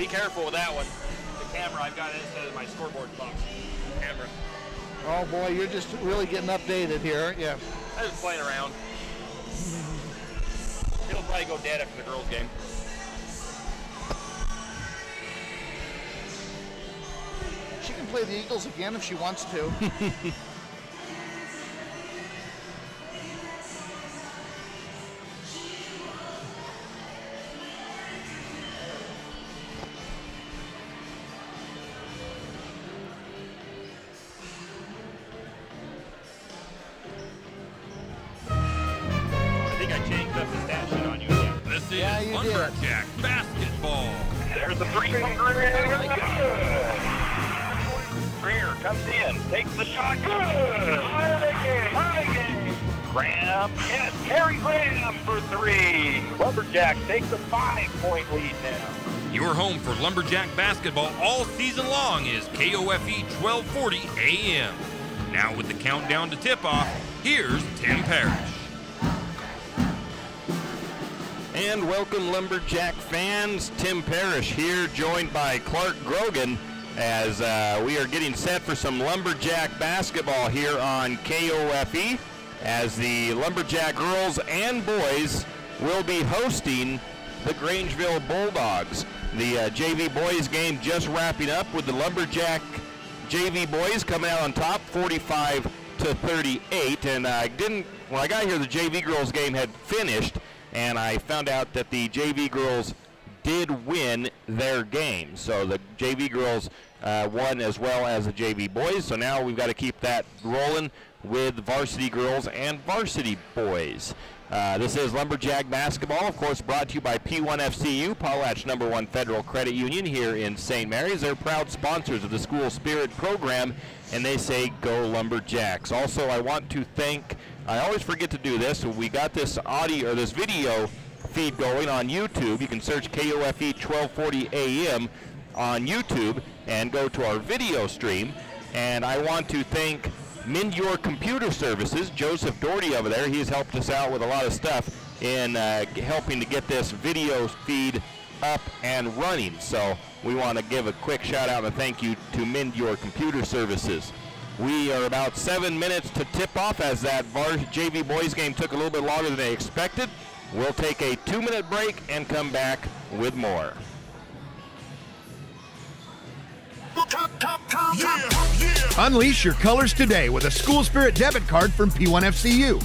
Be careful with that one. The camera I've got instead of my scoreboard box. Camera. Oh boy, you're just really getting updated here, aren't you? I was playing around. It'll probably go dead after the girls' game. She can play the Eagles again if she wants to. Lumberjack basketball. There's the three-pointer. Greer comes in, takes the shot. Good. High game. Graham, yes, Harry Graham for three. Lumberjack takes a 5-point lead now. Your home for Lumberjack basketball all season long is KOFE 1240 AM. Now with the countdown to tip-off, here's Tim Parrish. And welcome, Lumberjack fans. Tim Parrish here, joined by Clark Grogan, as we are getting set for some Lumberjack basketball here on KOFE, as the Lumberjack girls and boys will be hosting the Grangeville Bulldogs. The JV boys game just wrapping up with the Lumberjack JV boys coming out on top, 45-38. And when I got here, the JV girls game had finished, and I found out that the JV girls did win their game. So the JV girls won as well as the JV boys. So now we've got to keep that rolling with varsity girls and varsity boys. This is Lumberjack basketball, of course, brought to you by P1FCU, Potlatch #1 Federal Credit Union here in St. Mary's. They're proud sponsors of the School Spirit program, and they say go Lumberjacks. Also, I want to thank, I always forget to do this, we got this audio or this video feed going on YouTube. You can search KOFE 1240 AM on YouTube and go to our video stream. And I want to thank Mend Your Computer Services, Joseph Doherty over there. He's helped us out with a lot of stuff in helping to get this video feed up and running. So we want to give a quick shout out and thank you to Mend Your Computer Services. We are about 7 minutes to tip off, as that JV boys game took a little bit longer than they expected. We'll take a 2-minute break and come back with more. Unleash your colors today with a School Spirit debit card from P1FCU.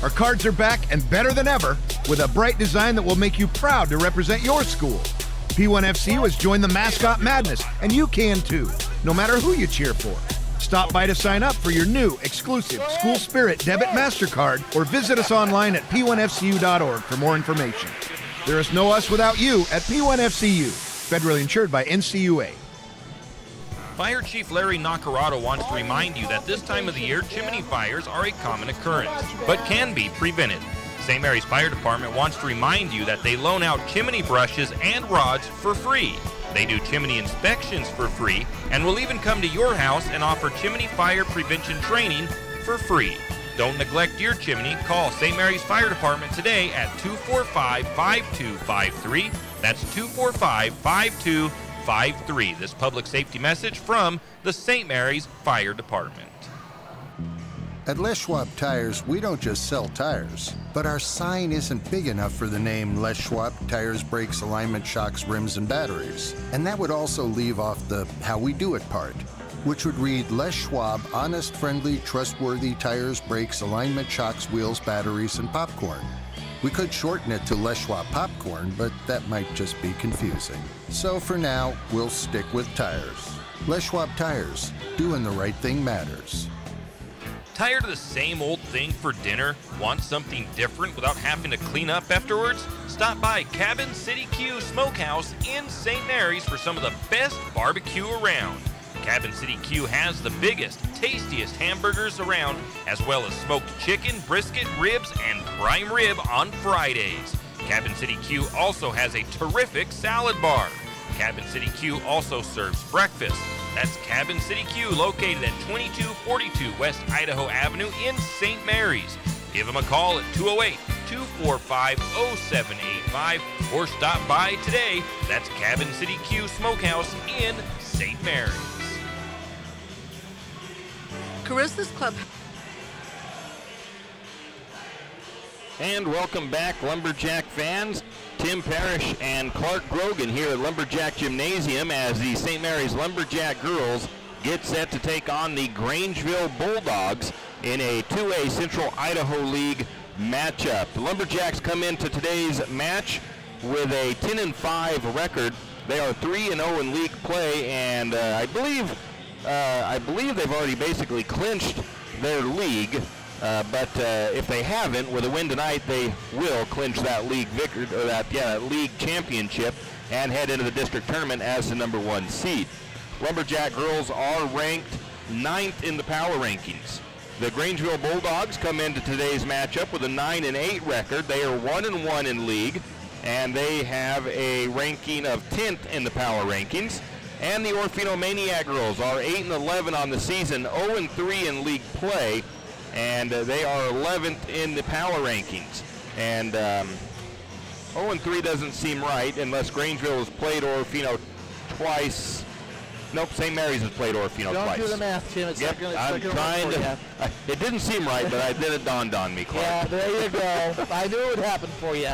Our cards are back and better than ever with a bright design that will make you proud to represent your school. P1FCU has joined the Mascot Madness, and you can too, no matter who you cheer for. Stop by to sign up for your new exclusive School Spirit Debit MasterCard or visit us online at p1fcu.org for more information. There is no us without you at P1FCU, federally insured by NCUA. Fire Chief Larry Nacarado wants to remind you that this time of the year, chimney fires are a common occurrence, but can be prevented. St. Mary's Fire Department wants to remind you that they loan out chimney brushes and rods for free. They do chimney inspections for free and will even come to your house and offer chimney fire prevention training for free. Don't neglect your chimney. Call St. Mary's Fire Department today at 245-5253. That's 245-5253. This public safety message from the St. Mary's Fire Department. At Les Schwab Tires, we don't just sell tires, but our sign isn't big enough for the name Les Schwab Tires, Brakes, Alignment, Shocks, Rims, and Batteries. And that would also leave off the how we do it part, which would read Les Schwab Honest, Friendly, Trustworthy Tires, Brakes, Alignment, Shocks, Wheels, Batteries, and Popcorn. We could shorten it to Les Schwab Popcorn, but that might just be confusing. So for now, we'll stick with tires. Les Schwab Tires, doing the right thing matters. Tired of the same old thing for dinner? Want something different without having to clean up afterwards? Stop by Cabin City Q Smokehouse in St. Mary's for some of the best barbecue around. Cabin City Q has the biggest, tastiest hamburgers around, as well as smoked chicken, brisket, ribs, and prime rib on Fridays. Cabin City Q also has a terrific salad bar. Cabin City Q also serves breakfast. That's Cabin City Q, located at 2242 West Idaho Avenue in St. Mary's. Give them a call at 208-245-0785 or stop by today. That's Cabin City Q Smokehouse in St. Mary's. Carissa's Club. And welcome back, Lumberjack fans. Tim Parrish and Clark Grogan here at Lumberjack Gymnasium as the St. Mary's Lumberjack girls get set to take on the Grangeville Bulldogs in a 2A Central Idaho League matchup. The Lumberjacks come into today's match with a 10-5 record. They are 3-0 in league play, and I believe they've already basically clinched their league. But if they haven't, with a win tonight, they will clinch that league that league championship and head into the district tournament as the #1 seed. Lumberjack girls are ranked 9th in the power rankings. The Grangeville Bulldogs come into today's matchup with a 9-8 record. They are 1-1 in league, and they have a ranking of 10th in the power rankings. And the Orfino Maniac girls are 8-11 on the season, 0-3 in league play, and they are 11th in the power rankings. And 0-3 doesn't seem right unless Grangeville has played Orfino twice. Nope, St. Mary's has played Orfino twice. Don't do the math, Tim. It's yep, not going I'm trying to. It didn't seem right, but then it dawned on me, Clark. Yeah, there you go. I knew it would happen for you.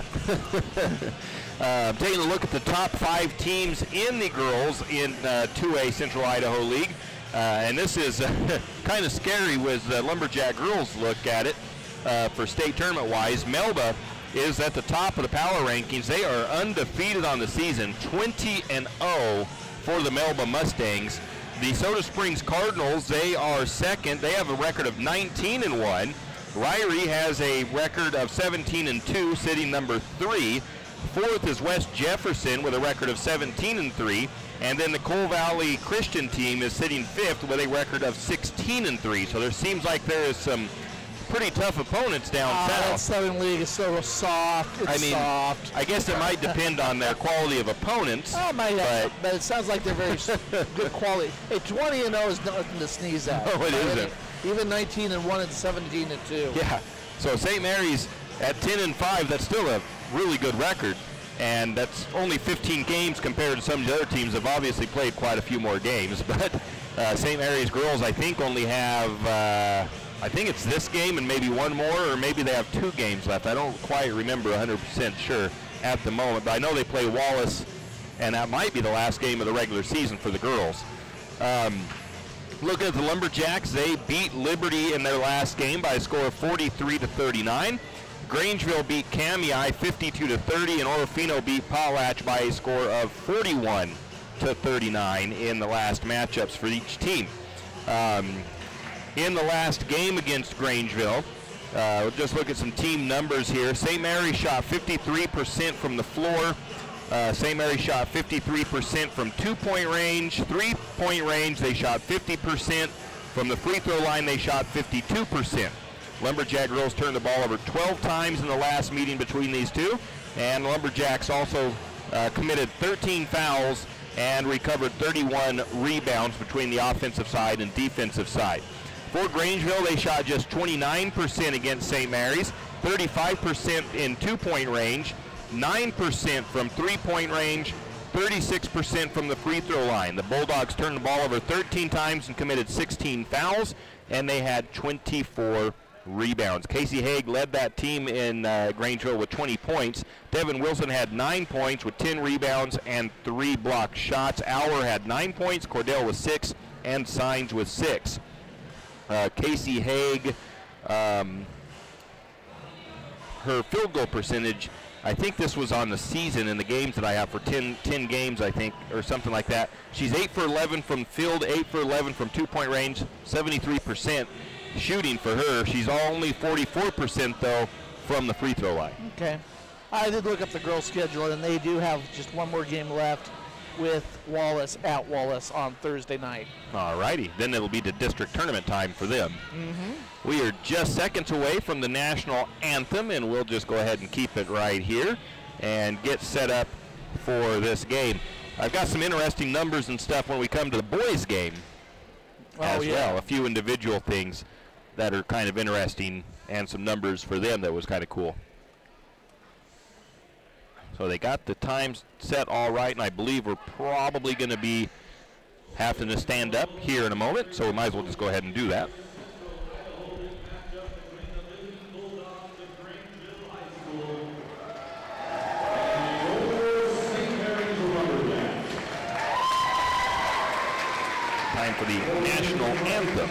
Taking a look at the top 5 teams in the girls in 2A Central Idaho League. And this is kind of scary with the Lumberjack girls look at it for state tournament-wise. Melba is at the top of the power rankings. They are undefeated on the season, 20-0 for the Melba Mustangs. The Soda Springs Cardinals, they are second. They have a record of 19-1. Ryrie has a record of 17-2, sitting number 3. Fourth is West Jefferson with a record of 17-3. And then the Coal Valley Christian team is sitting 5th with a record of 16-3. So there seems like there is some pretty tough opponents down south. That Southern League is so soft. It's soft. I guess it might depend on their quality of opponents. Oh, but it sounds like they're very good quality. Hey, 20-0 is nothing to sneeze at. No, it isn't. Even 19-1 and 17-2. Yeah. So St. Mary's at 10-5, that's still a really good record. And that's only 15 games compared to some of the other teams that have obviously played quite a few more games. But St. Mary's girls, I think, only have, I think it's this game and maybe one more, or maybe they have 2 games left. I don't quite remember 100% sure at the moment. But I know they play Wallace, and that might be the last game of the regular season for the girls. Looking at the Lumberjacks, they beat Liberty in their last game by a score of 43-39. Grangeville beat Cami 52-30, and Orofino beat Potlatch by a score of 41-39 in the last matchups for each team. In the last game against Grangeville, we'll just look at some team numbers here. St. Mary shot 53% from the floor. St. Mary shot 53% from 2-point range. 3-point range, they shot 50%. From the free throw line, they shot 52%. Lumberjack girls turned the ball over 12 times in the last meeting between these two, and Lumberjacks also committed 13 fouls and recovered 31 rebounds between the offensive side and defensive side. For Grangeville, they shot just 29% against St. Mary's, 35% in 2-point range, 9% from 3-point range, 36% from the free throw line. The Bulldogs turned the ball over 13 times and committed 16 fouls, and they had 24 rebounds. Casey Haig led that team in Grangeville with 20 points. Devin Wilson had 9 points with 10 rebounds and 3 blocked shots. Auer had 9 points, Cordell with 6, and Signs with 6. Casey Haig, her field goal percentage, I think this was on the season in the games that I have for 10 games, I think, or something like that. She's 8 for 11 from field, 8 for 11 from 2-point range, 73% shooting for her. She's only 44% though from the free throw line. Okay. I did look up the girls' schedule, and they do have just one more game left with Wallace at Wallace on Thursday night. All righty. Then it'll be the district tournament time for them. Mm-hmm. We are just seconds away from the national anthem, and we'll just go ahead and keep it right here and get set up for this game. I've got some interesting numbers and stuff when we come to the boys' game as well. A few individual things that are kind of interesting and some numbers for them that was kind of cool. So they got the times set all right, and I believe we're probably going to be having to stand up here in a moment, so we might as well just go ahead and do that. Time for the national anthem.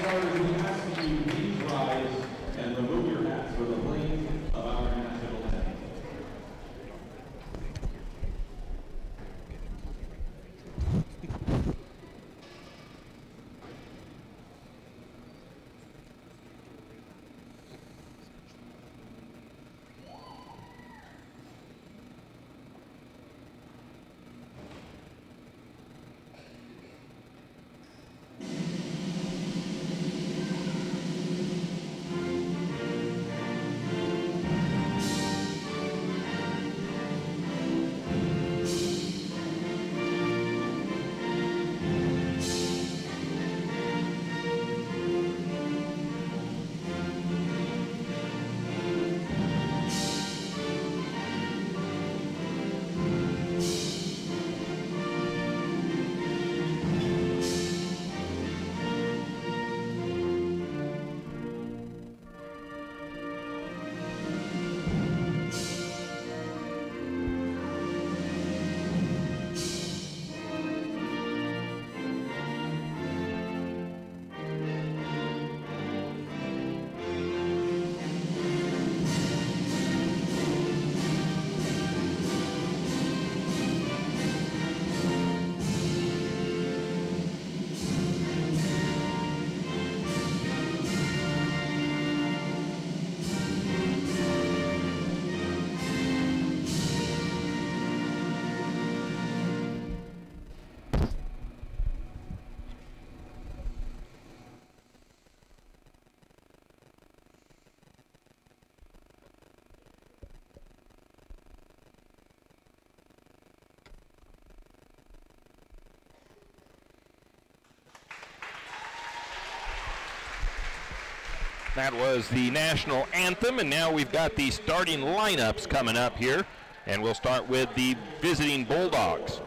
That was the national anthem, and now we've got the starting lineups coming up here, and we'll start with the visiting Bulldogs.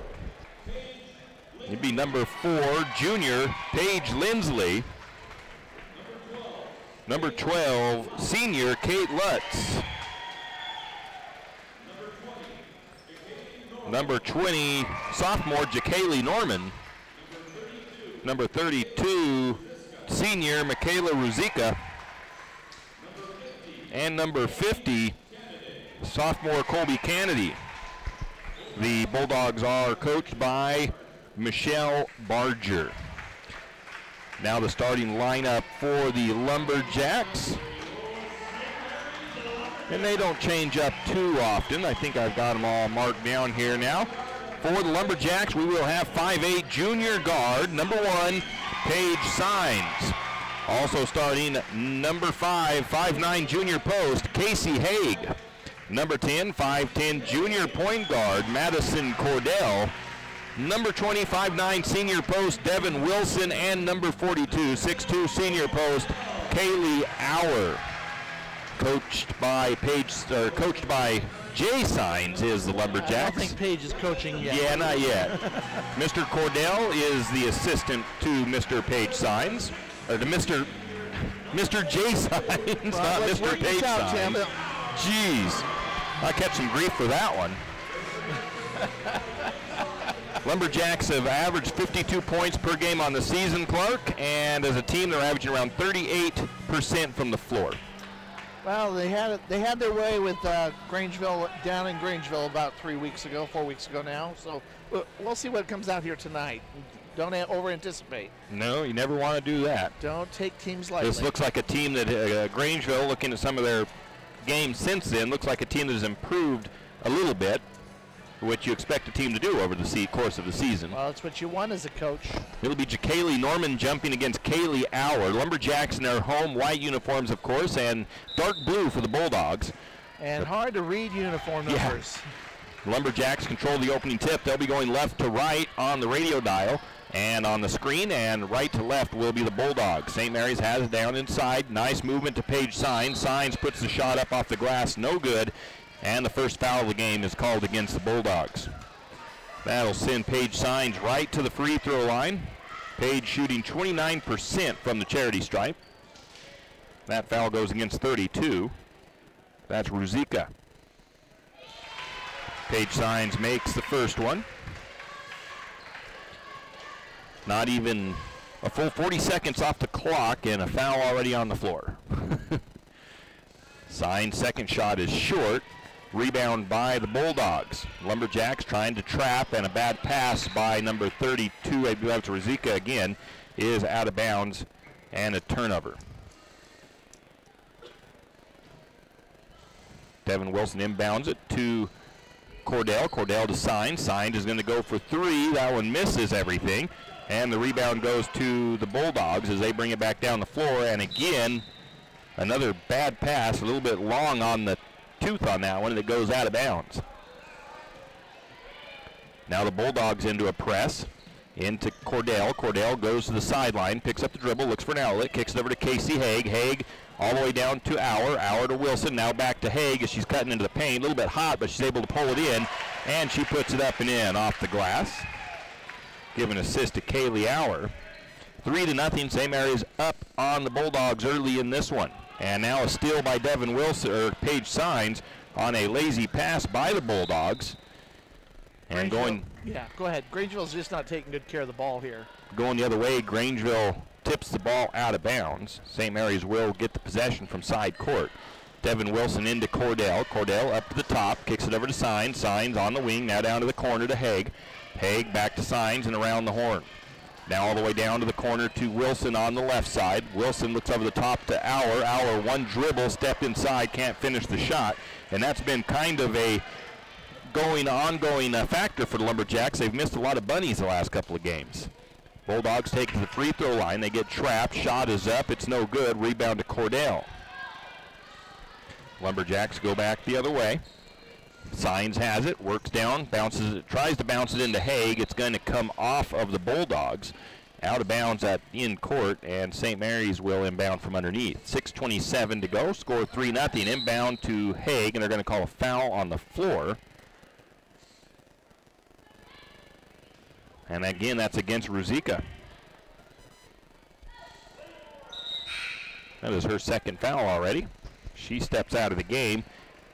It'd be number 4, junior Paige Lindsley. Number 12, senior Kate Lutz. Number 20, sophomore Ja'Kaylee Norman. Number 32, senior Michaela Ruzicka. And number 50, sophomore Colby Kennedy. The Bulldogs are coached by Michelle Barger. Now the starting lineup for the Lumberjacks. And they don't change up too often. I think I've got them all marked down here now. For the Lumberjacks, we will have 5'8" junior guard, number 1, Paige Sines. Also starting number 5, 5'9" junior post, Casey Haig. Number 10, 5'10" junior point guard, Madison Cordell. Number 20, 5'9" senior post, Devin Wilson. And number 42, 6'2" senior post, Kaylee Auer. Coached by Jay Sines is the Lumberjacks. I don't think Paige is coaching yet. Yeah, not yet. Mr. Cordell is the assistant to Mr. Paige Sines. Or to Mr. J. Sines, not Mr. Paige Sines. Jeez, I catch some grief for that one. Lumberjacks have averaged 52 points per game on the season, Clark, and as a team, they're averaging around 38% from the floor. Well, they had their way with Grangeville, down in Grangeville about 4 weeks ago now. So we'll see what comes out here tonight. Don't over-anticipate. No, you never want to do that. Don't take teams lightly. This looks like a team that Grangeville, looking at some of their games since then, looks like a team that has improved a little bit, which you expect a team to do over the course of the season. Well, that's what you want as a coach. It'll be Ja'Kaylee Norman jumping against Kaylee Auer. Lumberjacks in their home white uniforms, of course, and dark blue for the Bulldogs. And hard to read uniform numbers. Yeah. Lumberjacks control the opening tip. They'll be going left to right on the radio dial and on the screen, and right to left will be the Bulldogs. St. Mary's has it down inside. Nice movement to Paige Sines. Sines puts the shot up off the glass. No good. And the first foul of the game is called against the Bulldogs. That'll send Paige Signs right to the free throw line. Paige shooting 29% from the charity stripe. That foul goes against 32. That's Ruzicka. Paige Signs makes the first one. Not even a full 40 seconds off the clock and a foul already on the floor. Signs' second shot is short. Rebound by the Bulldogs. Lumberjacks trying to trap, and a bad pass by number 32, I believe that's Ruzicka again, is out of bounds and a turnover. Devin Wilson inbounds it to Cordell. Cordell to Signs. Signs is going to go for three. That one misses everything. And the rebound goes to the Bulldogs as they bring it back down the floor. And again, another bad pass, a little bit long on the tooth on that one, and it goes out of bounds. Now the Bulldogs into a press, into Cordell. Cordell goes to the sideline, picks up the dribble, looks for an outlet, kicks it over to Casey Haig. Haig all the way down to Auer to Wilson, now back to Haig as she's cutting into the paint. A little bit hot, but she's able to pull it in, and she puts it up and in off the glass. Give an assist to Kaylee Auer. 3-0, St. Mary's up on the Bulldogs early in this one. And now a steal by Devin Wilson, or Paige Signs, on a lazy pass by the Bulldogs. And going... Yeah, go ahead. Grangeville's just not taking good care of the ball here. Going the other way, Grangeville tips the ball out of bounds. St. Mary's will get the possession from side court. Devin Wilson into Cordell. Cordell up to the top, kicks it over to Signs. Signs on the wing, now down to the corner to Haig. Haig back to Signs and around the horn. Now all the way down to the corner to Wilson on the left side. Wilson looks over the top to Auer. Auer, one dribble, stepped inside, can't finish the shot. And that's been kind of a ongoing factor for the Lumberjacks. They've missed a lot of bunnies the last couple of games. Bulldogs take to the free throw line. They get trapped. Shot is up. It's no good. Rebound to Cordell. Lumberjacks go back the other way. Signs has it, works down, bounces it, tries to bounce it into Haig. It's going to come off of the Bulldogs, out of bounds at in court, and St. Mary's will inbound from underneath. 6:27 to go, score 3-0, inbound to Haig, and they're going to call a foul on the floor. And again, that's against Ruzicka. That is her second foul already. She steps out of the game,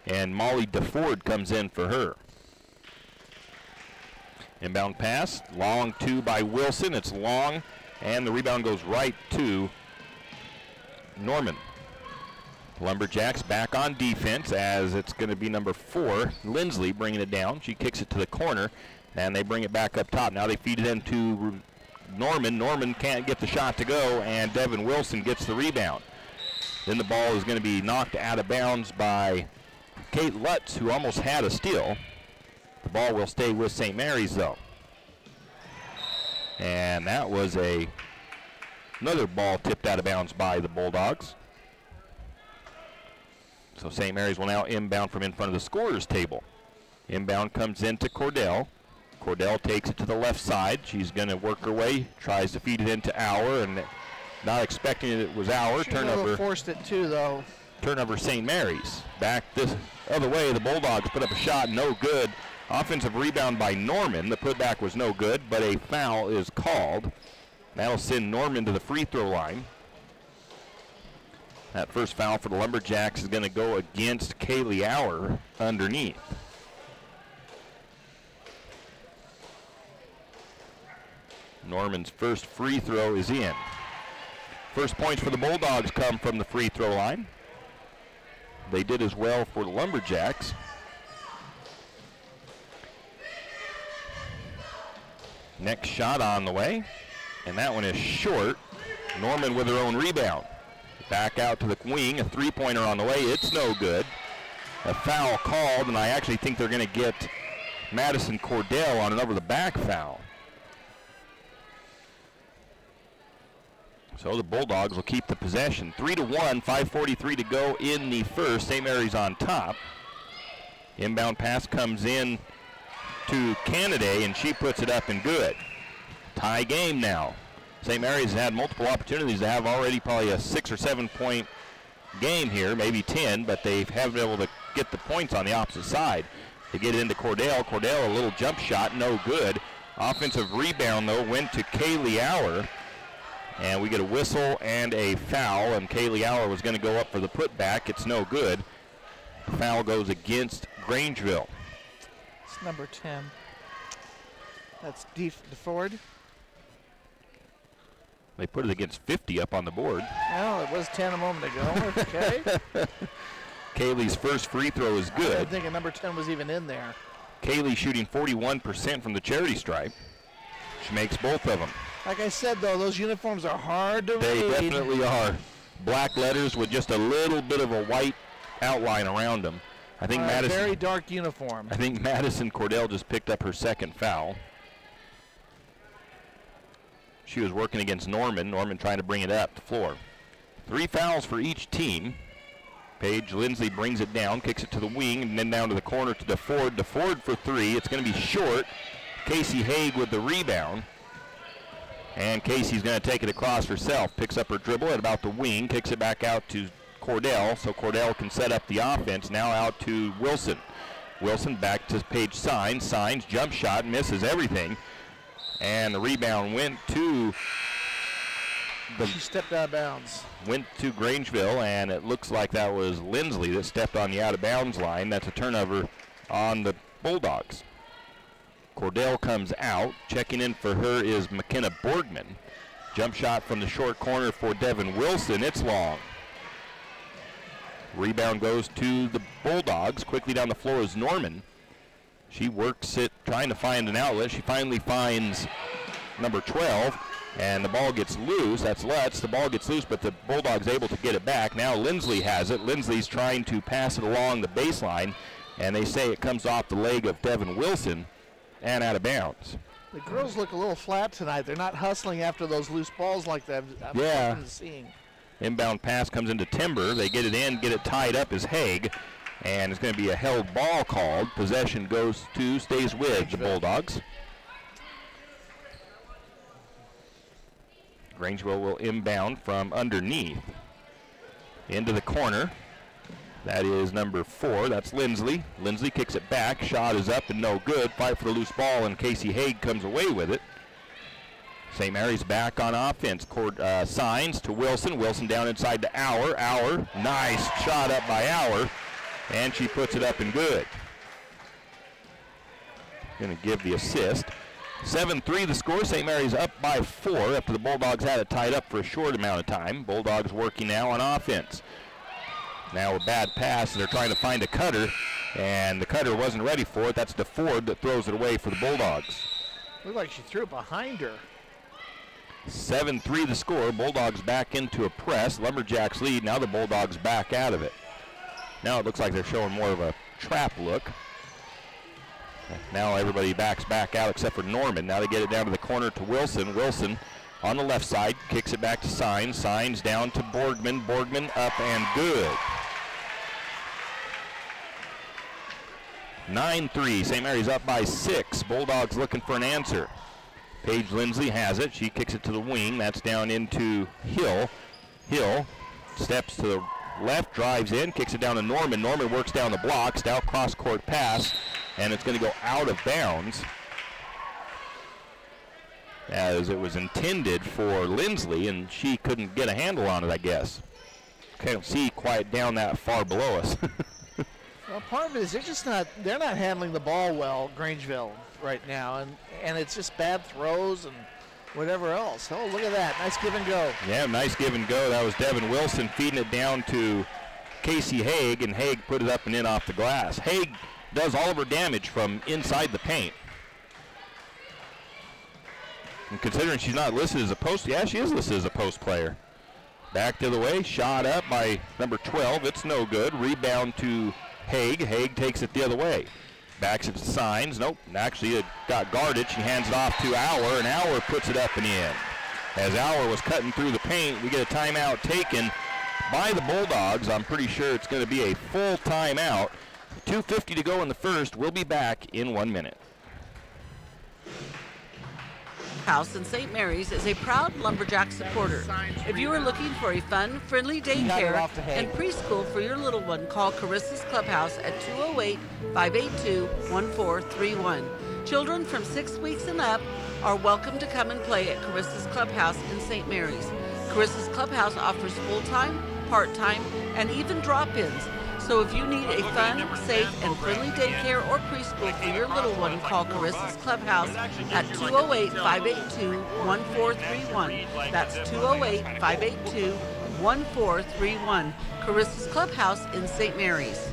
and Molly DeFord comes in for her. Inbound pass, long two by Wilson. It's long, and the rebound goes right to Norman. Lumberjacks back on defense as it's going to be number 4, Lindsley, bringing it down. She kicks it to the corner, and they bring it back up top. Now they feed it into Norman. Norman can't get the shot to go, and Devin Wilson gets the rebound. Then the ball is going to be knocked out of bounds by Kate Lutz, who almost had a steal. The ball will stay with St. Mary's, though. And that was another ball tipped out of bounds by the Bulldogs. So St. Mary's will now inbound from in front of the scorer's table. Inbound comes into Cordell. Cordell takes it to the left side. She's going to work her way, tries to feed it into Auer, and not expecting it was Auer. Turnover. Forced it too, though. Turnover St. Mary's. Back this other way, the Bulldogs put up a shot, no good. Offensive rebound by Norman. The putback was no good, but a foul is called. That'll send Norman to the free throw line. That first foul for the Lumberjacks is going to go against Kaylee Auer underneath. Norman's first free throw is in. First points for the Bulldogs come from the free throw line. They did as well for the Lumberjacks. Next shot on the way, and that one is short. Norman with her own rebound. Back out to the wing, a three-pointer on the way. It's no good. A foul called, and I actually think they're going to get Madison Cordell on an over-the-back foul. So the Bulldogs will keep the possession. 3-1, 5:43 to go in the first. St. Mary's on top. Inbound pass comes in to Canada, and she puts it up and good. Tie game now. St. Mary's had multiple opportunities to have already probably a 6 or 7 point game here, maybe 10, but they haven't been able to get the points on the opposite side. They get it into Cordell. Cordell, a little jump shot, no good. Offensive rebound, though, went to Kaylee Auer. And we get a whistle and a foul, and Kaylee Auer was going to go up for the putback. It's no good. The foul goes against Grangeville. It's number 10. That's DeFord. They put it against 50 up on the board. Well, it was 10 a moment ago. Okay. Kaylee's first free throw is I good. didn't think number 10 was even in there. Kaylee shooting 41% from the charity stripe. She makes both of them. Like I said, though, those uniforms are hard to read. They definitely are. Black letters with just a little bit of a white outline around them. I think Madison. Very dark uniform. I think Madison Cordell just picked up her second foul. She was working against Norman. Norman trying to bring it up the floor. 3 fouls for each team. Paige Lindsley brings it down, kicks it to the wing, and then down to the corner to DeFord. DeFord for 3. It's going to be short. Casey Haig with the rebound. And Casey's going to take it across herself. Picks up her dribble at about the wing, kicks it back out to Cordell, so Cordell can set up the offense. Now out to Wilson. Wilson back to Paige Signs. Signs, jump shot, misses everything. And the rebound went to she stepped out of bounds. Went to Grangeville, and it looks like that was Lindsley that stepped on the out-of-bounds line. That's a turnover on the Bulldogs. Cordell comes out. Checking in for her is McKenna Borgman. Jump shot from the short corner for Devin Wilson. It's long. Rebound goes to the Bulldogs. Quickly down the floor is Norman. She works it, trying to find an outlet. She finally finds number 12, and the ball gets loose. That's Lutz. The ball gets loose, but the Bulldogs able to get it back. Now Lindsley has it. Lindsley's trying to pass it along the baseline, and they say it comes off the leg of Devin Wilson and out of bounds. The girls look a little flat tonight. They're not hustling after those loose balls like that. I'm often seeing. Inbound pass comes into Timber. They get it in, get it tied up as Haig. And it's going to be a held ball called. Possession stays with the Bulldogs. Grangeville will inbound from underneath. Into the corner. That is number 4. That's Lindsley. Lindsley kicks it back. Shot is up and no good. Fight for the loose ball, and Casey Haig comes away with it. St. Mary's back on offense. Signs to Wilson. Wilson down inside to Auer. Auer, nice shot up by Auer. And she puts it up and good. Going to give the assist. 7-3 the score. St. Mary's up by 4 after the Bulldogs had it tied up for a short amount of time. Bulldogs working now on offense. Now a bad pass, and they're trying to find a cutter, and the cutter wasn't ready for it. That's DeFord that throws it away for the Bulldogs. Looked like she threw it behind her. 7-3 the score. Bulldogs back into a press. Lumberjacks lead. Now the Bulldogs back out of it. Now it looks like they're showing more of a trap look. Now everybody backs back out except for Norman. Now they get it down to the corner to Wilson. Wilson on the left side kicks it back to Signs. Signs down to Borgman. Borgman up and good. 9-3. St. Mary's up by 6. Bulldogs looking for an answer. Paige Lindsley has it. She kicks it to the wing. That's down into Hill. Hill steps to the left, drives in, kicks it down to Norman. Norman works down the block. Stout cross-court pass, and it's going to go out of bounds as it was intended for Lindsley, and she couldn't get a handle on it, I guess. Can't see quite down that far below us. Well, part of it is they're not handling the ball well, Grangeville, right now, and it's just bad throws and whatever else. Oh, look at that. Nice give and go. Yeah, nice give and go. That was Devin Wilson feeding it down to Casey Haig, and Haig put it up and in off the glass. Haig does all of her damage from inside the paint. And considering she's not listed as a post, yeah, she is listed as a post player. Back the other way, shot up by number 12. It's no good. Rebound to Haig. Haig takes it the other way. Backs it to Signs. Nope, actually it got guarded. She hands it off to Auer, and Auer puts it up and in. As Auer was cutting through the paint, we get a timeout taken by the Bulldogs. I'm pretty sure it's going to be a full timeout. 2:50 to go in the first. We'll be back in 1 minute. Clubhouse in St. Mary's is a proud Lumberjack supporter. If you are looking for a fun, friendly daycare and preschool for your little one, call Carissa's Clubhouse at 208-582-1431. Children from 6 weeks and up are welcome to come and play at Carissa's Clubhouse in St. Mary's. Carissa's Clubhouse offers full-time, part-time, and even drop-ins. So if you need a fun, safe, and friendly daycare or preschool for your little one, call Carissa's Clubhouse at 208-582-1431. That's 208-582-1431. Carissa's Clubhouse in St. Mary's.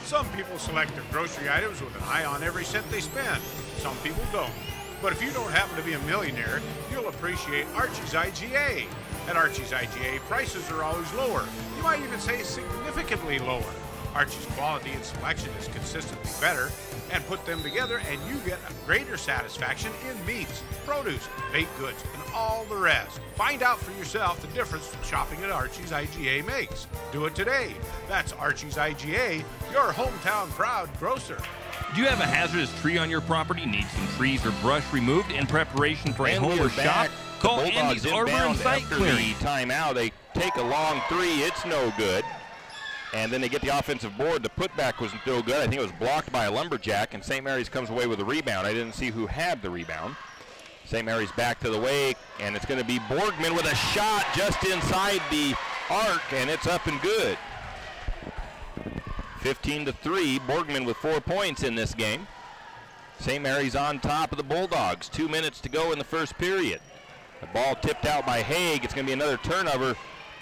Some people select their grocery items with an eye on every cent they spend. Some people don't. But if you don't happen to be a millionaire, you'll appreciate Archie's IGA. At Archie's IGA, prices are always lower. You might even say significantly lower. Archie's quality and selection is consistently better, and put them together and you get a greater satisfaction in meats, produce, baked goods, and all the rest. Find out for yourself the difference shopping at Archie's IGA makes. Do it today. That's Archie's IGA, your hometown proud grocer. Do you have a hazardous tree on your property? Need some trees or brush removed in preparation for a home or shop? Call Andy's Arbor and Site Clearing. The timeout, they take a long three, it's no good. And then they get the offensive board. The putback was no good. I think it was blocked by a Lumberjack, and St. Mary's comes away with a rebound. I didn't see who had the rebound. St. Mary's back to the way, and it's going to be Borgman with a shot just inside the arc, and it's up and good. 15-3, Borgman with 4 points in this game. St. Mary's on top of the Bulldogs. 2 minutes to go in the first period. The ball tipped out by Haig. It's going to be another turnover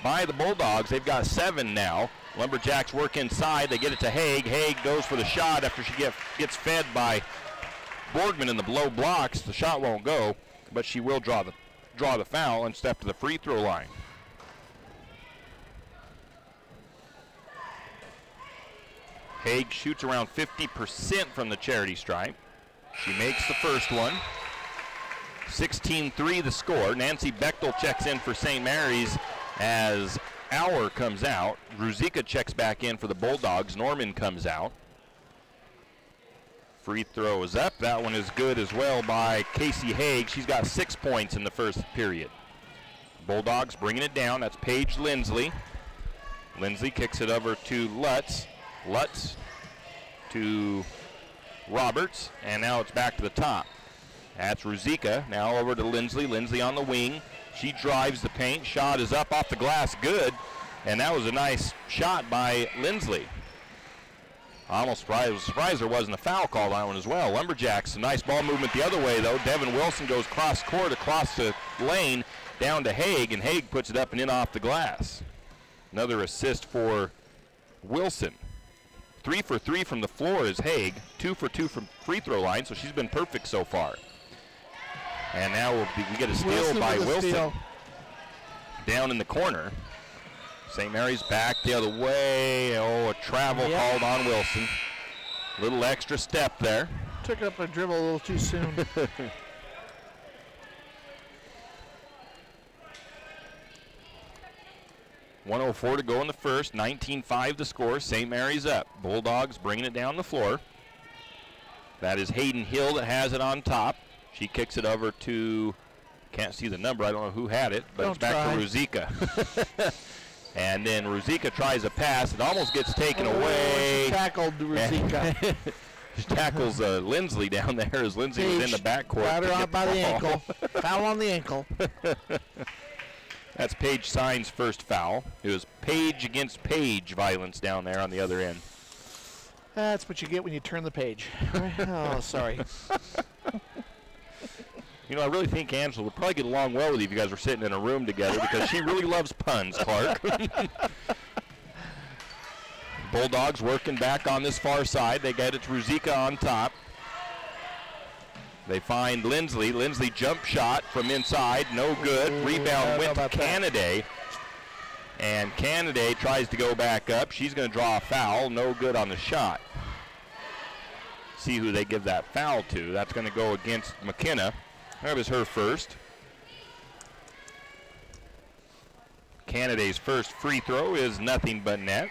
by the Bulldogs. They've got 7 now. Lumberjacks work inside. They get it to Haig. Haig goes for the shot after she gets fed by Borgman in the low blocks. The shot won't go, but she will draw the foul and step to the free throw line. Haig shoots around 50% from the charity stripe. She makes the first one. 16-3 the score. Nancy Bechtel checks in for St. Mary's as Auer comes out. Ruzicka checks back in for the Bulldogs. Norman comes out. Free throw is up. That one is good as well by Casey Haig. She's got 6 points in the first period. Bulldogs bringing it down. That's Paige Lindsley. Lindsley kicks it over to Lutz. Lutz to Roberts, and now it's back to the top. That's Ruzicka. Now over to Lindsley. Lindsley on the wing. She drives the paint. Shot is up off the glass. Good. And that was a nice shot by Lindsley. Almost surprised there wasn't a foul call on that one as well. Lumberjacks, a nice ball movement the other way, though. Devin Wilson goes cross court across the lane down to Haig, and Haig puts it up and in off the glass. Another assist for Wilson. 3 for 3 from the floor is Haig. 2 for 2 from free throw line, so she's been perfect so far. And now we get a steal by Wilson. Down in the corner. St. Mary's back the other way. Oh, a travel called on Wilson. Little extra step there. Took up a dribble a little too soon. .104 to go in the first. 19-5 the score. St. Mary's up. Bulldogs bringing it down the floor. That is Hayden Hill that has it on top. She kicks it over to, can't see the number. I don't know who had it, but it's back to Ruzicka. And then Ruzicka tries a pass. It almost gets taken away. She tackled Ruzicka. She tackles Lindsley down there as Lindsley was in the backcourt. Got her out by the ankle. Foul on the ankle. That's Paige Sign's first foul. It was Paige against Paige violence down there on the other end. That's what you get when you turn the page. Oh, sorry. You know, I really think Angela would probably get along well with you if you guys were sitting in a room together because she really loves puns, Clark. Bulldogs working back on this far side. They get it to Ruzicka on top. They find Lindsley. Lindsley jump shot from inside. No good. Rebound went to Canaday. And Canaday tries to go back up. She's going to draw a foul. No good on the shot. See who they give that foul to. That's going to go against McKenna. That was her first. Canaday's first free throw is nothing but net.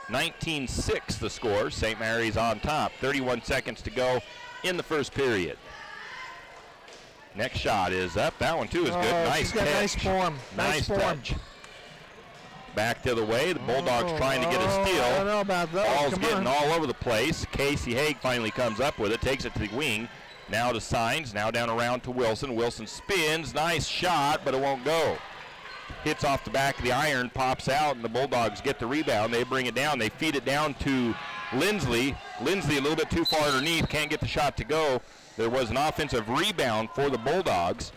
19-6 the score. St. Mary's on top. 31 seconds to go in the first period. Next shot is up. That one, too, is good. Nice catch. Nice form. Nice touch. Back the other way. The Bulldogs trying to get a steal. I don't know about those. Ball's getting all over the place. Casey Haig finally comes up with it, takes it to the wing. Now to Signs, now down around to Wilson. Wilson spins. Nice shot, but it won't go. Hits off the back of the iron, pops out, and the Bulldogs get the rebound. They bring it down. They feed it down to Lindsley. Lindsley a little bit too far underneath, can't get the shot to go. There was an offensive rebound for the Bulldogs,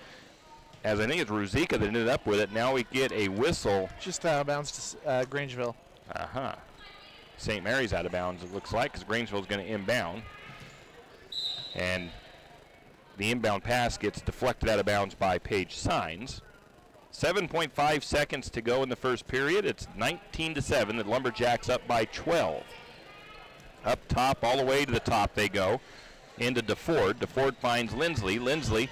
as I think it's Ruzicka that ended up with it. Now we get a whistle. Just out of bounds to Grangeville. St. Mary's out of bounds, it looks like, because Grangeville's going to inbound. And the inbound pass gets deflected out of bounds by Paige Signs. 7.5 seconds to go in the first period. It's 19-7. The Lumberjacks up by 12. Up top, all the way to the top they go. Into DeFord. DeFord finds Lindsley. Lindsley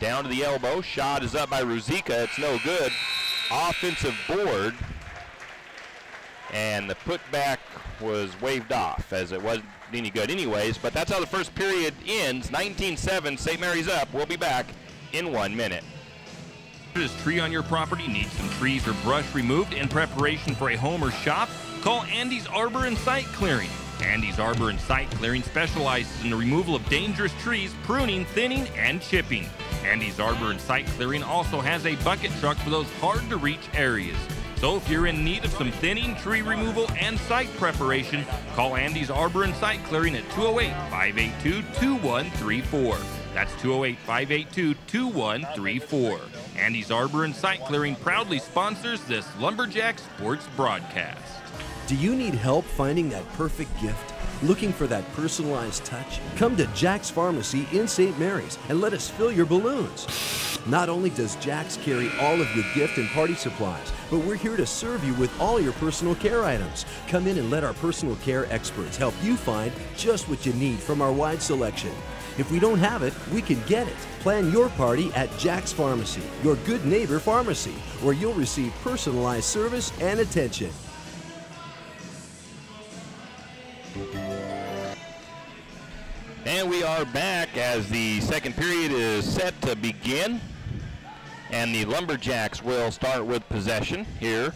down to the elbow. Shot is up by Ruzicka. It's no good. Offensive board. And the putback was waved off, as it wasn't any good anyways. But that's how the first period ends. 19-7. St. Mary's up. We'll be back in 1 minute. This tree on your property needs some trees or brush removed in preparation for a home or shop? Call Andy's Arbor and Site Clearing. Andy's Arbor and Site Clearing specializes in the removal of dangerous trees, pruning, thinning, and chipping. Andy's Arbor and Site Clearing also has a bucket truck for those hard-to-reach areas. So if you're in need of some thinning, tree removal, and site preparation, call Andy's Arbor and Site Clearing at 208-582-2134. That's 208-582-2134. Andy's Arbor and Site Clearing proudly sponsors this Lumberjack Sports broadcast. Do you need help finding that perfect gift? Looking for that personalized touch? Come to Jack's Pharmacy in St. Mary's and let us fill your balloons. Not only does Jack's carry all of your gift and party supplies, but we're here to serve you with all your personal care items. Come in and let our personal care experts help you find just what you need from our wide selection. If we don't have it, we can get it. Plan your party at Jack's Pharmacy, your good neighbor pharmacy, where you'll receive personalized service and attention. And we are back as the second period is set to begin. And the Lumberjacks will start with possession here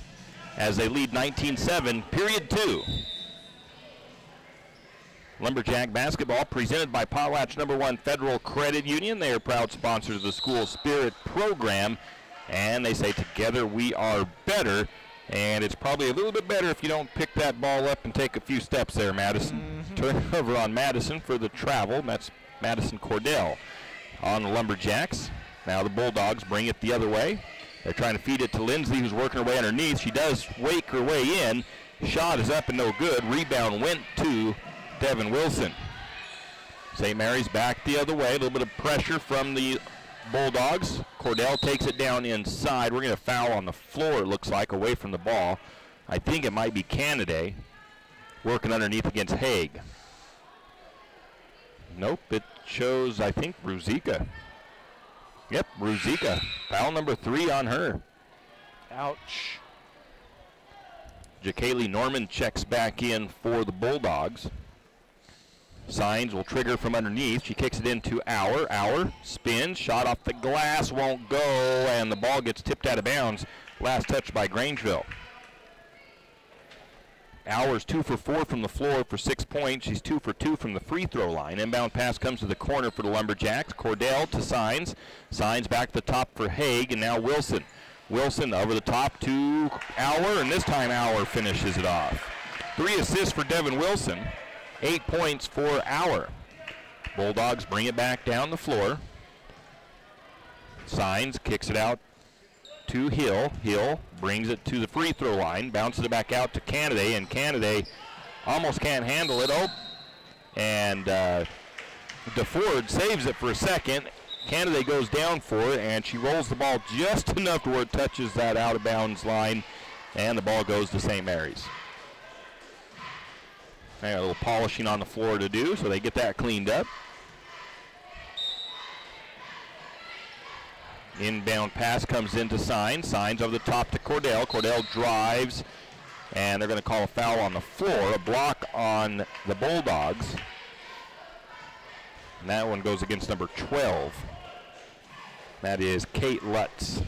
as they lead 19-7, period 2. Lumberjack basketball presented by Potlatch No. 1 Federal Credit Union. They are proud sponsors of the School Spirit program. And they say together we are better. And it's probably a little bit better if you don't pick that ball up and take a few steps there, Madison. Turnover on Madison for the travel. That's Madison Cordell on the Lumberjacks. Now the Bulldogs bring it the other way. They're trying to feed it to Lindsley, who's working her way underneath. She does wake her way in. Shot is up and no good. Rebound went to Devin Wilson. St. Mary's back the other way. A little bit of pressure from the Bulldogs. Cordell takes it down inside. We're going to foul on the floor, it looks like, away from the ball. I think it might be Canaday working underneath against Haig. Nope, it shows, I think, Ruzicka. Yep, Ruzicka. Foul number 3 on her. Ouch. Jacaylee Norman checks back in for the Bulldogs. Signs will trigger from underneath. She kicks it into Auer. Auer spins, shot off the glass, won't go, and the ball gets tipped out of bounds. Last touch by Grangeville. Auer's 2 for 4 from the floor for 6 points. She's 2 for 2 from the free throw line. Inbound pass comes to the corner for the Lumberjacks. Cordell to Signs. Signs back to the top for Haig, and now Wilson. Wilson over the top to Auer, and this time Auer finishes it off. 3 assists for Devin Wilson. 8 points for Auer. Bulldogs bring it back down the floor. Signs kicks it out to Hill. Hill brings it to the free throw line, bounces it back out to Canaday, and Canaday almost can't handle it. Oh, and DeFord saves it for a second. Canaday goes down for it, and she rolls the ball just enough to where it touches that out of bounds line, and the ball goes to St. Mary's. They got a little polishing on the floor to do, so they get that cleaned up. Inbound pass comes into Signs. Signs over the top to Cordell. Cordell drives, and they're going to call a foul on the floor. A block on the Bulldogs. And that one goes against number 12. That is Kate Lutz.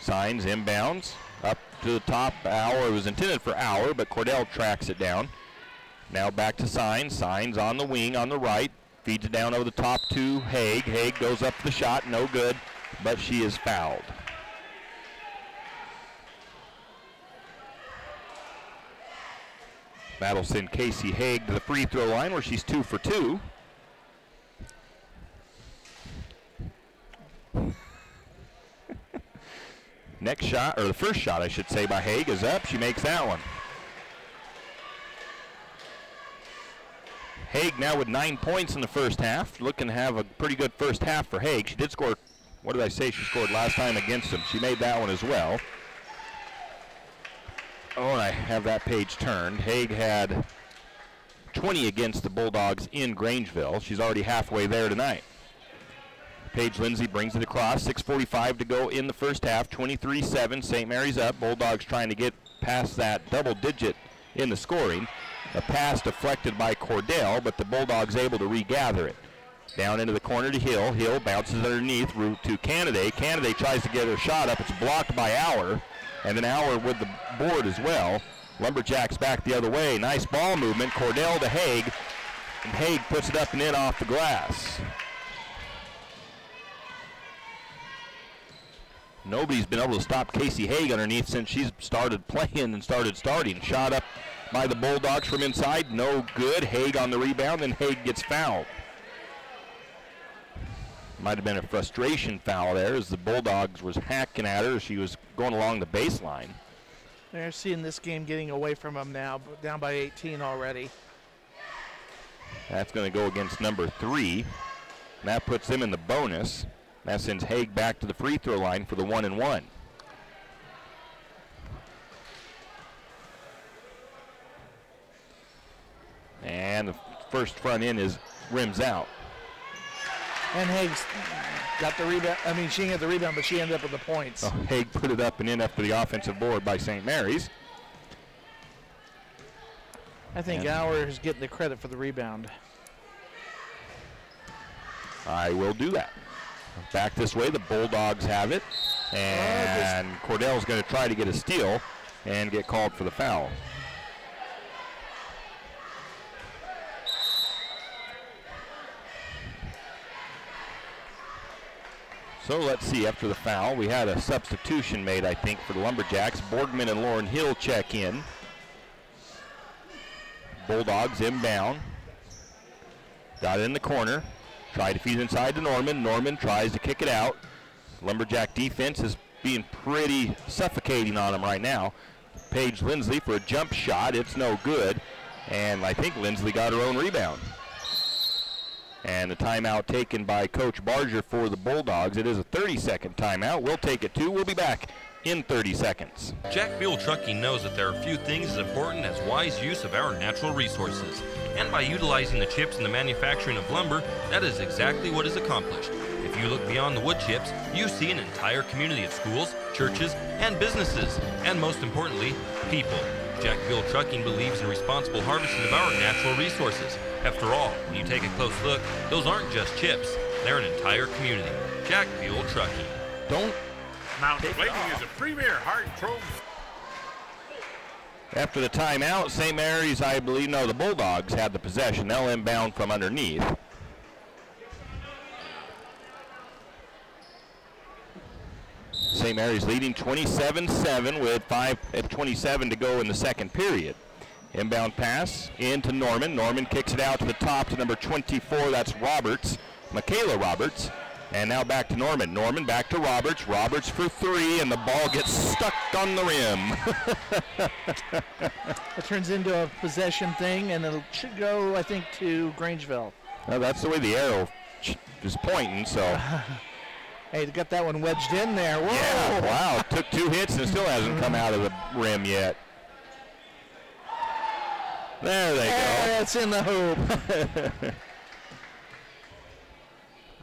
Signs inbounds up to the top. Auer, it was intended for Auer, but Cordell tracks it down. Now back to Signs. Signs on the wing on the right. Feeds it down over the top to Haig. Haig goes up for the shot. No good, but she is fouled. That'll send Casey Haig to the free throw line where she's 2 for 2. Next shot, or the first shot I should say, by Haig is up. She makes that one. Haig now with 9 points in the first half. Looking to have a pretty good first half for Haig. She did score, what did I say she scored last time against them? She made that one as well. Oh, and I have that page turned. Haig had 20 against the Bulldogs in Grangeville. She's already halfway there tonight. Paige Lindsay brings it across. 6:45 to go in the first half. 23-7. St. Mary's up. Bulldogs trying to get past that double digit in the scoring. A pass deflected by Cordell, but the Bulldogs able to regather it. Down into the corner to Hill. Hill bounces underneath route to Canaday. Canaday tries to get her shot up. It's blocked by Auer. And then Auer with the board as well. Lumberjacks back the other way. Nice ball movement. Cordell to Haig. And Haig puts it up and in off the glass. Nobody's been able to stop Casey Haig underneath since she's started playing and starting. Shot up by the Bulldogs from inside. No good. Haig on the rebound, and Haig gets fouled. Might have been a frustration foul there as the Bulldogs was hacking at her as she was going along the baseline. They're seeing this game getting away from them now, down by 18 already. That's going to go against number 3. And that puts them in the bonus. That sends Haig back to the free throw line for the 1-and-1. And the first front end is rims out. And Haig's got the rebound. I mean, she didn't get the rebound, but she ended up with the points. Oh, Haig put it up and in after the offensive board by St. Mary's. I think Auer is getting the credit for the rebound. I will do that. Back this way, the Bulldogs have it. And Cordell's going to try to get a steal and get called for the foul. So let's see, after the foul, we had a substitution made, I think, for the Lumberjacks. Borgman and Lauren Hill check in. Bulldogs inbound. Got it in the corner. Tried to feed inside to Norman. Norman tries to kick it out. Lumberjack defense is being pretty suffocating on him right now. Paige Lindsley for a jump shot. It's no good. And I think Lindsley got her own rebound. And the timeout taken by Coach Barger for the Bulldogs. It is a 30-second timeout. We'll take it 2. We'll be back in 30 seconds. Jack Buell Trucking knows that there are few things as important as wise use of our natural resources. And by utilizing the chips in the manufacturing of lumber, that is exactly what is accomplished. If you look beyond the wood chips, you see an entire community of schools, churches, and businesses. And most importantly, people. Jack Buell Trucking believes in responsible harvesting of our natural resources. After all, when you take a close look, those aren't just chips. They're an entire community. Jack Buell Trucking. Mountain Blading is a premier hard chrome. After the timeout, St. Mary's, I believe, no, the Bulldogs had the possession. They'll inbound from underneath. St. Mary's leading 27-7 with 5:27 to go in the second period. Inbound pass into Norman. Norman kicks it out to the top to number 24. That's Roberts, Michaela Roberts. And now back to Norman. Norman back to Roberts. Roberts for 3, and the ball gets stuck on the rim. It turns into a possession thing, and it should go, I think, to Grangeville. Well, that's the way the arrow is pointing, so. Hey, got that one wedged in there. Whoa. Yeah, wow. Took 2 hits and still hasn't come out of the rim yet. There they go. It's in the hoop.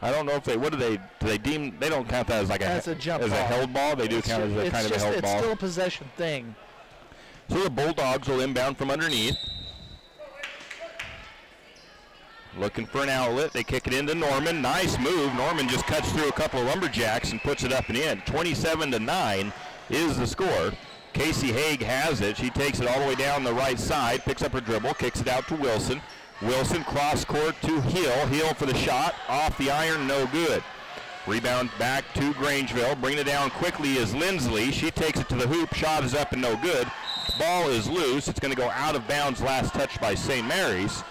I don't know if they, what do they deem, they don't count that as like a jump as ball. A held ball? They do count as a kind of a held ball. It's still a possession thing. So the Bulldogs will inbound from underneath. Looking for an outlet. They kick it into Norman. Nice move. Norman just cuts through a couple of Lumberjacks and puts it up and in. 27-9 is the score. Casey Haig has it. She takes it all the way down the right side, picks up her dribble, kicks it out to Wilson. Wilson cross court to Hill. Hill for the shot. Off the iron, no good. Rebound back to Grangeville. Bringing it down quickly is Lindsley. She takes it to the hoop. Shot is up and no good. Ball is loose. It's going to go out of bounds. Last touch by St. Mary's.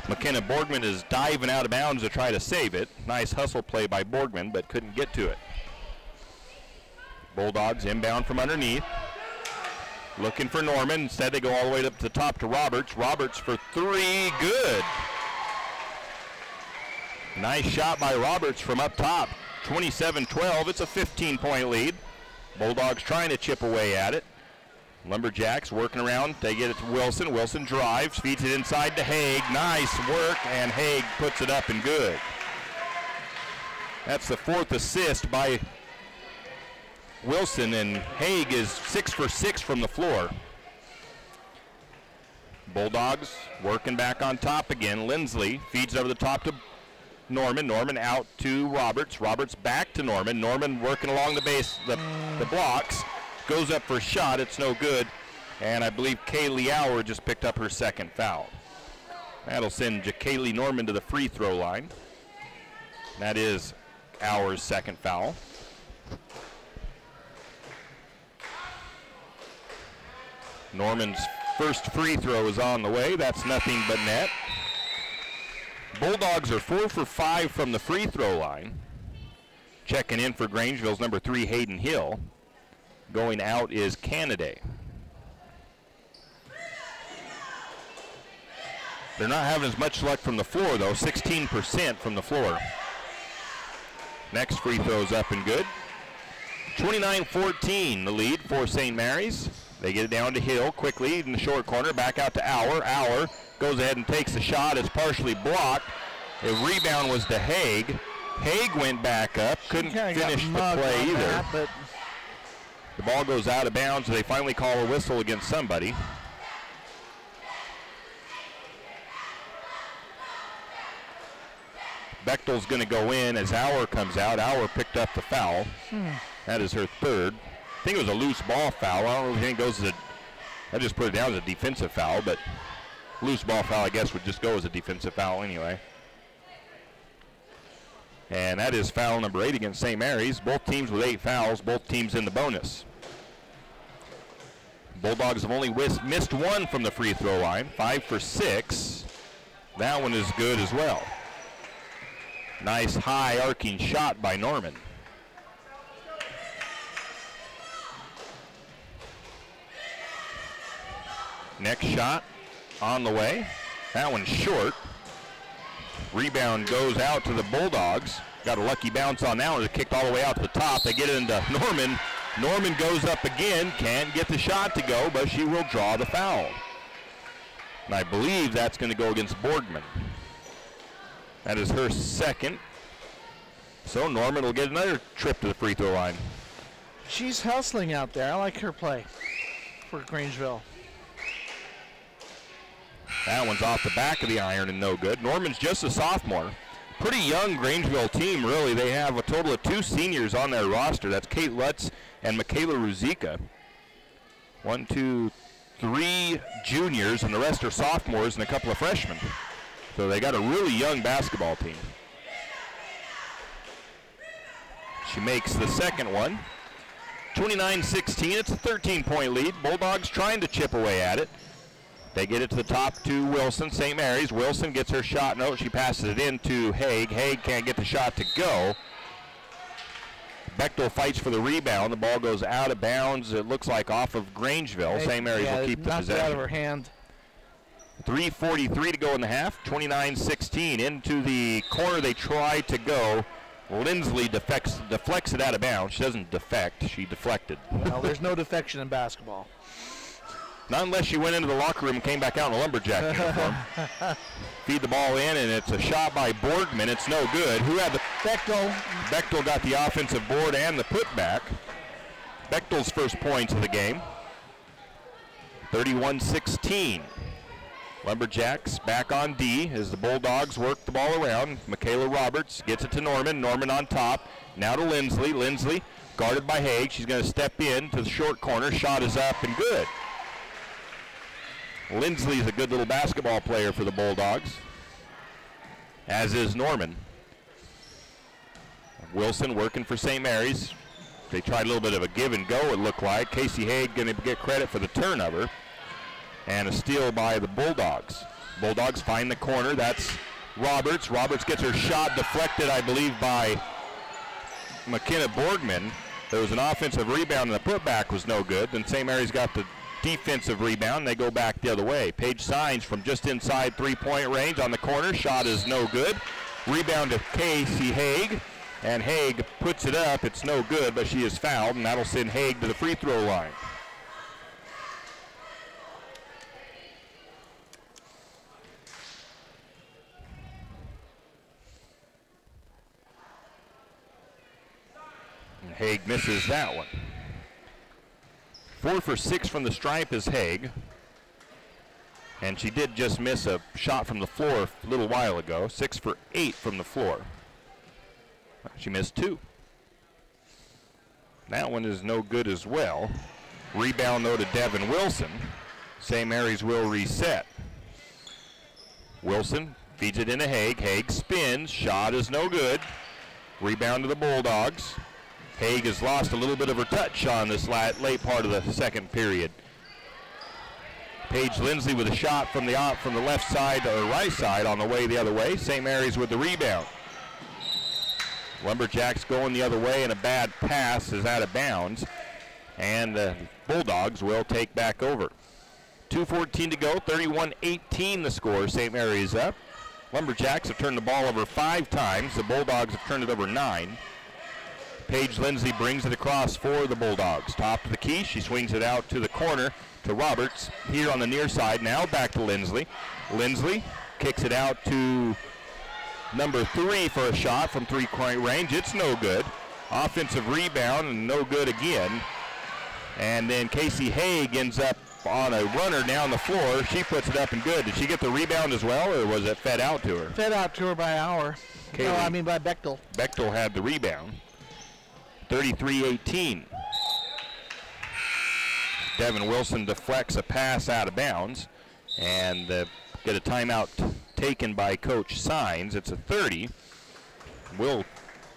McKenna Borgman is diving out of bounds to try to save it. Nice hustle play by Borgman, but couldn't get to it. Bulldogs inbound from underneath. Looking for Norman. Instead, they go all the way up to the top to Roberts. Roberts for three. Good. Nice shot by Roberts from up top. 27-12. It's a 15-point lead. Bulldogs trying to chip away at it. Lumberjacks working around. They get it to Wilson. Wilson drives, feeds it inside to Haig. Nice work, and Haig puts it up and good. That's the fourth assist by Wilson, and Haig is 6 for 6 from the floor. Bulldogs working back on top again. Lindsley feeds over the top to Norman. Norman out to Roberts. Roberts back to Norman. Norman working along the base, the blocks. Goes up for a shot. It's no good. And I believe Kaylee Auer just picked up her second foul. That'll send Kaylee Norman to the free throw line. That is Auer's second foul. Norman's first free throw is on the way. That's nothing but net. Bulldogs are 4 for 5 from the free throw line. Checking in for Grangeville's number 3, Hayden Hill. Going out is Canada. They're not having as much luck from the floor, though. 16% from the floor. Next free throw's up and good. 29-14, the lead for St. Mary's. They get it down to Hill quickly in the short corner. Back out to Auer. Auer goes ahead and takes the shot. It's partially blocked. The rebound was to Haig. Haig went back up. Couldn't finish the play either. But the ball goes out of bounds. They finally call a whistle against somebody. Bechtel's going to go in as Auer comes out. Auer picked up the foul. That is her third. I think it was a loose ball foul. I don't really think it goes as I just put it down as a defensive foul, but loose ball foul, I guess, would just go as a defensive foul anyway. And that is foul number 8 against St. Mary's. Both teams with 8 fouls, both teams in the bonus. Bulldogs have only missed one from the free throw line, 5 for 6. That one is good as well. Nice high arcing shot by Norman. Next shot on the way. That one's short. Rebound goes out to the Bulldogs. Got a lucky bounce on that one. It kicked all the way out to the top. They get it into Norman. Norman goes up again. Can't get the shot to go, but she will draw the foul. And I believe that's going to go against Borgman. That is her second. So Norman will get another trip to the free throw line. she's hustling out there. I like her play for Grangeville. That one's off the back of the iron and no good. Norman's just a sophomore. Pretty young Grangeville team, really. They have a total of 2 seniors on their roster. That's Kate Lutz and Michaela Ruzika. 1, 2, 3 juniors, and the rest are sophomores and a couple of freshmen. So they got a really young basketball team. She makes the second one. 29-16, it's a 13-point lead. Bulldogs trying to chip away at it. They get it to the top to Wilson, St. Mary's. Wilson gets her shot. No, she passes it in to Haig. Haig can't get the shot to go. Bechtel fights for the rebound. The ball goes out of bounds. It looks like off of Grangeville. St. Mary's will keep the knocked it out of possession. her hand. 3:43 to go in the half. 29-16. Into the corner they try to go. Lindsley deflects it out of bounds. She doesn't defect. She deflected. Well, there's no defection in basketball. Not unless she went into the locker room and came back out in a Lumberjack uniform. Feed the ball in, and it's a shot by Borgman. It's no good. Who had the Bechtel? Bechtel got the offensive board and the putback. Bechtel's first points of the game. 31-16. Lumberjacks back on D as the Bulldogs work the ball around. Michaela Roberts gets it to Norman. Norman on top. Now to Lindsley. Lindsley guarded by Haig. She's going to step in to the short corner. Shot is up and good. Lindsley is a good little basketball player for the Bulldogs, as is Norman. Wilson working for St. Mary's. They tried a little bit of a give and go, it looked like. Casey Haig going to get credit for the turnover. And a steal by the Bulldogs. Bulldogs find the corner. That's Roberts. Roberts gets her shot deflected, I believe, by McKenna Borgman. There was an offensive rebound, and the putback was no good. Then St. Mary's got the defensive rebound. They go back the other way. Paige Signs from just inside three-point range on the corner. Shot is no good. Rebound to Casey Haig. And Haig puts it up. It's no good, but she is fouled, and that'll send Haig to the free throw line. And Haig misses that one. 4 for 6 from the stripe is Haig. And she did just miss a shot from the floor a little while ago. 6 for 8 from the floor. She missed 2. That one is no good as well. Rebound, though, to Devin Wilson. St. Mary's will reset. Wilson feeds it into Haig. Haig spins. Shot is no good. Rebound to the Bulldogs. Haig has lost a little bit of her touch on this late part of the second period. Paige Lindsley with a shot from the left side or right side on the way the other way. St. Mary's with the rebound. Lumberjacks going the other way, and a bad pass is out of bounds. And the Bulldogs will take back over. 2:14 to go, 31-18 the score. St. Mary's up. Lumberjacks have turned the ball over 5 times. The Bulldogs have turned it over 9. Paige Lindsley brings it across for the Bulldogs. Top of the key, she swings it out to the corner to Roberts. Here on the near side, now back to Lindsley. Lindsley kicks it out to number 3 for a shot from three-point range. It's no good. Offensive rebound and no good again. And then Casey Haig ends up on a runner down the floor. She puts it up and good. Did she get the rebound as well, or was it fed out to her? Fed out to her by Auer. No, I mean by Bechtel. Bechtel had the rebound. 33-18. Devin Wilson deflects a pass out of bounds and get a timeout taken by Coach Signs. It's a 30. We'll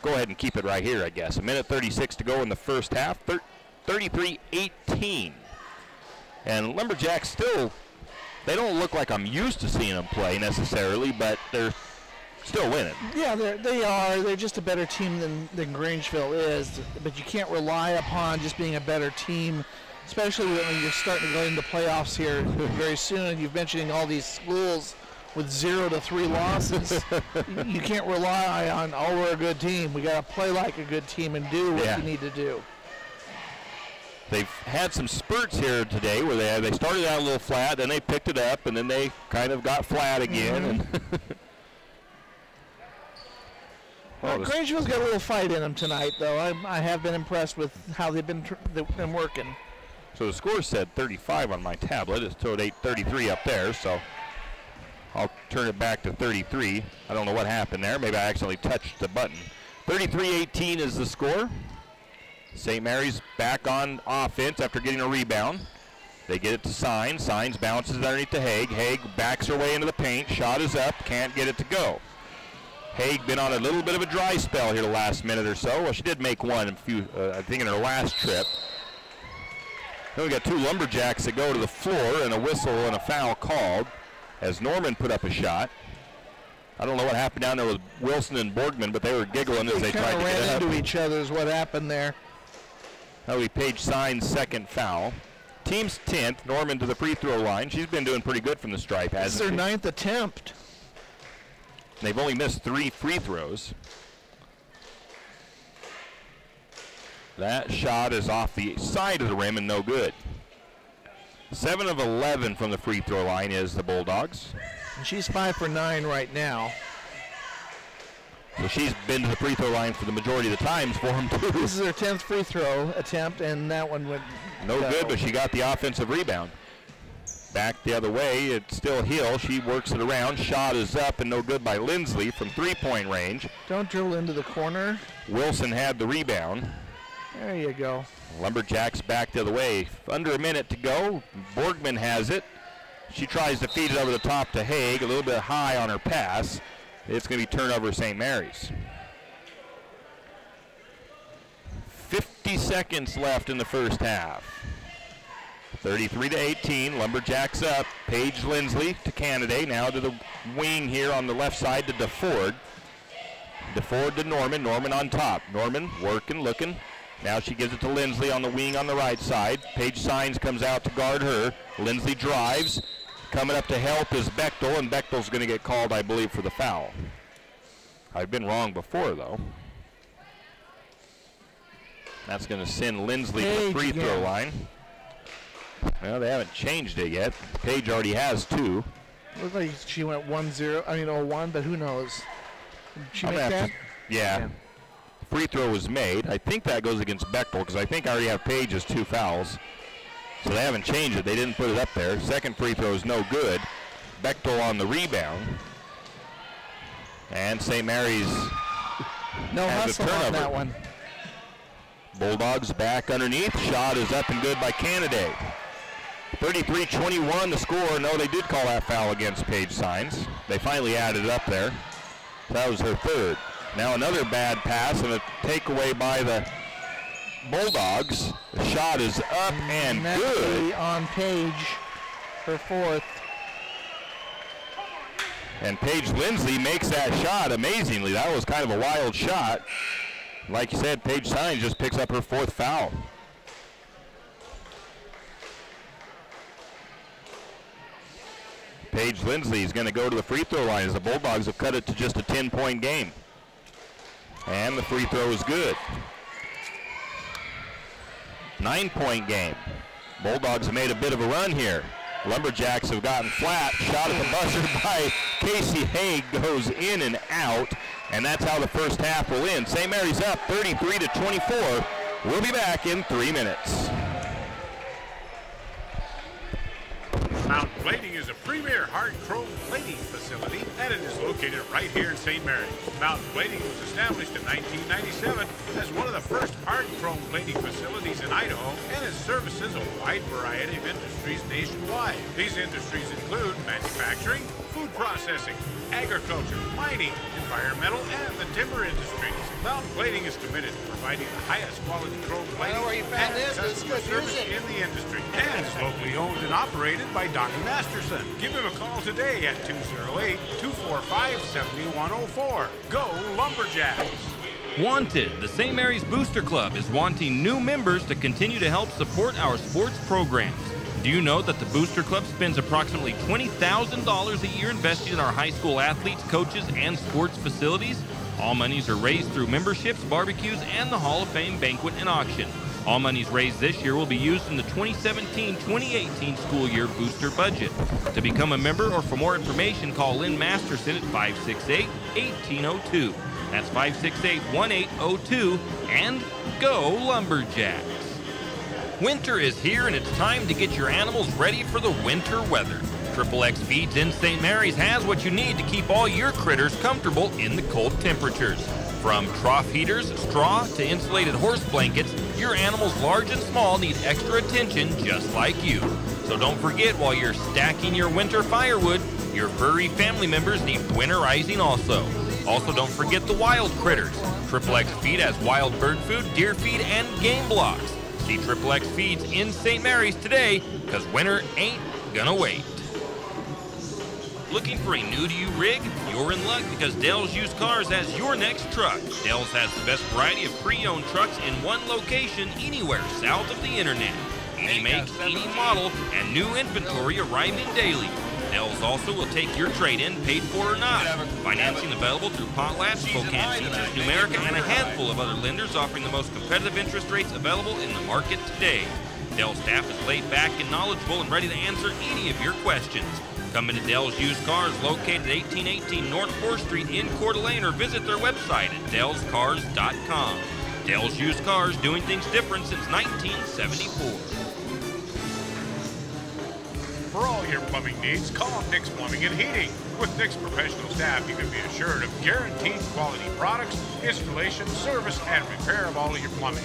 go ahead and keep it right here, I guess. 1:36 to go in the first half. 33-18. And Lumberjacks still, they don't look like I'm used to seeing them play necessarily, but they're still winning. Yeah, they are. They're just a better team than Grangeville is, but you can't rely upon just being a better team, especially when you're starting to go into playoffs here very soon. You're mentioning all these schools with 0 to 3 losses. You can't rely on, oh, we're a good team. We got to play like a good team and do what you need to do. They've had some spurts here today where they started out a little flat, then they picked it up, and then they kind of got flat again. Well, Grangeville's got a little fight in them tonight, though. I have been impressed with how they've been working. So the score said 35 on my tablet. It's told 8:33 up there, so I'll turn it back to 33. I don't know what happened there. Maybe I accidentally touched the button. 33-18 is the score. St. Mary's back on offense after getting a rebound. They get it to Signs. Signs bounces underneath to Haig. Haig backs her way into the paint. Shot is up. Can't get it to go. Haig been on a little bit of a dry spell here the last minute or so. Well, she did make one I think in her last trip. Then we got 2 Lumberjacks that go to the floor and a whistle and a foul called as Norman put up a shot. I don't know what happened down there with Wilson and Borgman, but they were giggling as they tried to get it up. Ran into each other is what happened there. That'll be Paige Signs' second foul. Team's 10th. Norman to the free throw line. She's been doing pretty good from the stripe. This is their 9th attempt. They've only missed 3 free throws. That shot is off the side of the rim and no good. 7 of 11 from the free throw line is the Bulldogs. And she's 5 for 9 right now. So she's been to the free throw line for the majority of the times for them too. This is her 10th free throw attempt, and that one went no good, but she got the offensive rebound. Back the other way, it's still Hill. She works it around. Shot is up and no good by Lindsley from three-point range. Don't drill into the corner. Wilson had the rebound. There you go. Lumberjacks back the other way. Under a minute to go. Borgman has it. She tries to feed it over the top to Haig. A little bit high on her pass. It's going to be turnover St. Mary's. 50 seconds left in the first half. 33-18, Lumberjacks up. Paige Lindsley to Canada, now to the wing here on the left side to DeFord. DeFord to Norman, Norman on top. Norman working, looking. Now she gives it to Lindsley on the wing on the right side. Paige Signs comes out to guard her. Lindsley drives. Coming up to help is Bechtel, and Bechtel's going to get called, I believe, for the foul. I've been wrong before, though. That's going to send Lindsley to the free throw line. Well, they haven't changed it yet. Paige already has 2. Looks like she went 1-1, but who knows? Did she make that? Yeah. Free throw was made. I think that goes against Bechtel because I think I already have Paige's 2 fouls. So they haven't changed it. They didn't put it up there. Second free throw is no good. Bechtel on the rebound. And St. Mary's no has a hustle turnover. on that one. Bulldogs back underneath. Shot is up and good by Canada. 33-21 the score. No, they did call that foul against Paige Signs. They finally added it up there. That was her 3rd. Now another bad pass and a takeaway by the Bulldogs. The shot is up and good. On Paige, her 4th. And Paige Lindsley makes that shot amazingly. That was kind of a wild shot. Like you said, Paige Signs just picks up her 4th foul. Paige Lindsley is going to go to the free throw line as the Bulldogs have cut it to just a 10-point game. And the free throw is good. 9-point game. Bulldogs have made a bit of a run here. Lumberjacks have gotten flat. Shot at the buzzer by Casey Haig goes in and out. And that's how the first half will end. St. Mary's up 33-24. We'll be back in 3 minutes. Mountain Plating is a premier hard chrome plating facility, and it is located right here in St. Mary's. Mountain Plating was established in 1997 as one of the first hard chrome plating facilities in Idaho, and it services a wide variety of industries nationwide. These industries include manufacturing, food processing, agriculture, mining, environmental, and the timber industries. Mountain Plating is committed to providing the highest quality chrome plating and customer service in the industry, and is locally owned and operated by Donnie Masterson. Give him a call today at 208-245-7104. Go Lumberjacks! Wanted, the St. Mary's Booster Club is wanting new members to continue to help support our sports programs. Do you know that the Booster Club spends approximately $20,000 a year investing in our high school athletes, coaches, and sports facilities? All monies are raised through memberships, barbecues, and the Hall of Fame banquet and auction. All monies raised this year will be used in the 2017-2018 school year booster budget. To become a member or for more information, call Lynn Masterson at 568-1802. That's 568-1802, and go Lumberjacks! Winter is here, and it's time to get your animals ready for the winter weather. XXX Feeds in St. Mary's has what you need to keep all your critters comfortable in the cold temperatures. From trough heaters, straw, to insulated horse blankets, your animals large and small need extra attention just like you. So don't forget, while you're stacking your winter firewood, your furry family members need winterizing also. Also, don't forget the wild critters. XXX Feed has wild bird food, deer feed, and game blocks. See XXX Feeds in St. Mary's today, because winter ain't gonna wait. Looking for a new-to-you rig? You're in luck, because Dell's Used Cars has your next truck. Dell's has the best variety of pre-owned trucks in one location anywhere south of the internet. Any make, any model, and new inventory arriving daily. Dell's also will take your trade-in, paid for or not. Financing available through Potlatch, Spokane Futures, Numerica, and a handful of other lenders offering the most competitive interest rates available in the market today. Dell's staff is laid back and knowledgeable and ready to answer any of your questions. Come into Dell's Used Cars, located at 1818 North 4th Street in Coeur d'Alene, or visit their website at dellscars.com. Dell's Used Cars, doing things different since 1974. For all your plumbing needs, call Nick's Plumbing and Heating. With Nick's professional staff, you can be assured of guaranteed quality products, installation, service, and repair of all of your plumbing.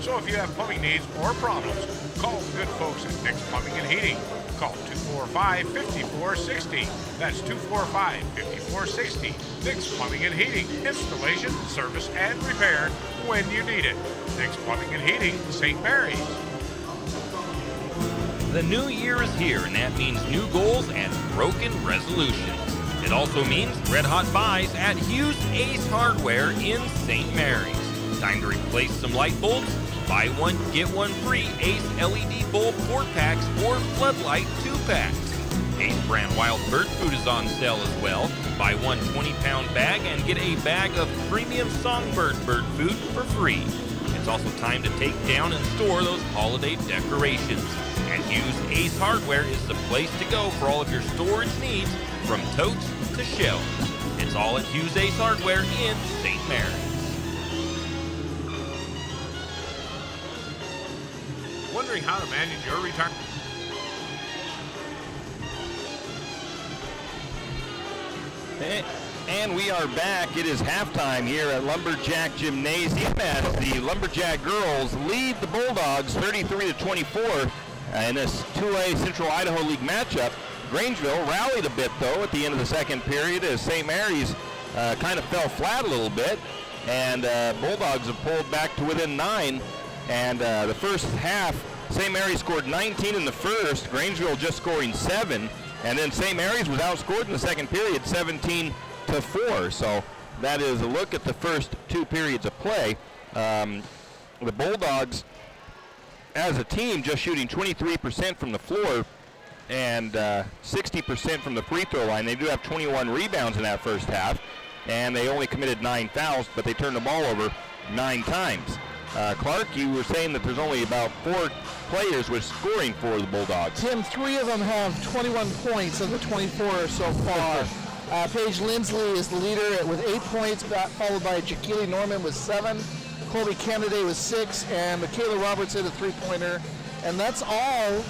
So if you have plumbing needs or problems, call the good folks at Nick's Plumbing and Heating. Call 245-5460. That's 245-5460. Nick's Plumbing and Heating. Installation, service, and repair when you need it. Nick's Plumbing and Heating, St. Mary's. The new year is here, and that means new goals and broken resolutions. It also means red-hot buys at Hughes Ace Hardware in St. Mary's. Time to replace some light bulbs? Buy one, get one free Ace LED bulb 4-packs or floodlight 2-packs. Ace brand wild bird food is on sale as well. Buy one 20-pound bag and get a bag of premium songbird bird food for free. It's also time to take down and store those holiday decorations. And Hughes Ace Hardware is the place to go for all of your storage needs, from totes to shelves. It's all at Hughes Ace Hardware in St. Mary's. Wondering how to manage your retirement? And we are back. It is halftime here at Lumberjack Gymnasium as the Lumberjack girls lead the Bulldogs 33-24 in this 2A Central Idaho League matchup. Grangeville rallied a bit, though, at the end of the second period as St. Mary's kind of fell flat a little bit, and Bulldogs have pulled back to within 9. And the first half, St. Mary's scored 19 in the first, Grangeville just scoring 7, and then St. Mary's was outscored in the second period 17-4. So that is a look at the first 2 periods of play. The Bulldogs, as a team, just shooting 23% from the floor and 60% from the free throw line. They do have 21 rebounds in that first half, and they only committed 9 fouls, but they turned the ball over 9 times. Clark, you were saying that there's only about 4 players with scoring for the Bulldogs. Tim, 3 of them have 21 points of the 24 so far. Paige Lindsley is the leader with 8 points, followed by Jaqueline Norman with 7, Colby Kennedy with 6, and Michaela Robertson a 3-pointer. And that's all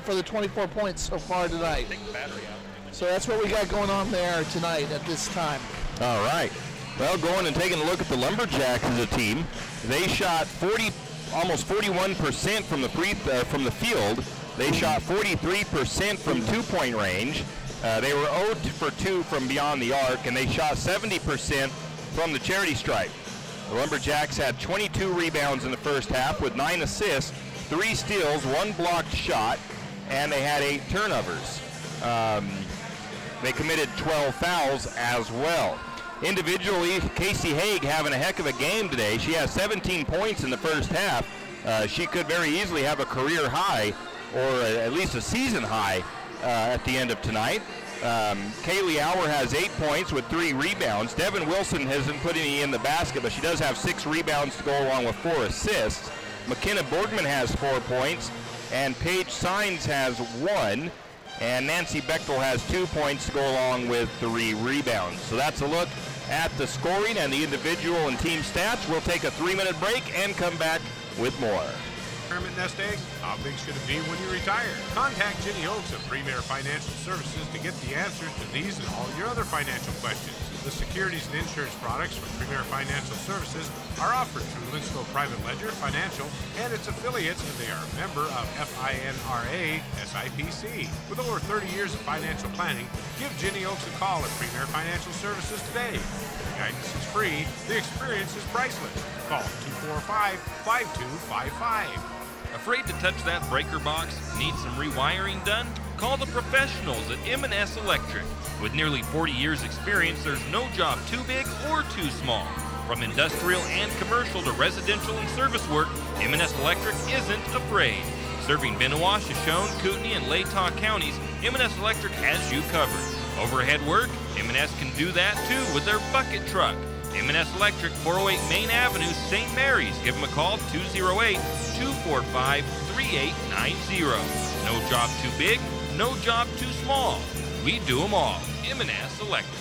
for the 24 points so far tonight. So that's what we got going on there tonight at this time. All right. Well, going and taking a look at the Lumberjacks as a team, they shot almost 41% from the field. They shot 43% from 2-point range. They were 0 for 2 from beyond the arc, and they shot 70% from the charity stripe. The Lumberjacks had 22 rebounds in the first half with 9 assists, 3 steals, 1 blocked shot, and they had 8 turnovers. They committed 12 fouls as well. Individually, Casey Haig having a heck of a game today. She has 17 points in the first half. She could very easily have a career high or at least a season high at the end of tonight. Kaylee Auer has 8 points with 3 rebounds. Devin Wilson hasn't put any in the basket, but she does have 6 rebounds to go along with 4 assists. McKenna Borgman has 4 points, and Paige Sines has 1. And Nancy Bechtel has 2 points to go along with 3 rebounds. So that's a look at the scoring and the individual and team stats. We'll take a 3-minute break and come back with more. Retirement nest egg? How big should it be when you retire? Contact Jenny Oaks of Premier Financial Services to get the answers to these and all your other financial questions. The securities and insurance products from Premier Financial Services are offered through Linsco Private Ledger Financial and its affiliates, and they are a member of FINRA SIPC. With over 30 years of financial planning, give Jenny Oaks a call at Premier Financial Services today. The guidance is free. The experience is priceless. Call 245-5255. Afraid to touch that breaker box? Need some rewiring done? Call the professionals at M&S Electric. With nearly 40 years experience, there's no job too big or too small. From industrial and commercial to residential and service work, M&S Electric isn't afraid. Serving Benoit, Shoshone, Kootenai, and Latah counties, M&S Electric has you covered. Overhead work? M&S can do that too with their bucket truck. M&S Electric, 408 Main Avenue, St. Mary's. Give them a call, 208-245-3890. No job too big, no job too small. We do them all. M&S Electric.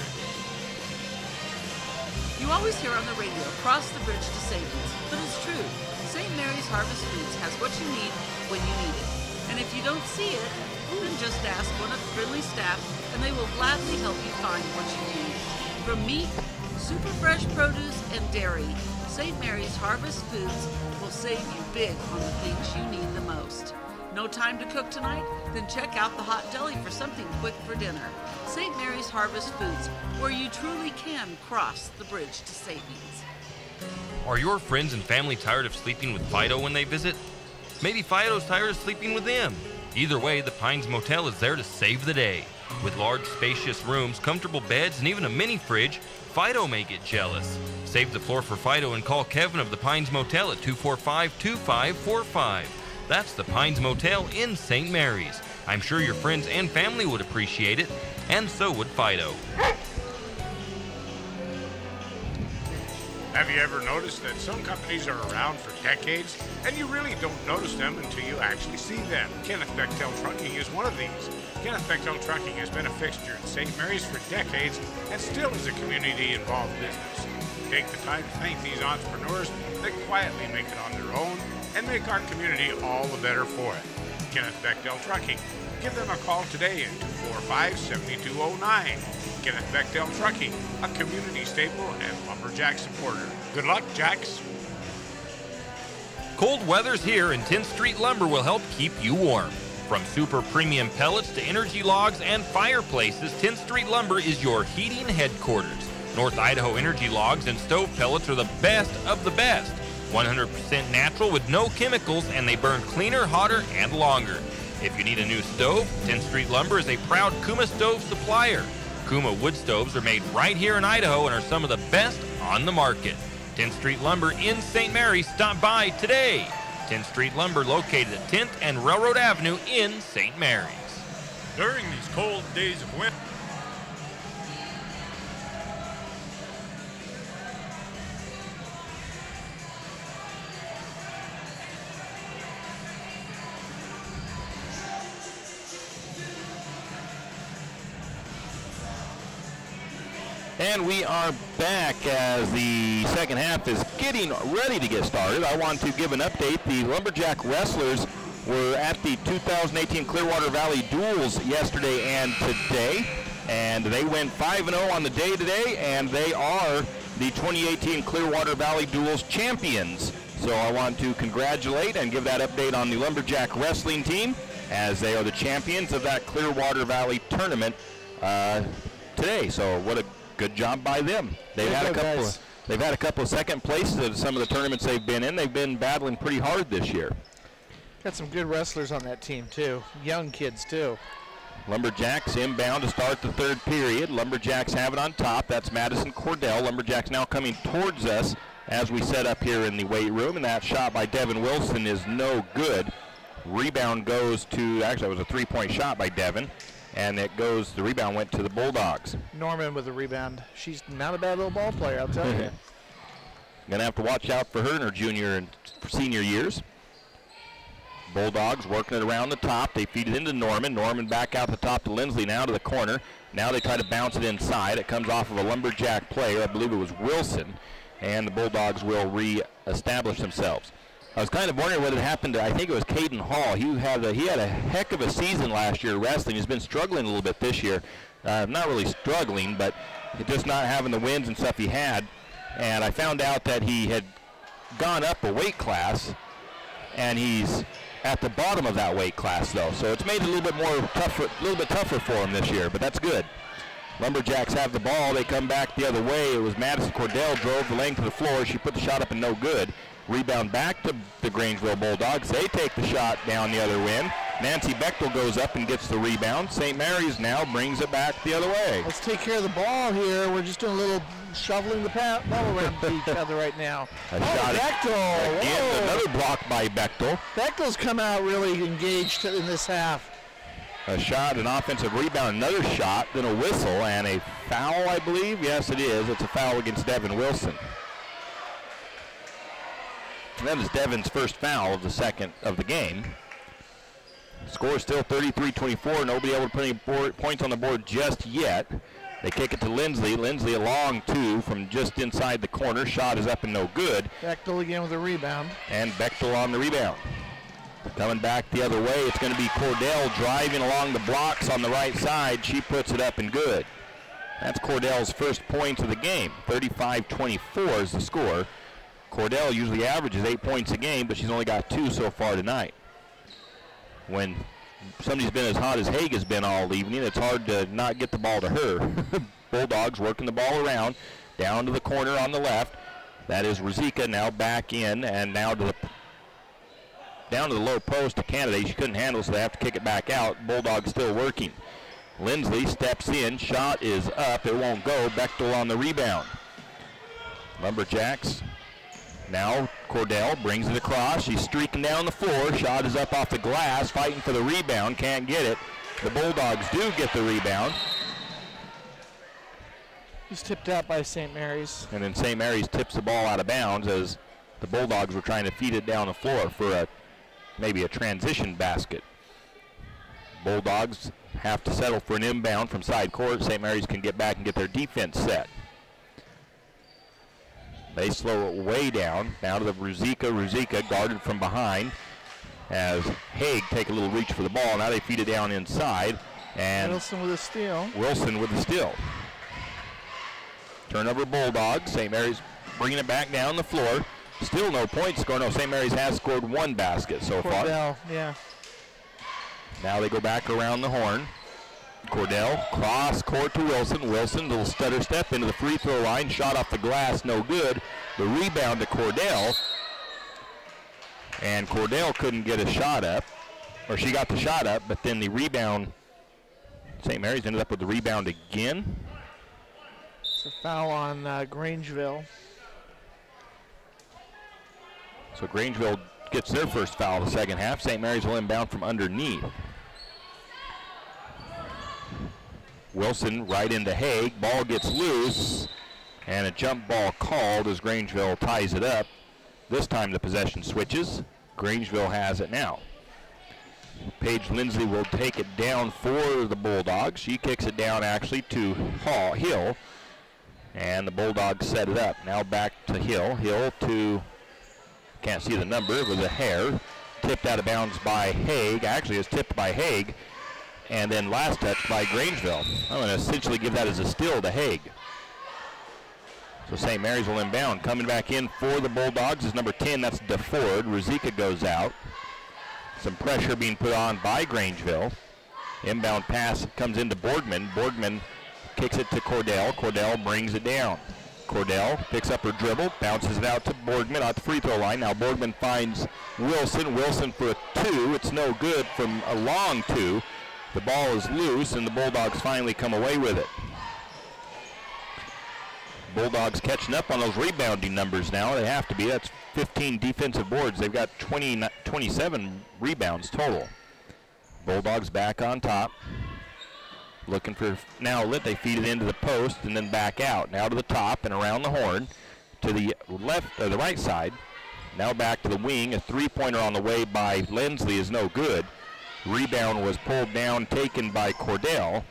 You always hear on the radio, cross the bridge to savings, but it's true. St. Mary's Harvest Foods has what you need when you need it. And if you don't see it, then just ask one of the friendly staff and they will gladly help you find what you need. From meat, super fresh produce, and dairy, St. Mary's Harvest Foods will save you big on the things you need the most. No time to cook tonight? Then check out the hot deli for something quick for dinner. St. Mary's Harvest Foods, where you truly can cross the bridge to savings. Are your friends and family tired of sleeping with Fido when they visit? Maybe Fido's tired of sleeping with them. Either way, the Pines Motel is there to save the day. With large, spacious rooms, comfortable beds, and even a mini fridge, Fido may get jealous. Save the floor for Fido and call Kevin of the Pines Motel at 245-2545. That's the Pines Motel in St. Mary's. I'm sure your friends and family would appreciate it, and so would Fido. Have you ever noticed that some companies are around for decades and you really don't notice them until you actually see them? Kenneth Bechtel Trucking is one of these. Kenneth Bechtel Trucking has been a fixture in St. Mary's for decades and still is a community-involved business. Take the time to thank these entrepreneurs that quietly make it on their own and make our community all the better for it. Kenneth Bechtel Trucking. Give them a call today at 245-7209. Kenneth Bechtel Trucking, a community staple and Lumberjack supporter. Good luck, Jacks. Cold weather's here, and 10th Street Lumber will help keep you warm. From super premium pellets to energy logs and fireplaces, 10th Street Lumber is your heating headquarters. North Idaho energy logs and stove pellets are the best of the best. 100% natural with no chemicals, and they burn cleaner, hotter, and longer. If you need a new stove, 10th Street Lumber is a proud Kuma stove supplier. Kuma wood stoves are made right here in Idaho and are some of the best on the market. 10th Street Lumber in St. Mary's. Stop by today. 10th Street Lumber located at 10th and Railroad Avenue in St. Mary's. During these cold days of winter, And we are back as the second half is getting ready to get started. I want to give an update. The Lumberjack Wrestlers were at the 2018 Clearwater Valley Duels yesterday and today. And they went 5-0 on the day today, and they are the 2018 Clearwater Valley Duels champions. So I want to congratulate and give that update on the Lumberjack wrestling team as they are the champions of that Clearwater Valley tournament today. So what a good job by them. They've had a couple of second places at some of the tournaments they've been in. They've been battling pretty hard this year. Got some good wrestlers on that team too. Young kids too. Lumberjacks inbound to start the third period. Lumberjacks have it on top. That's Madison Cordell. Lumberjacks now coming towards us as we set up here in the weight room, and that shot by Devin Wilson is no good. Rebound goes to, actually it was a three-point shot by Devin. And it goes, the rebound went to the Bulldogs. Norman with the rebound. She's not a bad little ball player, I'll tell you. Gonna have to watch out for her in her junior and senior years. Bulldogs working it around the top. They feed it into Norman. Norman back out the top to Lindsley, now to the corner. Now they try to bounce it inside. It comes off of a Lumberjack player. I believe it was Wilson. And the Bulldogs will re-establish themselves. I was kind of wondering what had happened to, I think it was Caden Hall. He had a heck of a season last year wrestling. He's been struggling a little bit this year. Not really struggling, but just not having the wins and stuff he had. And I found out that he had gone up a weight class, and he's at the bottom of that weight class, though. So it's made it a little bit tougher for him this year, but that's good. Lumberjacks have the ball. They come back the other way. It was Madison Cordell drove the length of the floor. She put the shot up and no good. Rebound back to the Grangeville Bulldogs. They take the shot down the other end. Nancy Bechtel goes up and gets the rebound. St. Mary's now brings it back the other way. Let's take care of the ball here. We're just doing a little shoveling the ball around each other right now. Bechtel. Again, another block by Bechtel. Bechtel's come out really engaged in this half. A shot, an offensive rebound, another shot, then a whistle, and a foul, I believe. Yes, it is. It's a foul against Devin Wilson. And that is Devin's first foul of the second of the game. Score is still 33-24. Nobody able to put any points on the board just yet. They kick it to Lindsley. Lindsley a long two from just inside the corner. Shot is up and no good. Bechtel again with a rebound. And Bechtel on the rebound. Coming back the other way, it's going to be Cordell driving along the blocks on the right side. She puts it up and good. That's Cordell's first points of the game. 35-24 is the score. Cordell usually averages 8 points a game, but she's only got 2 so far tonight. When somebody's been as hot as Haig has been all evening, it's hard to not get the ball to her. Bulldogs working the ball around, down to the corner on the left. That is Ruzicka now back in, and now to the down to the low post to Canada. She couldn't handle, so they have to kick it back out. Bulldogs still working. Lindsley steps in, shot is up, it won't go. Bechtel on the rebound. Lumberjacks. Now Cordell brings it across. She's streaking down the floor. Shot is up off the glass, fighting for the rebound, can't get it. The Bulldogs do get the rebound. He's tipped out by St. Mary's. And then St. Mary's tips the ball out of bounds as the Bulldogs were trying to feed it down the floor for maybe a transition basket. Bulldogs have to settle for an inbound from side court. St. Mary's can get back and get their defense set. They slow it way down. Now to the Ruzicka. Ruzicka guarded from behind as Haig take a little reach for the ball. Now they feed it down inside. And Wilson with a steal. Wilson with the steal. Turnover Bulldogs. St. Mary's bringing it back down the floor. Still no points scored. No, St. Mary's has scored 1 basket so far. Cordell, yeah. Now they go back around the horn. Cordell, cross court to Wilson. Wilson, little stutter step into the free throw line. Shot off the glass, no good. The rebound to Cordell. And Cordell couldn't get a shot up. Or she got the shot up, but then the rebound, St. Mary's ended up with the rebound again. It's a foul on Grangeville. So Grangeville gets their first foul of the second half. St. Mary's will inbound from underneath. Wilson right into Haig. Ball gets loose, and a jump ball called as Grangeville ties it up. This time the possession switches. Grangeville has it now. Paige Lindsley will take it down for the Bulldogs. She kicks it down actually to Hill, and the Bulldogs set it up. Now back to Hill. Hill to, can't see the number, it was a hair. Tipped out of bounds by Haig. Actually, it's tipped by Haig. And then last touch by Grangeville. I'm going to essentially give that as a steal to Haig. So St. Mary's will inbound. Coming back in for the Bulldogs is number 10, that's DeFord. Ruzicka goes out. Some pressure being put on by Grangeville. Inbound pass comes into Borgman. Borgman kicks it to Cordell. Cordell brings it down. Cordell picks up her dribble, bounces it out to Borgman at the free throw line. Now Borgman finds Wilson. Wilson for a 2. It's no good from a long 2. The ball is loose, and the Bulldogs finally come away with it. Bulldogs catching up on those rebounding numbers now. They have to be. That's 15 defensive boards. They've got 27 rebounds total. Bulldogs back on top. Looking for an outlet. They feed it into the post and then back out. Now to the top and around the horn to the left or the right side. Now back to the wing. A three-pointer on the way by Lindsley is no good. Rebound was pulled down, taken by Cordell,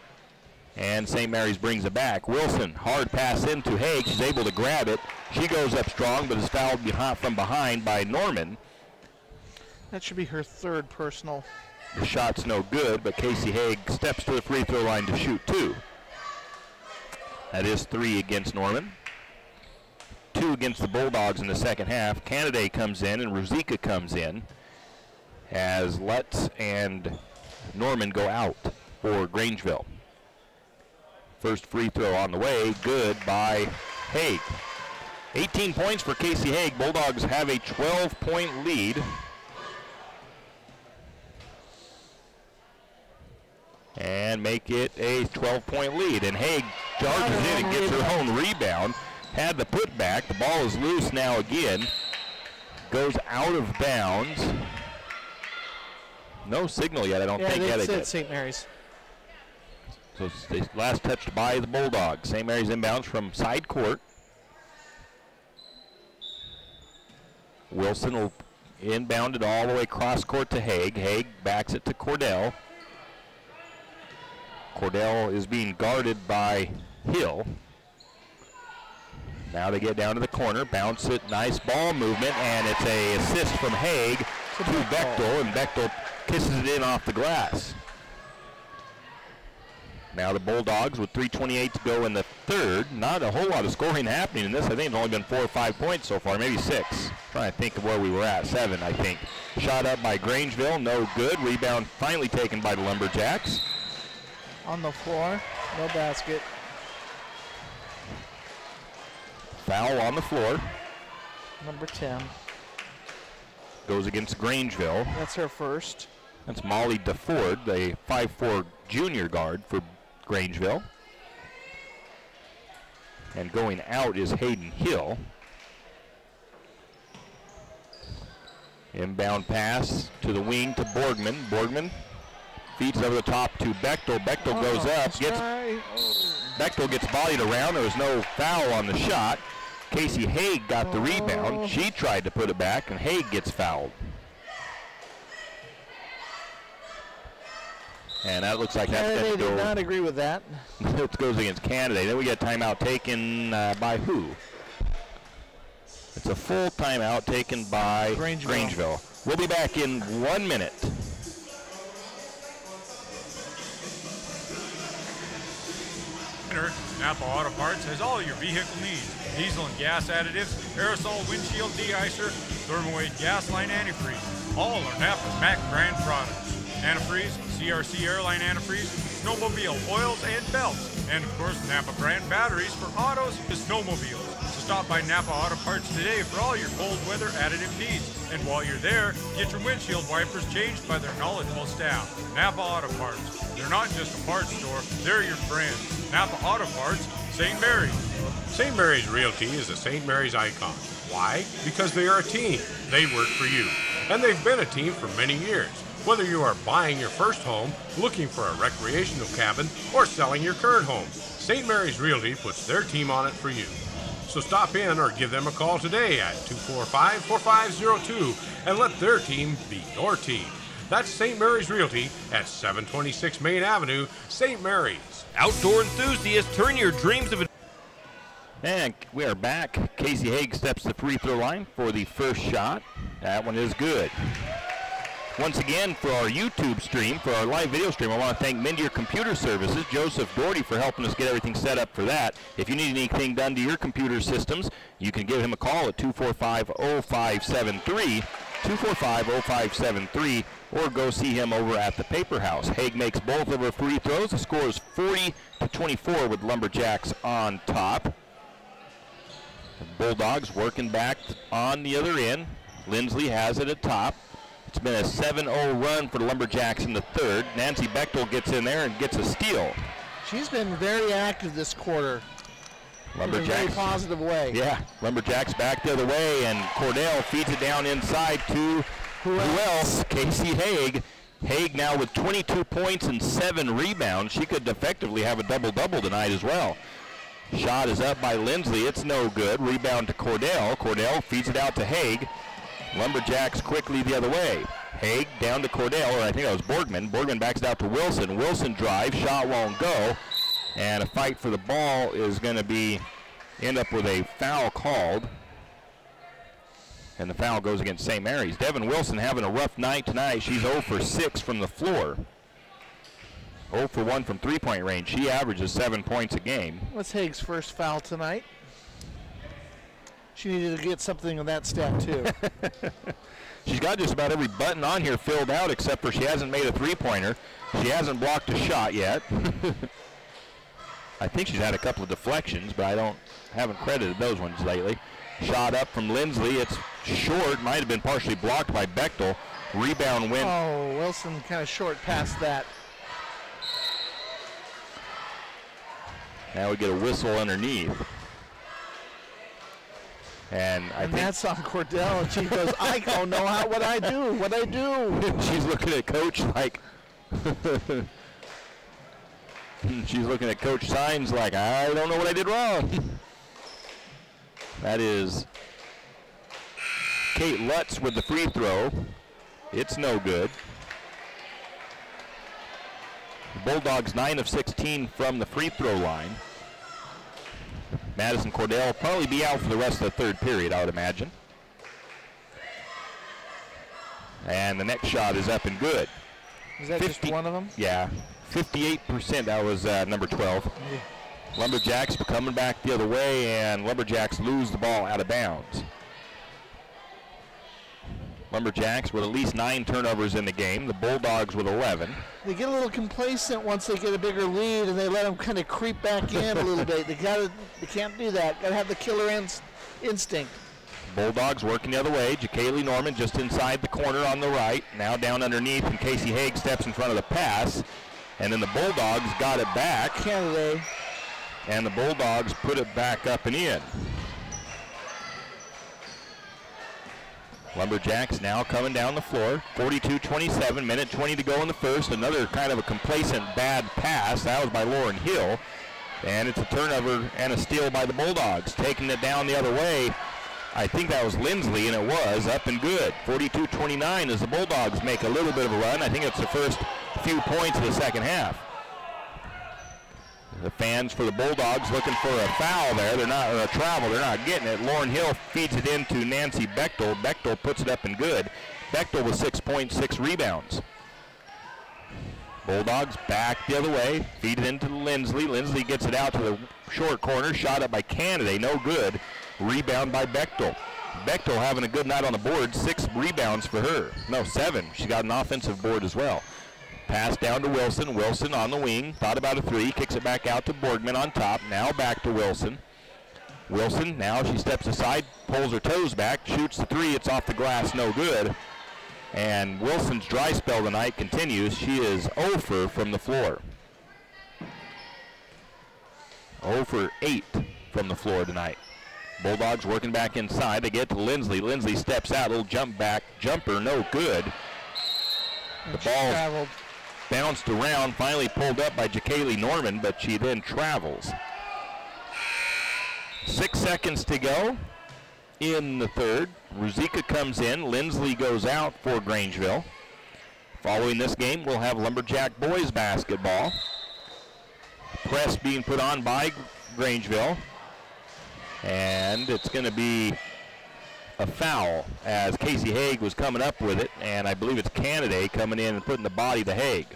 and St. Mary's brings it back. Wilson, hard pass into Haig. She's able to grab it. She goes up strong, but is fouled from behind by Norman. That should be her 3rd personal. The shot's no good, but Casey Haig steps to the free throw line to shoot 2. That is 3 against Norman. 2 against the Bulldogs in the second half. Canada comes in and Ruzicka comes in as Lutz and Norman go out for Grangeville. First free throw on the way, good by Haig. 18 points for Casey Haig. Bulldogs have a 12-point lead. And make it a 12-point lead. And Haig charges in and gets her own rebound. Had the putback. The ball is loose now again. Goes out of bounds. No signal yet, I don't think. Yeah, they said St. Mary's. So last touched by the Bulldogs. St. Mary's inbounds from side court. Wilson will inbound it all the way cross court to Haig. Haig backs it to Cordell. Cordell is being guarded by Hill. Now they get down to the corner, bounce it, nice ball movement, and it's an assist from Haig to Bechtel, and Bechtel kisses it in off the glass. Now the Bulldogs with 3:28 to go in the third. Not a whole lot of scoring happening in this. I think it's only been 4 or 5 points so far, maybe 6. Trying to think of where we were at. 7, I think. Shot up by Grangeville, no good. Rebound finally taken by the Lumberjacks. On the floor, no basket. Foul on the floor. Number 10. Goes against Grangeville. That's her first. That's Molly DeFord, the 5'4" junior guard for Grangeville. And going out is Hayden Hill. Inbound pass to the wing to Borgman. Borgman feeds over the top to Bechtel. Bechtel goes up. Bechtel gets bodied around. There was no foul on the shot. Casey Haig got the rebound. She tried to put it back, and Haig gets fouled. And that looks like that's going to go. Candidate did not agree with that. It goes against Candidate. Then we get timeout taken by who? It's a full timeout taken by Grangeville. We'll be back in 1 minute. Napa Auto Parts has all your vehicle needs. Diesel and gas additives, aerosol windshield de-icer, thermoid gas line antifreeze. All are Napa's Mac brand products. Antifreeze, CRC airline antifreeze, snowmobile oils and belts, and of course Napa brand batteries for autos to snowmobiles. So stop by Napa Auto Parts today for all your cold weather additive needs. And while you're there, get your windshield wipers changed by their knowledgeable staff. Napa Auto Parts. They're not just a parts store, they're your friends. Napa Auto Parts, St. Mary's. St. Mary's Realty is a St. Mary's icon. Why? Because they are a team. They work for you. And they've been a team for many years. Whether you are buying your first home, looking for a recreational cabin, or selling your current home, St. Mary's Realty puts their team on it for you. So stop in or give them a call today at 245-4502 and let their team be your team. That's St. Mary's Realty at 726 Main Avenue, St. Mary's. Outdoor enthusiasts, turn your dreams of And we are back. Casey Haig steps the free throw line for the first shot. That one is good. Once again, for our YouTube stream, for our live video stream, I want to thank Mindier Computer Services, Joseph Doherty, for helping us get everything set up for that. If you need anything done to your computer systems, you can give him a call at 245-0573, 245-0573, or go see him over at the Paper House. Haig makes both of her free throws. The score is 40-24 with Lumberjacks on top. The Bulldogs working back on the other end. Lindsley has it at top. It's been a 7-0 run for the Lumberjacks in the third. Nancy Bechtel gets in there and gets a steal. She's been very active this quarter. Lumberjacks, in a very positive way. Yeah, Lumberjacks back the other way, and Cordell feeds it down inside to who else? Casey Haig. Haig now with 22 points and 7 rebounds. She could effectively have a double-double tonight as well. Shot is up by Lindsley. It's no good. Rebound to Cordell. Cordell feeds it out to Haig. Lumberjacks quickly the other way. Haig down to Cordell, or I think that was Borgman. Borgman backs it out to Wilson. Wilson drives, shot won't go. And a fight for the ball is going to end up with a foul called. And the foul goes against St. Mary's. Devin Wilson having a rough night tonight. She's 0 for 6 from the floor. 0 for 1 from three-point range. She averages 7 points a game. What's Haig's first foul tonight? She needed to get something of that stat, too. She's got just about every button on here filled out, except for she hasn't made a three-pointer. She hasn't blocked a shot yet. I think she's had a couple of deflections, but I haven't credited those ones lately. Shot up from Lindsley. It's short. Might have been partially blocked by Bechtel. Rebound win. Oh, Wilson kind of short past that. Now we get a whistle underneath. And that's on Cordell, and she goes, I don't know what I do. She's looking at Coach like, she's looking at Coach Signs like, I don't know what I did wrong. That is Kate Lutz with the free throw. It's no good. The Bulldogs 9 of 16 from the free throw line. Madison Cordell will probably be out for the rest of the third period, I would imagine. And the next shot is up and good. Is that just one of them? Yeah, 58%. That was number 12. Yeah. Lumberjacks coming back the other way, and Lumberjacks lose the ball out of bounds. Lumberjacks with at least 9 turnovers in the game. The Bulldogs with 11. They get a little complacent once they get a bigger lead, and they let them kind of creep back in a little bit. They can't do that. Got to have the killer instinct. Bulldogs working the other way. Ja'Kaylee Norman just inside the corner on the right. Now down underneath, and Casey Haig steps in front of the pass. And then the Bulldogs got it back. Kennedy. And the Bulldogs put it back up and in. Lumberjacks now coming down the floor. 42-27, minute 20 to go in the first. Another kind of a complacent bad pass. That was by Lauren Hill. And it's a turnover and a steal by the Bulldogs. Taking it down the other way. I think that was Lindsley, and it was up and good. 42-29 as the Bulldogs make a little bit of a run. I think it's the first few points of the second half. The fans for the Bulldogs looking for a foul there. They're not, or a travel. They're not getting it. Lauren Hill feeds it into Nancy Bechtel. Bechtel puts it up and good. Bechtel with 6 points, 6 rebounds. Bulldogs back the other way. Feed it into Lindsley. Lindsley gets it out to the short corner. Shot up by Kennedy. No good. Rebound by Bechtel. Bechtel having a good night on the board. 6 rebounds for her. No, 7. She got an offensive board as well. Pass down to Wilson. Wilson on the wing. Thought about a 3. Kicks it back out to Borgman on top. Now back to Wilson. Wilson, now she steps aside, pulls her toes back, shoots the 3. It's off the glass. No good. And Wilson's dry spell tonight continues. She is 0 from the floor. 0 for 8 from the floor tonight. Bulldogs working back inside. They get to Lindsley. Lindsley steps out. Little jumper, no good. The ball bounced around, finally pulled up by Ja'Kaylee Norman, but she then travels. 6 seconds to go in the third. Ruzicka comes in. Lindsley goes out for Grangeville. Following this game, we'll have Lumberjack boys basketball. Press being put on by Grangeville. And it's going to be a foul as Casey Haig was coming up with it, and I believe it's Kennedy coming in and putting the body to Haig.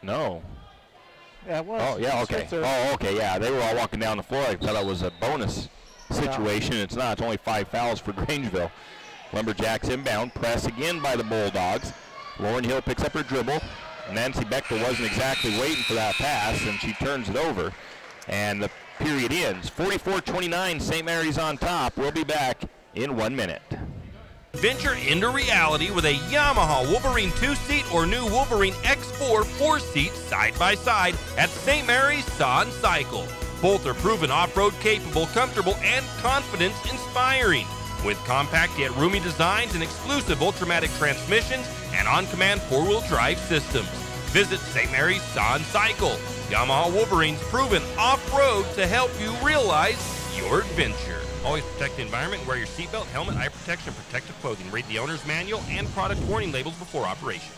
No. Yeah, it was. Oh, yeah, okay. Oh, okay, yeah. They were all walking down the floor. I thought it was a bonus situation. It's not. It's only 5 fouls for Grangeville. Lumberjacks inbound. Press again by the Bulldogs. Lauren Hill picks up her dribble. Nancy Bechtel wasn't exactly waiting for that pass, and she turns it over. And the period ends. 44-29, St. Mary's on top. We'll be back in 1 minute. Venture into reality with a Yamaha Wolverine 2-seat or new Wolverine X4 4-seat side-by-side at St. Mary's Saw and Cycle. Both are proven off-road capable, comfortable, and confidence-inspiring. With compact yet roomy designs and exclusive Ultramatic transmissions and on-command 4-wheel drive systems. Visit St. Mary's Saw and Cycle. Yamaha Wolverine's proven off-road to help you realize your adventure. Always protect the environment and wear your seatbelt, helmet, eye protection, and protective clothing. Read the owner's manual and product warning labels before operation.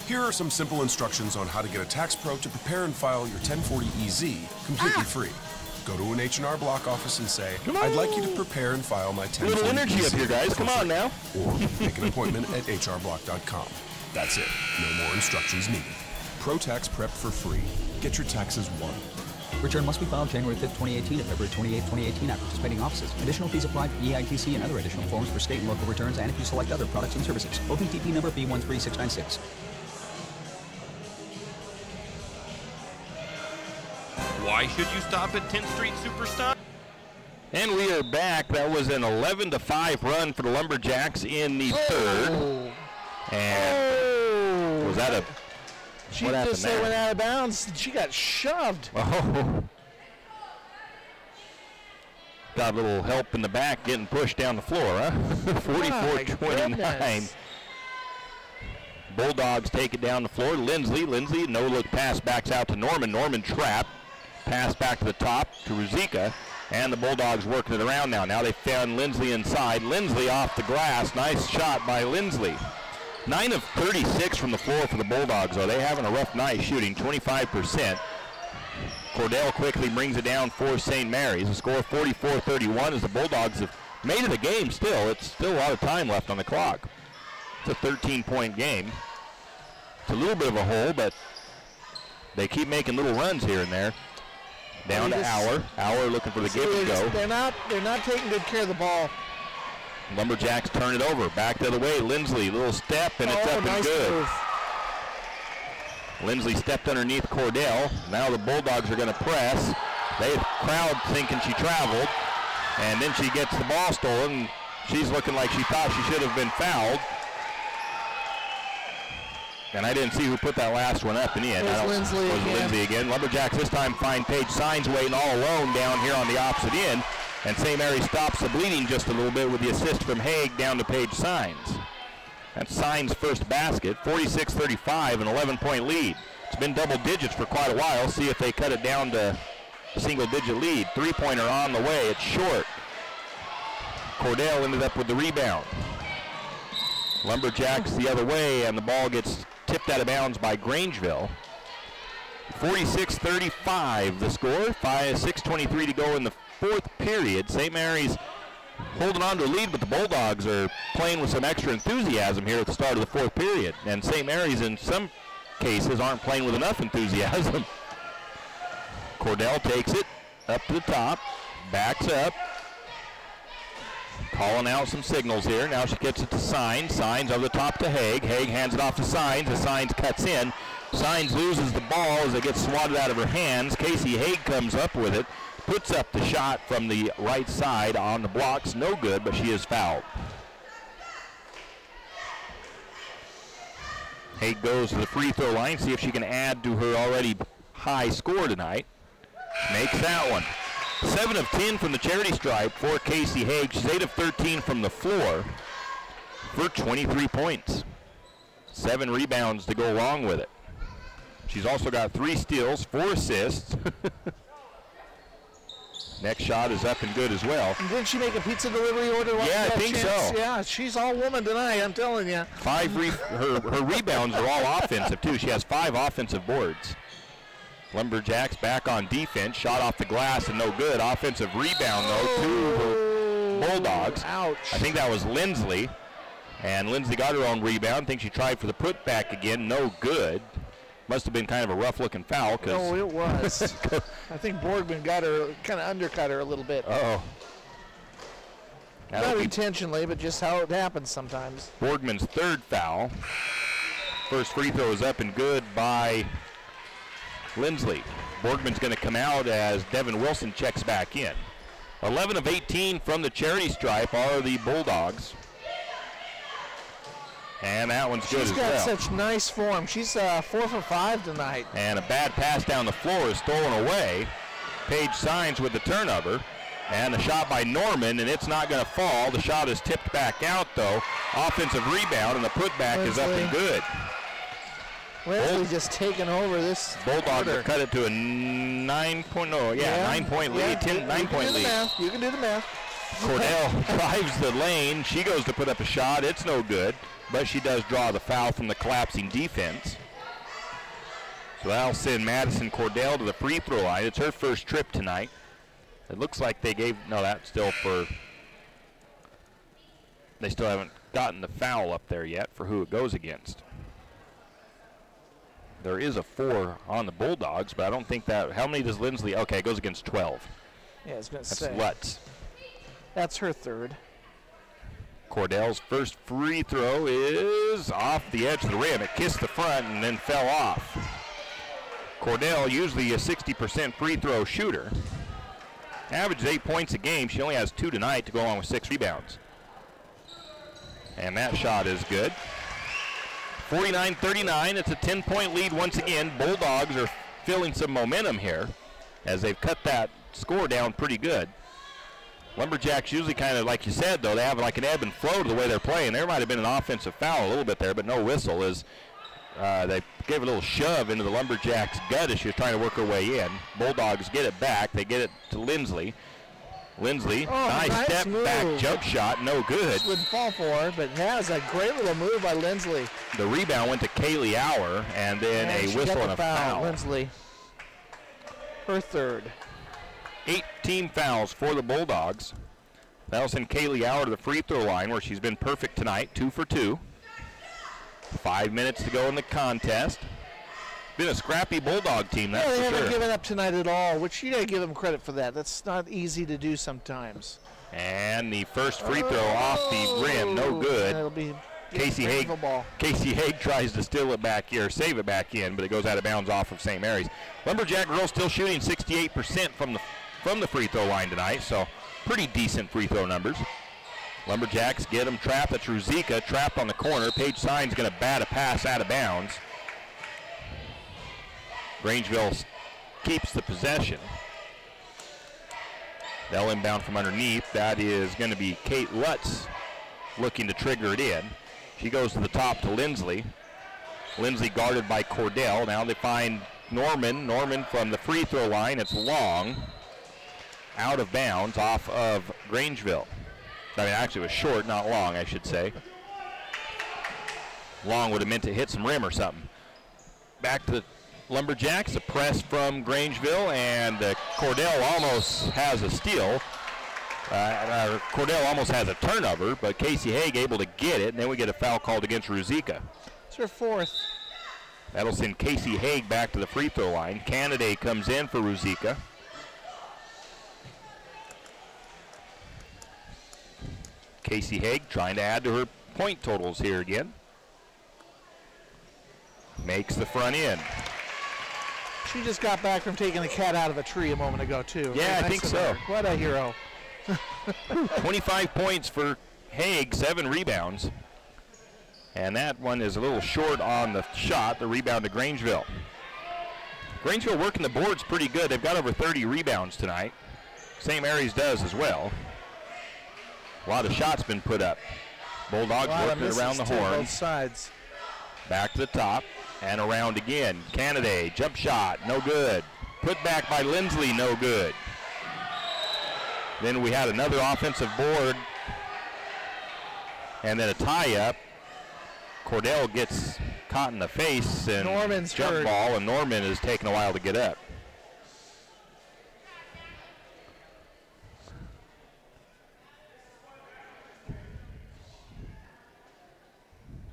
Here are some simple instructions on how to get a tax pro to prepare and file your 1040EZ completely free. Go to an H&R Block office and say, I'd like you to prepare and file my 1040EZ. Little energy up here, guys. Come on now. Or make an appointment at hrblock.com. That's it. No more instructions needed. Pro Tax Prep for free. Get your taxes won. Return must be filed January 5th, 2018 and February 28th, 2018 at participating offices. Additional fees apply for EITC and other additional forms for state and local returns and if you select other products and services. OPTP number B13696. Why should you stop at 10th Street Superstop? And we are back. That was an 11-5 run for the Lumberjacks in the third. And was that a... She just went out of bounds. She got shoved. Oh. Got a little help in the back getting pushed down the floor, huh? 44-29. Bulldogs take it down the floor. Lindsley, no-look pass backs out to Norman. Norman trapped. Pass back to the top to Ruzicka. And the Bulldogs working it around now. Now they found Lindsley inside. Lindsley off the glass. Nice shot by Lindsley. 9 of 36 from the floor for the Bulldogs, though. They having a rough night shooting, 25%. Cordell quickly brings it down for St. Mary's. The score 44-31 as the Bulldogs have made it a game still. It's still a lot of time left on the clock. It's a 13-point game. It's a little bit of a hole, but they keep making little runs here and there. Down to Auer. Auer looking for the give and go. They're not taking good care of the ball. Lumberjacks turn it over. Back the other way. Lindsley, little step, and it's up and good. Move. Lindsley stepped underneath Cordell. Now the Bulldogs are going to press. The crowd thinking she traveled, and then she gets the ball stolen. She's looking like she thought she should have been fouled. And I didn't see who put that last one up in the end. It was Lindsley again. Lumberjacks this time find Paige Signs waiting all alone down here on the opposite end. And St. Mary stops the bleeding just a little bit with the assist from Haig down to Paige Signs. That's Signs' first basket, 46-35, an 11-point lead. It's been double digits for quite a while. See if they cut it down to a single-digit lead. Three-pointer on the way. It's short. Cordell ended up with the rebound. Lumberjacks the other way, and the ball gets tipped out of bounds by Grangeville. 46-35 the score. 6:23 to go in the fourth period. St. Mary's holding on to a lead, but the Bulldogs are playing with some extra enthusiasm here at the start of the fourth period. And St. Mary's in some cases aren't playing with enough enthusiasm. Cordell takes it up to the top, backs up, calling out some signals here. Now she gets it to Signs. Signs over the top to Haig. Haig hands it off to Signs. The Signs cuts in. Signs loses the ball as it gets swatted out of her hands. Casey Haig comes up with it, puts up the shot from the right side on the blocks. No good, but she is fouled. Haig goes to the free throw line, see if she can add to her already high score tonight. Makes that one. 7 of 10 from the charity stripe for Casey Haig. She's 8 of 13 from the floor for 23 points. 7 rebounds to go along with it. She's also got 3 steals, 4 assists. Next shot is up and good as well. And didn't she make a pizza delivery order? Yeah, I think so. Yeah, she's all woman tonight, I'm telling you. Her rebounds are all offensive, too. She has 5 offensive boards. Lumberjacks back on defense. Shot off the glass and no good. Offensive rebound, though, to the Bulldogs. Ouch. I think that was Lindsley. And Lindsley got her own rebound. I think she tried for the putback again. No good. Must have been kind of a rough-looking foul. No, it was. I think Borgman got her, kind of undercut her a little bit. Uh-oh. Not intentionally, but just how it happens sometimes. Borgman's 3rd foul. First free throw is up and good by Lindsley. Borgman's going to come out as Devin Wilson checks back in. 11 of 18 from the charity stripe are the Bulldogs. And that one's good as well. She's got such nice form. She's 4 for 5 tonight. And a bad pass down the floor is stolen away. Paige Signs with the turnover. And a shot by Norman, and it's not going to fall. The shot is tipped back out, though. Offensive rebound, and the putback is up and good. Leslie just taking over this. Bulldogs have cut it to a 9-point, 9-point lead, 9-point lead. You can do the math. Cordell drives the lane. She goes to put up a shot. It's no good, but she does draw the foul from the collapsing defense. So that'll send Madison Cordell to the free throw line. It's her first trip tonight. It looks like they gave, no, that's still for, they still haven't gotten the foul up there yet for who it goes against. There is a 4 on the Bulldogs, but I don't think that, how many does Lindsley, okay, it goes against 12. Yeah, I was going to That's say. Lutz. That's her 3rd. Cordell's first free throw is off the edge of the rim. It kissed the front and then fell off. Cordell, usually a 60% free throw shooter. Averages 8 points a game. She only has 2 tonight to go along with 6 rebounds. And that shot is good. 49-39. It's a 10-point lead once again. Bulldogs are feeling some momentum here as they've cut that score down pretty good. Lumberjacks usually kind of, like you said, though, they have like an ebb and flow to the way they're playing. There might have been an offensive foul a little bit there, but no whistle as they gave a little shove into the Lumberjacks' gut as she was trying to work her way in. Bulldogs get it back. They get it to Lindsley. Lindsley, nice step move. Back jump shot, no good. Wouldn't fall for her, but that was a great little move by Lindsley. The rebound went to Kaylee Auer, and then a whistle and a foul. Lindsley. her third. 8 team fouls for the Bulldogs. That'll send Kaylee Hour to the free throw line where she's been perfect tonight, 2 for 2. 5 minutes to go in the contest. Been a scrappy Bulldog team, that's they for haven't sure. given up tonight at all, which you got to give them credit for that. That's not easy to do sometimes. And the first free throw off the rim, no good. That'll be Casey Haig tries to steal it back here, save it back in, but it goes out of bounds off of St. Mary's. Lumberjack girls still shooting 68% from the free throw line tonight, so pretty decent free throw numbers. Lumberjacks get them trapped. That's Ruzicka trapped on the corner. Paige Sign's going to bat a pass out of bounds. Grangeville keeps the possession. They'll inbound from underneath. That is going to be Kate Lutz looking to trigger it in. She goes to the top to Lindsley. Lindsley guarded by Cordell. Now they find Norman. Norman from the free throw line. It's long. Out of bounds off of Grangeville. I mean, actually it was short, not long, I should say. Long would have meant to hit some rim or something. Back to the Lumberjacks, a press from Grangeville, and Cordell almost has a steal. Cordell almost has a turnover, but Casey Haig able to get it, and then we get a foul called against Ruzicka. It's her fourth. That'll send Casey Haig back to the free throw line. Canaday comes in for Ruzicka. Casey Haig trying to add to her point totals here again. Makes the front end. She just got back from taking a cat out of a tree a moment ago, too. Yeah, I think so. What a hero. 25 points for Haig, 7 rebounds. And that one is a little short on the shot, the rebound to Grangeville. Grangeville working the boards pretty good. They've got over 30 rebounds tonight. St. Mary's does as well. A lot of shots been put up. Bulldogs working around the horn. Both sides. Back to the top and around again. Canaday, jump shot, no good. Put back by Lindsley, no good. Then we had another offensive board and then a tie-up. Cordell gets caught in the face and Norman's jump hurt. ball, and Norman is taking a while to get up.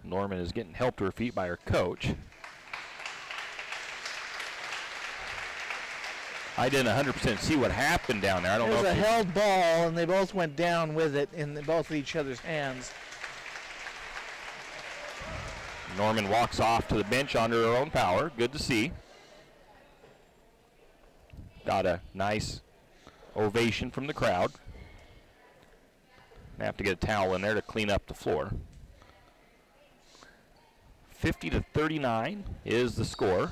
Norman is getting helped to her feet by her coach. I didn't 100% see what happened down there. I don't know. It was if a held ball, and they both went down with it in both of each other's hands. Norman walks off to the bench under her own power. Good to see. Got a nice ovation from the crowd. I have to get a towel in there to clean up the floor. 50-39 is the score.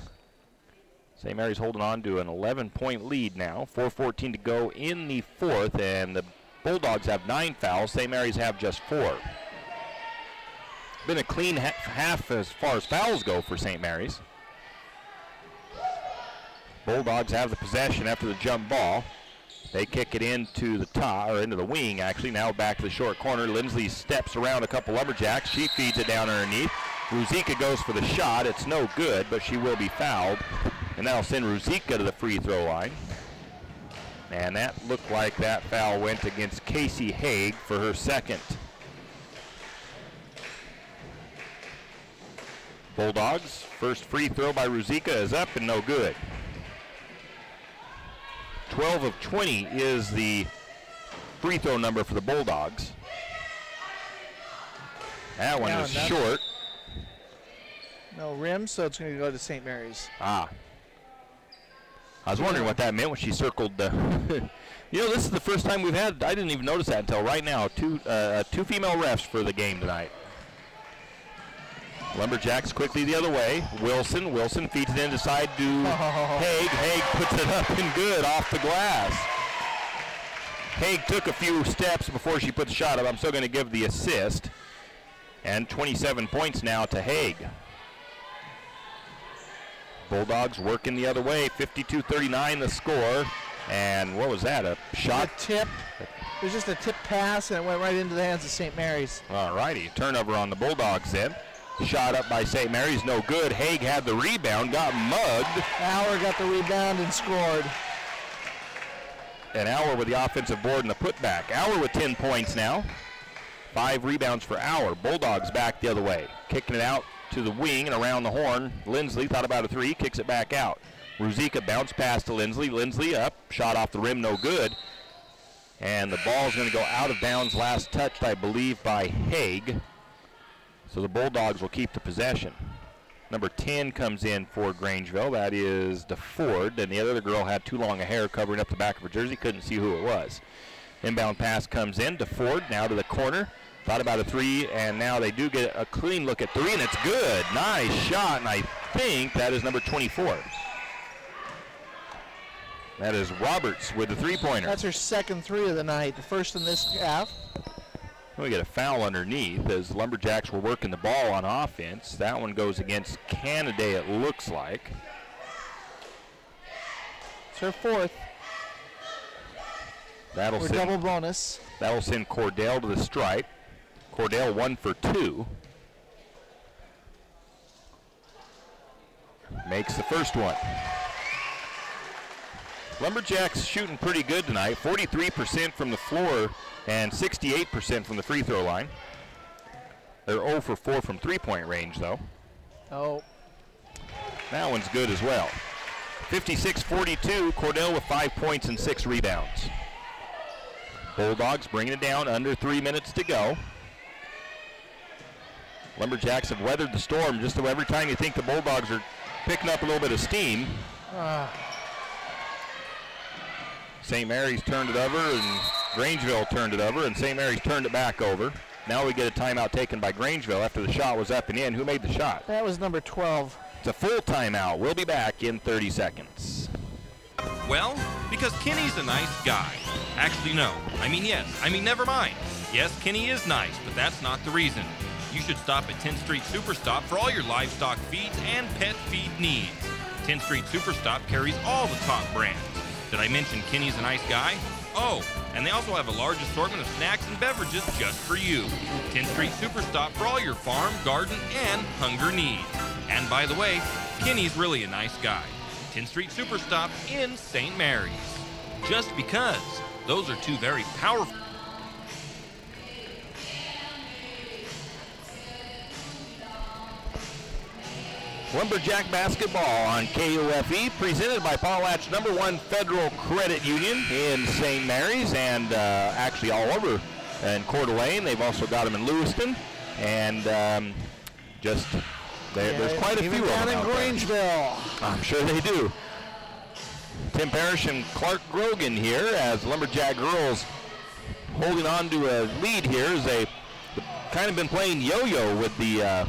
St. Mary's holding on to an 11-point lead now. 4:14 to go in the fourth, and the Bulldogs have 9 fouls. St. Mary's have just 4. Been a clean half as far as fouls go for St. Mary's. Bulldogs have the possession after the jump ball. They kick it into the top, or into the wing actually. Now back to the short corner. Lindsley steps around a couple Lumberjacks. She feeds it down underneath. Ruzicka goes for the shot. It's no good, but she will be fouled. And that'll send Ruzicka to the free throw line. And that looked like that foul went against Casey Haig for her second. Bulldogs, first free throw by Ruzicka is up and no good. 12 of 20 is the free throw number for the Bulldogs. That one is short. No rim, so it's going to go to St. Mary's. Ah. I was wondering what that meant when she circled the... You know, this is the first time we've had, I didn't even notice that until right now, two female refs for the game tonight. Lumberjacks quickly the other way. Wilson feeds it inside to Haig. Haig puts it up and good off the glass. Haig took a few steps before she put the shot up. I'm still going to give the assist. And 27 points now to Haig. Bulldogs working the other way. 52-39 the score. And what was that? A shot? A tip. It was just a tip pass, and it went right into the hands of St. Mary's. All righty. Turnover on the Bulldogs then. Shot up by St. Mary's, no good. Haig had the rebound, got mugged. Auer got the rebound and scored. and Auer with the offensive board and the putback. Auer with 10 points now. 5 rebounds for Auer. Bulldogs back the other way. Kicking it out to the wing and around the horn. Lindsley thought about a 3, kicks it back out. Ruzicka bounced pass to Lindsley. Lindsley up, shot off the rim, no good. And the ball's going to go out of bounds, last touched, I believe, by Haig. So the Bulldogs will keep the possession. Number 10 comes in for Grangeville. That is DeFord, and the other girl had too long a hair covering up the back of her jersey. Couldn't see who it was. Inbound pass comes in. DeFord now to the corner. Thought about a 3, and now they do get a clean look at 3, and it's good. Nice shot, and I think that is number 24. That is Roberts with the 3-pointer. That's her second 3 of the night, the first in this half. We get a foul underneath as Lumberjacks were working the ball on offense. That one goes against Canada, it looks like. It's her 4th. That'll send, double bonus. That'll send Cordell to the stripe. Cordell 1 for 2. Makes the first one. Lumberjacks shooting pretty good tonight. 43% from the floor and 68% from the free throw line. They're 0 for 4 from 3-point range, though. Oh. That one's good as well. 56-42, Cordell with 5 points and 6 rebounds. Bulldogs bringing it down, under 3 minutes to go. Lumberjacks have weathered the storm just so every time you think the Bulldogs are picking up a little bit of steam. St. Mary's turned it over, and Grangeville turned it over, and St. Mary's turned it back over. Now we get a timeout taken by Grangeville after the shot was up and in. Who made the shot? That was number 12. It's a full timeout. We'll be back in 30 seconds. Well, because Kenny's a nice guy. Actually, no. Never mind. Yes, Kenny is nice, but that's not the reason. You should stop at 10th Street Superstop for all your livestock feeds and pet feed needs. 10th Street Superstop carries all the top brands. Did I mention Kenny's a nice guy? Oh, and they also have a large assortment of snacks and beverages just for you. 10th Street Superstop for all your farm, garden, and hunger needs. And by the way, Kenny's really a nice guy. 10th Street Superstop in St. Mary's. Just because those are two very powerful... Lumberjack basketball on KUFE, presented by Potlatch #1 Federal Credit Union in St. Mary's, and actually all over in Coeur d'Alene. They've also got them in Lewiston, and there's quite a few down in Grangeville. I'm sure they do. Tim Parrish and Clark Grogan here as Lumberjack girls holding on to a lead here as they kind of been playing yo-yo with the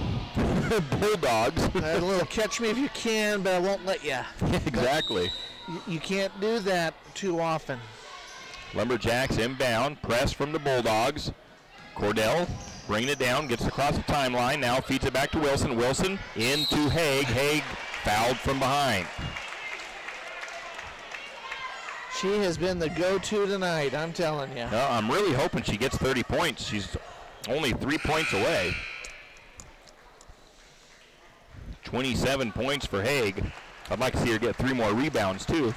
Bulldogs. A little catch me if you can, but I won't let you. Exactly. You can't do that too often. Lumberjacks inbound, press from the Bulldogs. Cordell bringing it down, gets across the timeline, now feeds it back to Wilson. Wilson into Haig. Haig fouled from behind. She has been the go-to tonight, I'm telling you. No, I'm really hoping she gets 30 points. She's only 3 points away. 27 points for Haig. I'd like to see her get 3 more rebounds, too.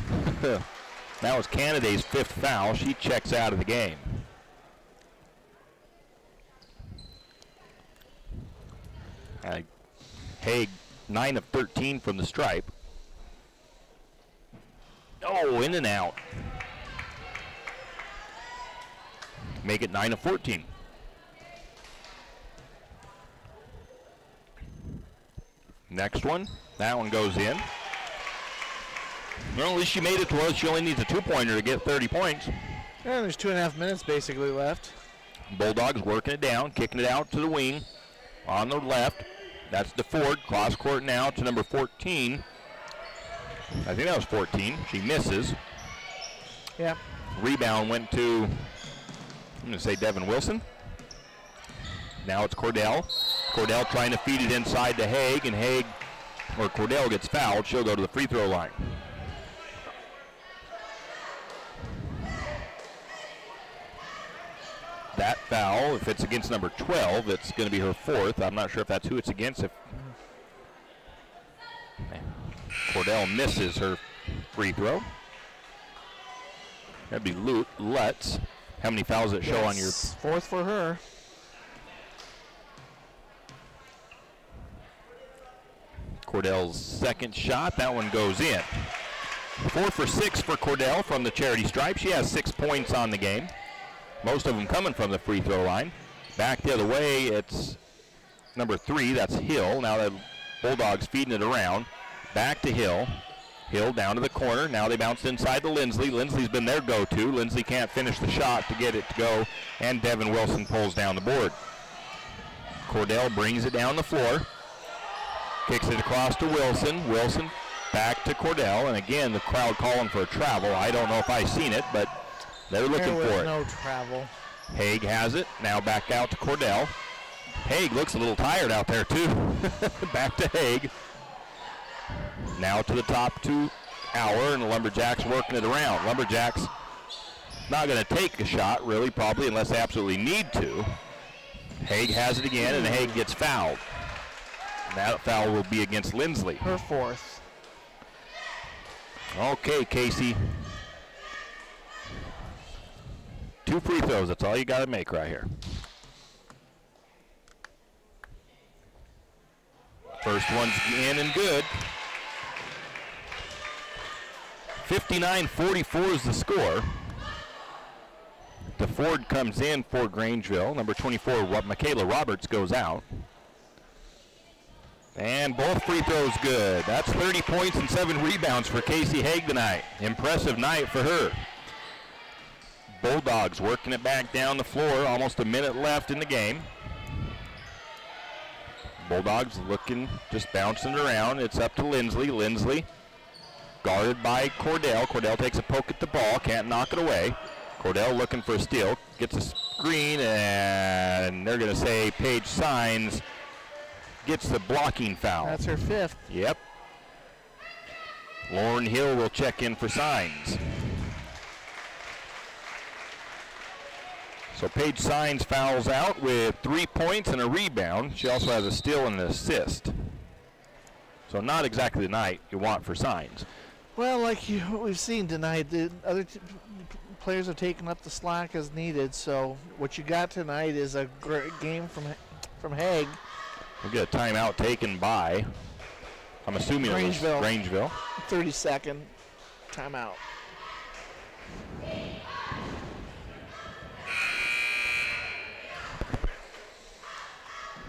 That was Canada's 5th foul. She checks out of the game. Haig, 9 of 13 from the stripe. Oh, in and out. Make it 9 of 14. Next one, that one goes in. Well, at least she made it to us. She only needs a 2-pointer to get 30 points. And there's 2.5 minutes basically left. Bulldogs working it down, kicking it out to the wing. On the left, that's DeFord. Cross court now to number 14. I think that was 14. She misses. Yeah. Rebound went to, I'm going to say Devin Wilson. Now it's Cordell. Cordell trying to feed it inside to Haig, and Cordell gets fouled. She'll go to the free throw line. That foul, if it's against number 12, it's going to be her 4th. I'm not sure if that's who it's against. If Cordell misses her free throw. That'd be Lutz. How many fouls does it show on your? 4th for her. Cordell's second shot. That one goes in. 4 for 6 for Cordell from the charity stripe. She has 6 points on the game. Most of them coming from the free throw line. Back the other way, it's number 3. That's Hill. Now the Bulldogs feeding it around. Back to Hill. Hill down to the corner. Now they bounce inside to Lindsley. Lindsley's been their go-to. Lindsley can't finish the shot to get it to go, and Devin Wilson pulls down the board. Cordell brings it down the floor. Kicks it across to Wilson. Wilson back to Cordell, and again the crowd calling for a travel. I don't know if I've seen it, but they're looking for it. No travel. Haig has it. Now back out to Cordell. Haig looks a little tired out there too. Back to Haig. Now to the top to Auer, and the Lumberjacks working it around. Lumberjacks not going to take a shot, really, probably, unless they absolutely need to. Haig has it again, and Haig gets fouled. And that foul will be against Lindsley. Her 4th. Okay, Casey. 2 free throws, that's all you got to make right here. First one's in and good. 59-44 is the score. DeFord comes in for Grangeville. Number 24, Michaela Roberts, goes out. And both free throws good. That's 30 points and 7 rebounds for Casey Haig tonight. Impressive night for her. Bulldogs working it back down the floor. Almost a minute left in the game. Bulldogs looking, just bouncing around. It's up to Lindsley. Lindsley guarded by Cordell. Cordell takes a poke at the ball, can't knock it away. Cordell looking for a steal, gets a screen, and they're going to say Paige Signs gets the blocking foul. That's her 5th. Yep. Lauren Hill will check in for Signs. So Paige Signs fouls out with 3 points and a rebound. She also has a steal and an assist. So not exactly the night you want for Signs. Well, like we've seen tonight, the other players have taken up the slack as needed. So what you got tonight is a great game from Haig. We'll get a timeout taken by, I'm assuming Grangeville. It was Grangeville. 30-second timeout.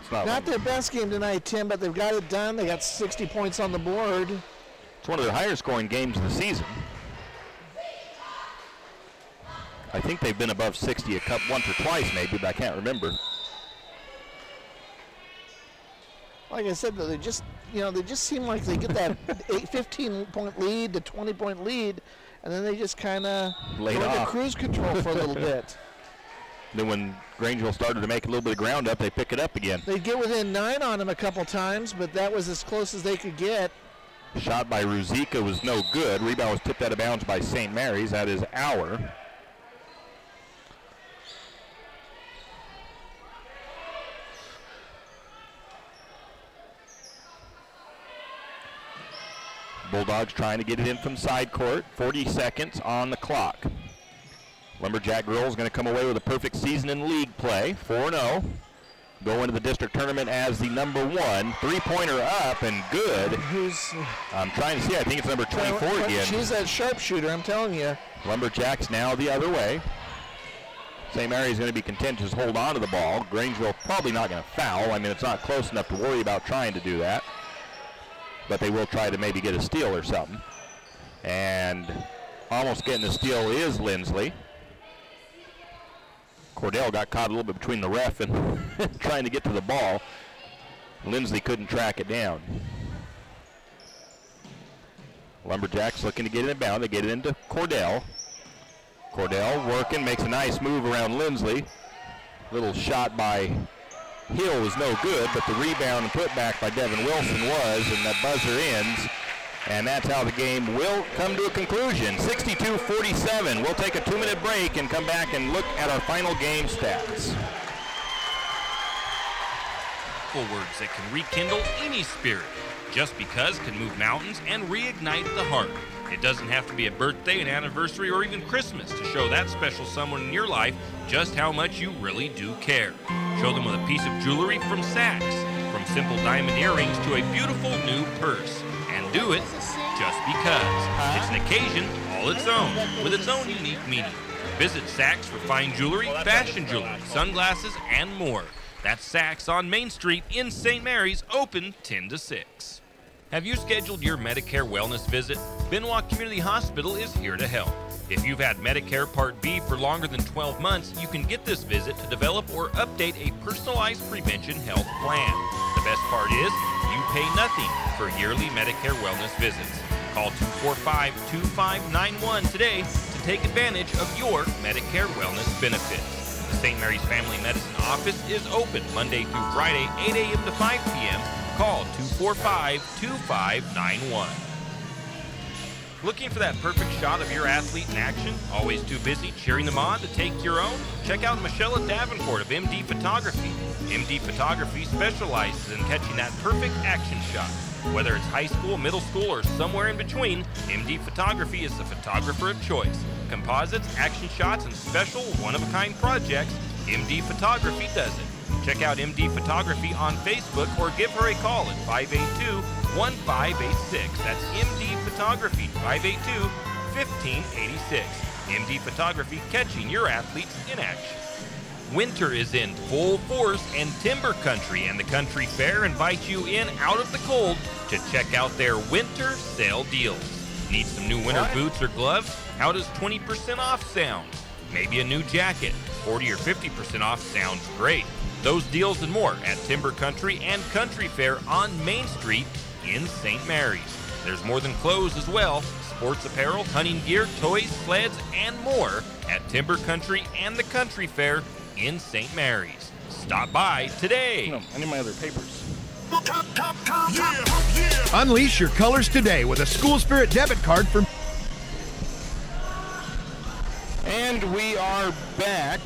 Not their best game tonight, Tim, but they've got it done. They got 60 points on the board. It's one of their higher scoring games of the season. I think they've been above 60 once or twice maybe, but I can't remember. Like I said, they just seem like they get that 15-point lead to 20-point lead, and then they just kind of go into cruise control for a little bit. Then when Grangeville started to make a little bit of ground up, they pick it up again. They get within 9 on them a couple times, but that was as close as they could get. Shot by Ruzika was no good. Rebound was tipped out of bounds by St. Mary's. That is Auer. Bulldogs trying to get it in from side court. 40 seconds on the clock. Lumberjack girls going to come away with a perfect season in league play, 4-0. Go into the district tournament as the number 1. Three-pointer up and good. I'm trying to see. I think it's number 24 again. She's that sharpshooter, I'm telling you. Lumberjacks now the other way. St. Mary's going to be content to just hold on to the ball. Grangeville probably not going to foul. I mean, it's not close enough to worry about trying to do that. But they will try to maybe get a steal or something. And almost getting a steal is Lindsley. Cordell got caught a little bit between the ref and trying to get to the ball. Lindsley couldn't track it down. Lumberjacks looking to get it inbound. They get it into Cordell. Cordell working, makes a nice move around Lindsley. Little shot by Hill was no good, but the rebound and putback by Devin Wilson was, and that buzzer ends. And that's how the game will come to a conclusion. 62-47. We'll take a 2-minute break and come back and look at our final game stats. powerful words that can rekindle any spirit. Just because can move mountains and reignite the heart. It doesn't have to be a birthday, an anniversary, or even Christmas to show that special someone in your life just how much you really do care. Show them with a piece of jewelry from Saks, from simple diamond earrings to a beautiful new purse. And do it just because. It's an occasion all its own, with its own unique meaning. Visit Saks for fine jewelry, fashion jewelry, sunglasses, and more. That's Saks on Main Street in St. Mary's, open 10 to 6. Have you scheduled your Medicare wellness visit? Benoit Community Hospital is here to help. If you've had Medicare Part B for longer than 12 months, you can get this visit to develop or update a personalized prevention health plan. The best part is, you pay nothing for yearly Medicare wellness visits. Call 245-2591 today to take advantage of your Medicare wellness benefits. The St. Mary's Family Medicine Office is open Monday through Friday, 8 a.m. to 5 p.m. Call 245-2591. Looking for that perfect shot of your athlete in action? Always too busy cheering them on to take your own? Check out Michelle Davenport of MD Photography. MD Photography specializes in catching that perfect action shot. Whether it's high school, middle school, or somewhere in between, MD Photography is the photographer of choice. Composites, action shots, and special one-of-a-kind projects, MD Photography does it. Check out MD Photography on Facebook or give her a call at 582-1586. That's MD Photography, 582-1586. MD Photography, catching your athletes in action. Winter is in full force, and Timber Country and the Country Fair invite you in out of the cold to check out their winter sale deals. Need some new winter boots or gloves? How does 20% off sound? Maybe a new jacket. 40 or 50% off sounds great. Those deals and more at Timber Country and Country Fair on Main Street in St. Mary's. There's more than clothes as well. Sports apparel, hunting gear, toys, sleds, and more at Timber Country and the Country Fair in St. Mary's. Stop by today. No, I need my other papers. Unleash your colors today with a School Spirit debit card from... And we are back.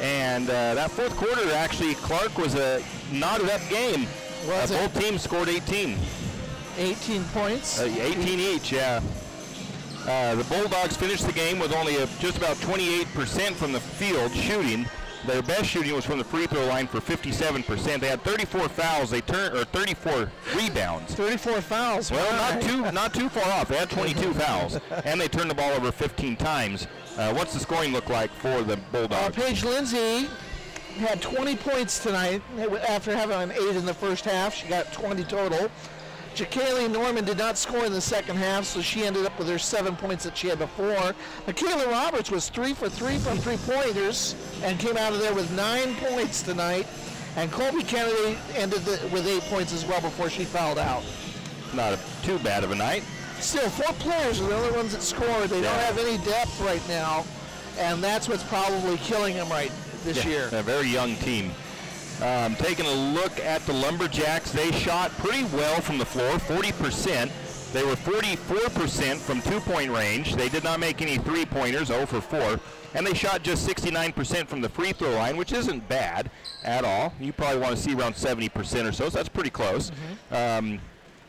And that fourth quarter, actually, Clark was a knotted-up game. Both teams scored 18. 18 points? 18 each, yeah. The Bulldogs finished the game with only just about 28% from the field shooting. Their best shooting was from the free throw line for 57%. They had 34 fouls. 34 rebounds. 34 fouls. Well, not too far off. They had 22 fouls, and they turned the ball over 15 times. What's the scoring look like for the Bulldogs? Paige Lindsay had 20 points tonight after having an 8 in the first half. She got 20 total. Jacaylee Norman did not score in the second half, so she ended up with her 7 points that she had before. Michaela Roberts was 3 for 3 from three-pointers and came out of there with 9 points tonight. And Colby Kennedy ended with 8 points as well before she fouled out. Not too bad of a night. Still, 4 players are the only ones that scored. They don't have any depth right now, and that's what's probably killing them this year. A very young team. Taking a look at the Lumberjacks, they shot pretty well from the floor, 40%. They were 44% from two-point range. They did not make any three-pointers, 0 for 4. And they shot just 69% from the free throw line, which isn't bad at all. You probably want to see around 70% or so that's pretty close.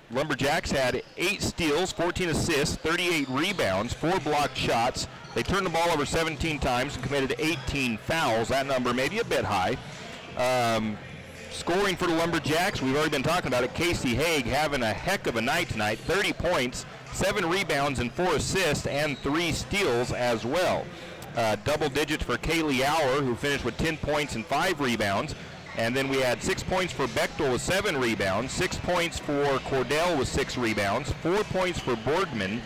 Lumberjacks had 8 steals, 14 assists, 38 rebounds, 4 blocked shots. They turned the ball over 17 times and committed 18 fouls. That number may be a bit high. Scoring for the Lumberjacks, we've already been talking about it. Casey Haig having a heck of a night tonight. 30 points, 7 rebounds, and 4 assists, and 3 steals as well. Double digits for Kaylee Auer, who finished with 10 points and 5 rebounds. And then we had 6 points for Bechtel with 7 rebounds, 6 points for Cordell with 6 rebounds, 4 points for Borgman,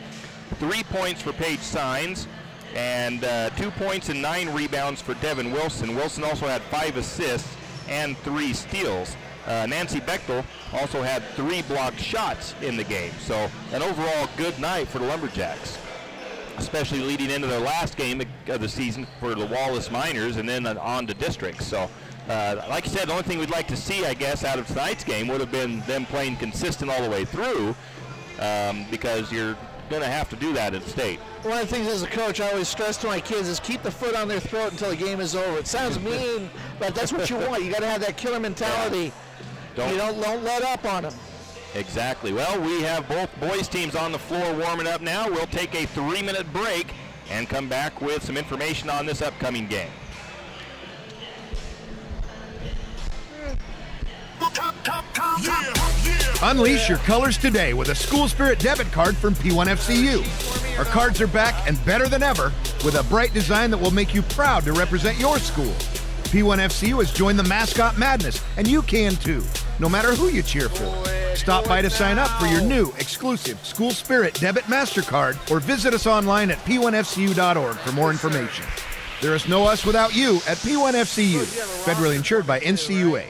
3 points for Paige Sines, and 2 points and 9 rebounds for Devin Wilson. Wilson also had 5 assists and 3 steals. Nancy Bechtel also had 3 blocked shots in the game. So an overall good night for the Lumberjacks, especially leading into their last game of the season for the Wallace Miners and then on to districts. So like I said, the only thing we'd like to see, I guess, out of tonight's game would have been them playing consistent all the way through, because you're going to have to do that at state. One of the things as a coach I always stress to my kids is keep the foot on their throat until the game is over. It sounds mean, but that's what you want. You got to have that killer mentality. You don't let up on them. Exactly. Well, we have both boys teams on the floor warming up now. We'll take a 3-minute break and come back with some information on this upcoming game. Unleash your colors today with a School Spirit debit card from P1FCU. Our cards are back and better than ever with a bright design that will make you proud to represent your school. P1FCU has joined the mascot madness, and you can too, no matter who you cheer for. Stop by to sign up for your new exclusive School Spirit Debit MasterCard or visit us online at p1fcu.org for more information. There is no us without you at P1FCU, federally insured by NCUA.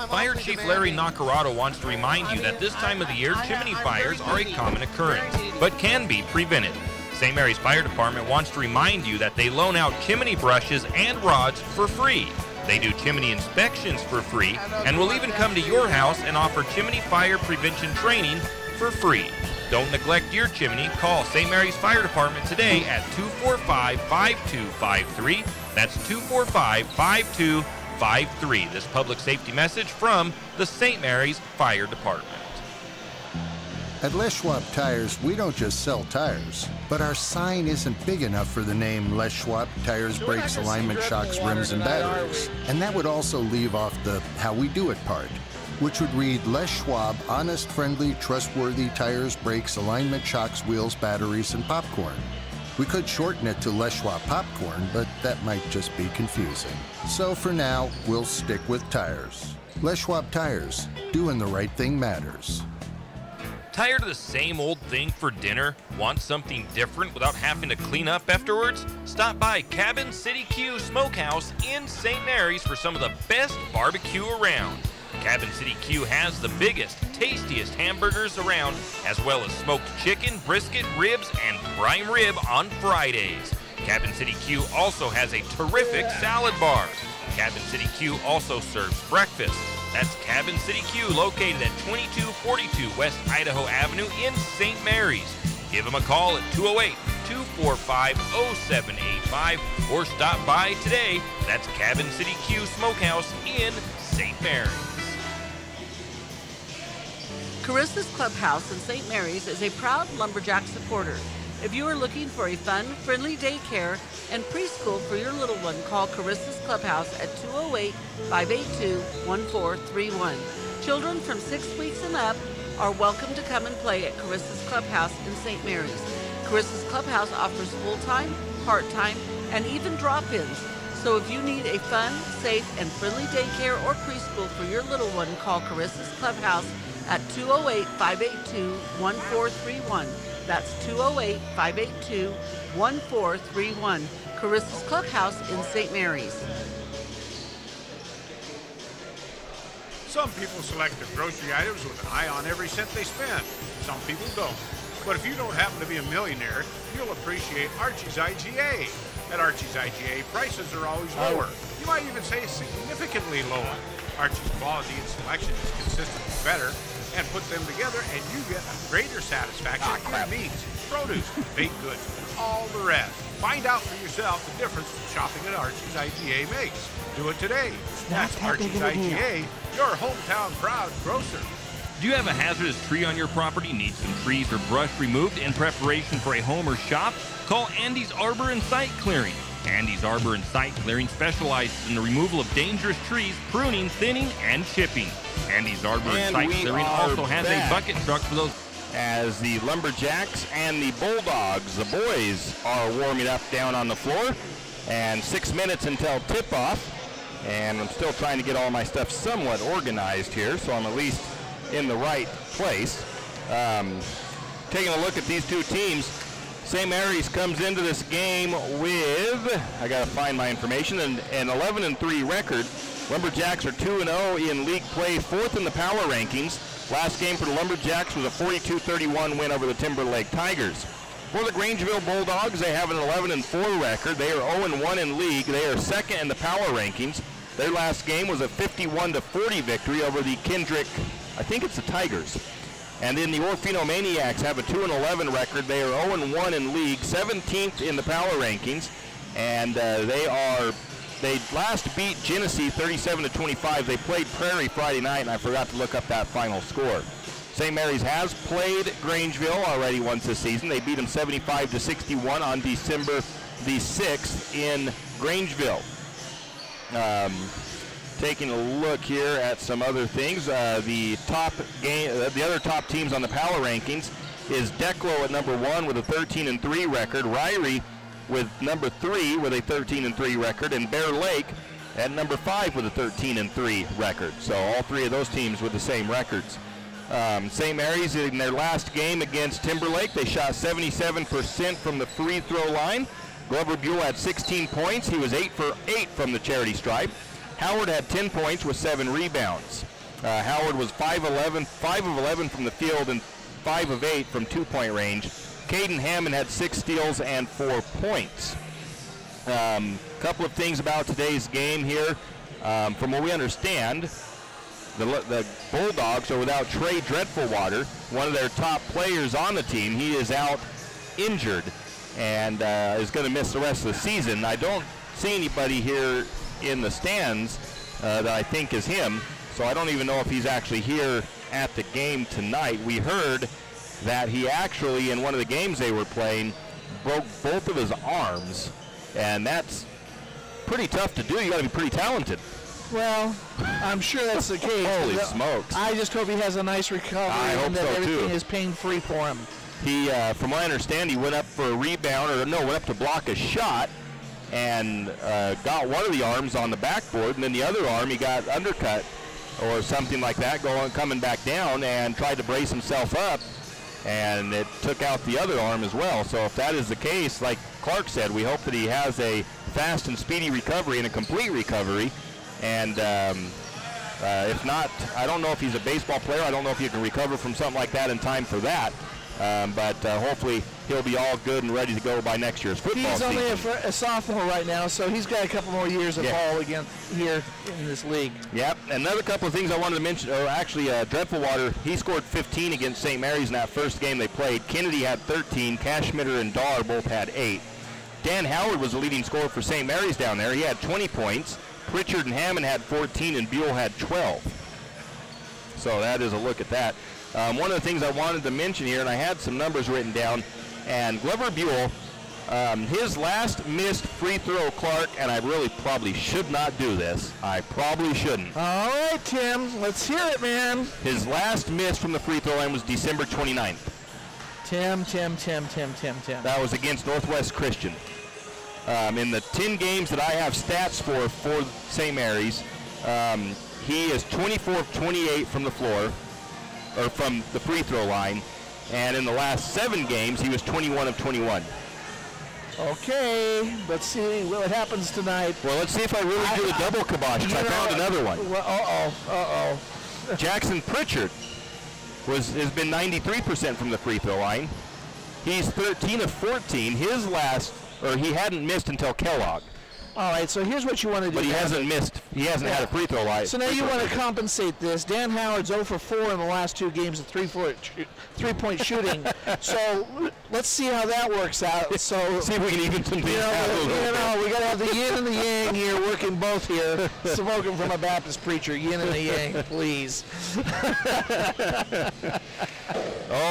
Fire Chief Larry Nacarado wants to remind you that this time of the year, chimney fires are a common occurrence, but can be prevented. St. Mary's Fire Department wants to remind you that they loan out chimney brushes and rods for free. They do chimney inspections for free and will even come to your house and offer chimney fire prevention training for free. Don't neglect your chimney. Call St. Mary's Fire Department today at 245-5253. That's 245-5253. This public safety message from the St. Mary's Fire Department. At Les Schwab Tires, we don't just sell tires, but our sign isn't big enough for the name Les Schwab Tires, Brakes, Alignment, Shocks, Rims, and Batteries. And that would also leave off the how we do it part, which would read Les Schwab Honest, Friendly, Trustworthy Tires, Brakes, Alignment, Shocks, Wheels, Batteries, and Popcorn. We could shorten it to Les Schwab Popcorn, but that might just be confusing. So for now, we'll stick with tires. Les Schwab Tires, doing the right thing matters. Tired of the same old thing for dinner? Want something different without having to clean up afterwards? Stop by Cabin City Q Smokehouse in St. Mary's for some of the best barbecue around. Cabin City Q has the biggest, tastiest hamburgers around, as well as smoked chicken, brisket, ribs, and prime rib on Fridays. Cabin City Q also has a terrific salad bar. Cabin City Q also serves breakfast. That's Cabin City Q, located at 2242 West Idaho Avenue in St. Mary's. Give them a call at 208-245-0785 or stop by today. That's Cabin City Q Smokehouse in St. Mary's. Carissa's Clubhouse in St. Mary's is a proud Lumberjack supporter. If you are looking for a fun, friendly daycare and preschool for your little one, call Carissa's Clubhouse at 208-582-1431. Children from 6 weeks and up are welcome to come and play at Carissa's Clubhouse in St. Mary's. Carissa's Clubhouse offers full-time, part-time, and even drop-ins. So if you need a fun, safe, and friendly daycare or preschool for your little one, call Carissa's Clubhouse at 208-582-1431. That's 208-582-1431. Carissa's Clubhouse in St. Mary's. Some people select their grocery items with an eye on every cent they spend. Some people don't. But if you don't happen to be a millionaire, you'll appreciate Archie's IGA. At Archie's IGA, prices are always lower. You might even say significantly lower. Archie's quality and selection is consistently better, and put them together and you get a greater satisfaction for meats, produce, baked goods, and all the rest. Find out for yourself the difference shopping at Archie's IGA makes. Do it today. That's Archie's IGA, your hometown proud grocer. Do you have a hazardous tree on your property? Need some trees or brush removed in preparation for a home or shop? Call Andy's Arbor and Site Clearing. Andy's Arbor and Site Clearing specializes in the removal of dangerous trees, pruning, thinning, and chipping. Andy's Arbor and Site Clearing also has a bucket truck for those. As the Lumberjacks and the Bulldogs, the boys, are warming up down on the floor. And 6 minutes until tip-off. And I'm still trying to get all my stuff somewhat organized here, so I'm at least in the right place. Taking a look at these two teams, St. Mary's comes into this game with, I got to find my information, an 11-3 record. Lumberjacks are 2-0 in league play, 4th in the power rankings. Last game for the Lumberjacks was a 42-31 win over the Timberlake Tigers. For the Grangeville Bulldogs, they have an 11-4 record. They are 0-1 in league. They are 2nd in the power rankings. Their last game was a 51-40 victory over the Kendrick, I think it's the Tigers. And then the Orfino Maniacs have a 2-11 record. They are 0-1 in league, 17th in the power rankings. and they last beat Genesee 37-25. They played Prairie Friday night, and I forgot to look up that final score. St. Mary's has played Grangeville already once this season. They beat them 75-61 on December the 6th in Grangeville. Taking a look here at some other things, the other top teams on the power rankings is Declo at number 1 with a 13-3 record, Ryrie with number 3 with a 13-3 record, and Bear Lake at number 5 with a 13-3 record. So all three of those teams with the same records. St. Mary's in their last game against Timberlake, they shot 77% from the free throw line. Glover Buell had 16 points. He was 8 for 8 from the charity stripe. Howard had 10 points with 7 rebounds. Howard was 5 of 11 from the field and 5 of 8 from 2-point range. Caden Hammond had 6 steals and 4 points. Couple of things about today's game here. From what we understand, the Bulldogs are without Trey Dreadfulwater, one of their top players on the team. He is out injured and is going to miss the rest of the season. I don't see anybody here in the stands that I think is him, so I don't even know if he's actually here at the game tonight. We heard that he actually, in one of the games they were playing, broke both of his arms, and that's pretty tough to do. You got to be pretty talented. Well, I'm sure that's the case. Holy smokes. I just hope he has a nice recovery and that everything is pain-free for him. He, from what I understand, he went up for a rebound, went up to block a shot and got one of the arms on the backboard, and then the other arm he got undercut or something like that, coming back down, and tried to brace himself up, and it took out the other arm as well. So if that is the case, like Clark said, we hope that he has a fast and speedy recovery and a complete recovery. And if not, I don't know if he's a baseball player. I don't know if he can recover from something like that in time for that. But hopefully he'll be all good and ready to go by next year's football season. He's only a sophomore right now, so he's got a couple more years of ball again here in this league. Yep. Another couple of things I wanted to mention, Dreadfulwater, he scored 15 against St. Mary's in that first game they played. Kennedy had 13. Cashmitter and Dar both had 8. Dan Howard was the leading scorer for St. Mary's down there. He had 20 points. Pritchard and Hammond had 14, and Buell had 12. So that is a look at that. One of the things I wanted to mention here, and I had some numbers written down, and Glover Buell, his last missed free throw, Clark, and I really probably should not do this. I probably shouldn't. All right, Tim, let's hear it, man. His last miss from the free throw line was December 29th. Tim. That was against Northwest Christian. In the 10 games that I have stats for St. Mary's, he is 24 of 28 from the floor, or from the free throw line, and in the last 7 games, he was 21 of 21. Okay, let's see what happens tonight. Well, let's see if I really do the double kibosh, because I found another one. Well, Jackson Pritchard has been 93% from the free throw line. He's 13 of 14. He hadn't missed until Kellogg. All right, so here's what you want to do. But he hasn't missed. He hasn't had a free throw line. So now you want to compensate this. Dan Howard's 0 for 4 in the last 2 games of three-point shooting. So let's see how that works out. So see if we can even some things out a little bit. We got to have the yin and the yang here working both here. Spoken from a Baptist preacher, yin and the yang, please.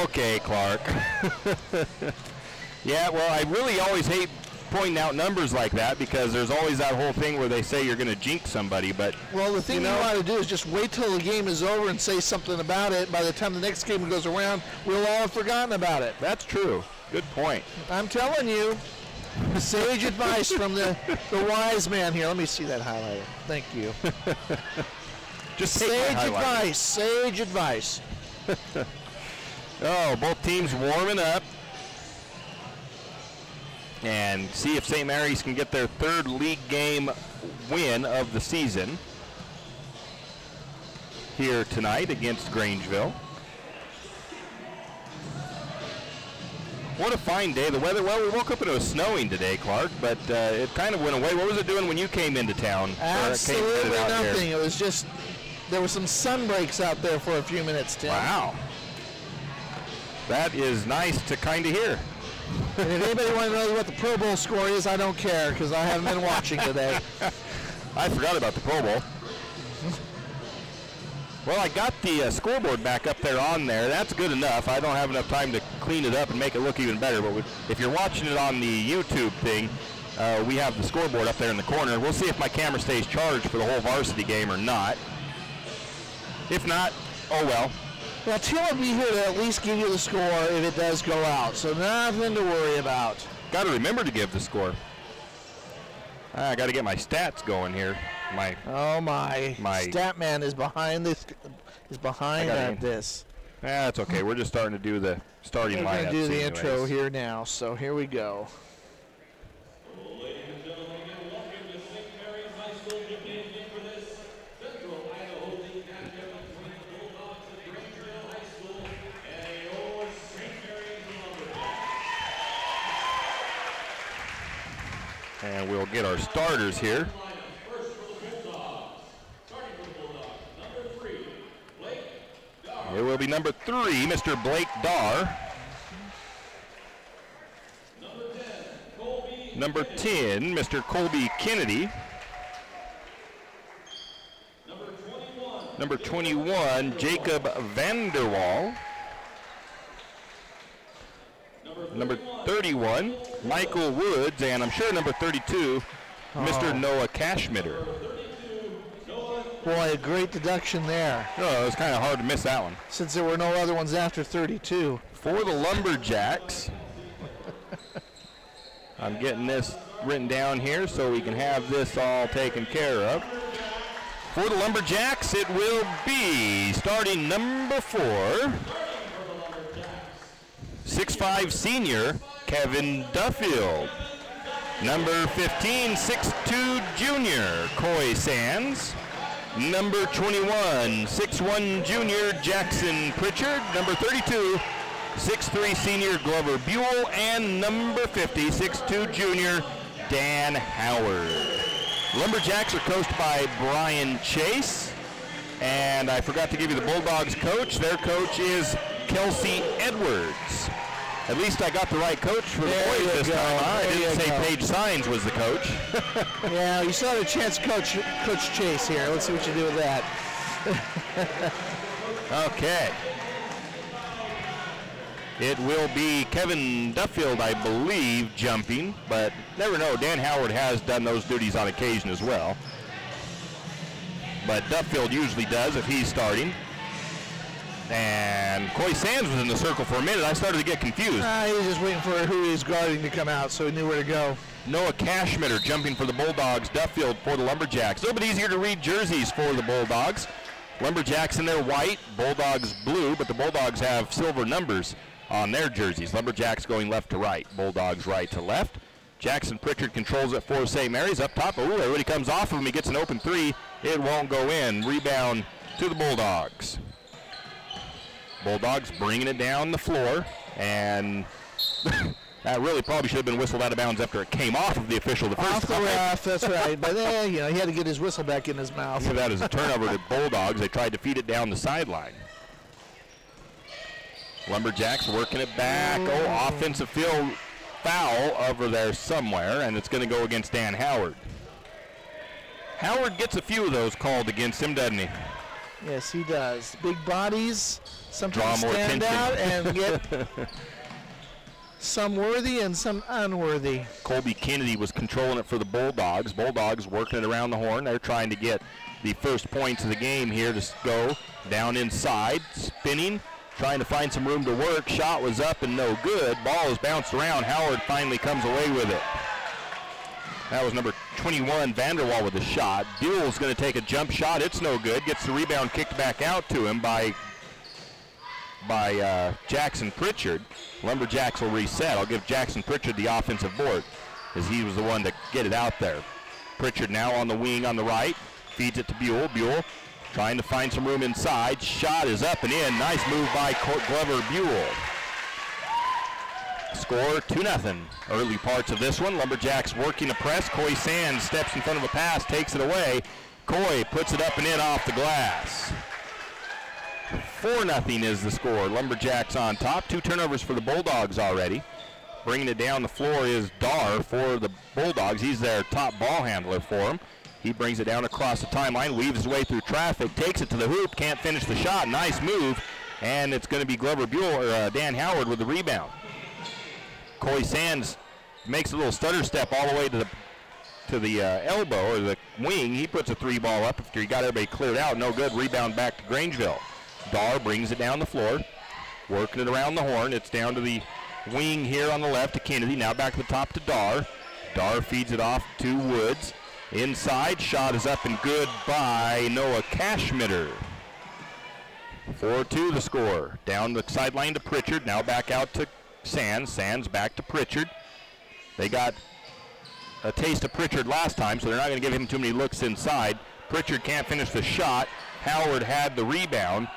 Okay, Clark. Yeah, well, I really always hate pointing out numbers like that because there's always that whole thing where they say you're going to jinx somebody. But well, the thing you want to do is just wait till the game is over and say something about it. By the time the next game goes around, we'll all have forgotten about it. That's true. Good point. I'm telling you. Sage advice from the wise man here. Let me see that highlighter. Thank you. Just sage advice. Sage advice. Oh, both teams warming up. And see if St. Mary's can get their 3rd league game win of the season here tonight against Grangeville. What a fine day. The weather, well, we woke up and it was snowing today, Clark, but it kind of went away. What was it doing when you came into town? Absolutely nothing. It was just, there were some sun breaks out there for a few minutes, Tim. Wow. That is nice to kind of hear. And if anybody wants to know what the Pro Bowl score is, I don't care because I haven't been watching today. I forgot about the Pro Bowl. Well, I got the scoreboard back up there on there. That's good enough. I don't have enough time to clean it up and make it look even better. But if you're watching it on the YouTube thing, we have the scoreboard up there in the corner. We'll see if my camera stays charged for the whole varsity game or not. If not, oh well. Well, Tim will be here to at least give you the score if it does go out. So nothing to worry about. Got to remember to give the score. I got to get my stats going here. My stat man is behind this. This. That's okay. We're just starting to do the starting lineup. We're going to do the intro here now. So here we go. And we'll get our starters here. It will be number 3, Mr. Blake Darr. Number 10, Mr. Colby Kennedy. Number 21, Jacob Vanderwall. Number 31, Michael Woods, and I'm sure number 32, Mr. Noah Cashmitter. Boy, a great deduction there. Oh, it was kind of hard to miss that one. Since there were no other ones after 32. For the Lumberjacks, I'm getting this written down here so we can have this all taken care of. For the Lumberjacks, it will be starting number 4, 6'5" senior, Kevin Duffield. Number 15, 6'2" junior, Coy Sands. Number 21, 6'1" junior, Jackson Pritchard. Number 32, 6'3" senior, Glover Buell. And number 50, 6'2" junior, Dan Howard. Lumberjacks are coached by Brian Chase. And I forgot to give you the Bulldogs coach. Their coach is Kelsey Edwards. At least I got the right coach for the boys this time. I didn't say Paige Signs was the coach. Yeah, you still have a chance to coach Chase here. Let's see what you do with that. Okay. It will be Kevin Duffield, I believe, jumping, but never know. Dan Howard has done those duties on occasion as well. But Duffield usually does if he's starting. And Coy Sands was in the circle for a minute. I started to get confused. He was just waiting for who he was guarding to come out, so he knew where to go. Noah Cashmitter jumping for the Bulldogs. Duffield for the Lumberjacks. A little bit easier to read jerseys for the Bulldogs. Lumberjacks in their white, Bulldogs blue, but the Bulldogs have silver numbers on their jerseys. Lumberjacks going left to right, Bulldogs right to left. Jackson Pritchard controls it for St. Mary's up top. Ooh, everybody comes off of him. He gets an open 3. It won't go in. Rebound to the Bulldogs. Bulldogs bringing it down the floor, and that really probably should have been whistled out of bounds after it came off of the official the first time. Off the ref, that's right. But then, he had to get his whistle back in his mouth. So that is a turnover to Bulldogs. They tried to feed it down the sideline. Lumberjacks working it back. Oh, offensive foul over there somewhere, and it's going to go against Dan Howard. Howard gets a few of those called against him, doesn't he? Yes, he does. Big bodies sometimes stand out and get some worthy and some unworthy. Colby Kennedy was controlling it for the Bulldogs. Bulldogs working it around the horn. They're trying to get the first points of the game here to go down inside, spinning, trying to find some room to work. Shot was up and no good. Ball is bounced around. Howard finally comes away with it. That was number 21, Vanderwall, with a shot. Buell's going to take a jump shot. It's no good. Gets the rebound kicked back out to him by Jackson Pritchard. Lumberjacks will reset. I'll give Jackson Pritchard the offensive board as he was the one to get it out there. Pritchard now on the wing on the right. Feeds it to Buell. Buell trying to find some room inside. Shot is up and in. Nice move by Glover Buell. Score 2-0. Early parts of this one. Lumberjacks working a press. Coy Sands steps in front of a pass, takes it away. Coy puts it up and in off the glass. 4-0 is the score. Lumberjacks on top. 2 turnovers for the Bulldogs already. Bringing it down the floor is Dar for the Bulldogs. He's their top ball handler for them. He brings it down across the timeline, weaves his way through traffic, takes it to the hoop, can't finish the shot. Nice move, and it's going to be Glover Buell or Dan Howard with the rebound. Coy Sands makes a little stutter step all the way to the elbow or the wing. He puts a 3-ball up after he got everybody cleared out. No good. Rebound back to Grangeville. Dar brings it down the floor, working it around the horn. It's down to the wing here on the left to Kennedy. Now back to the top to Dar. Dar feeds it off to Woods. Inside, shot is up and good by Noah Cashmitter. 4-2 the score. Down the sideline to Pritchard. Now back out to Sands. Sands back to Pritchard. They got a taste of Pritchard last time, so they're not going to give him too many looks inside. Pritchard can't finish the shot. Howard had the rebound.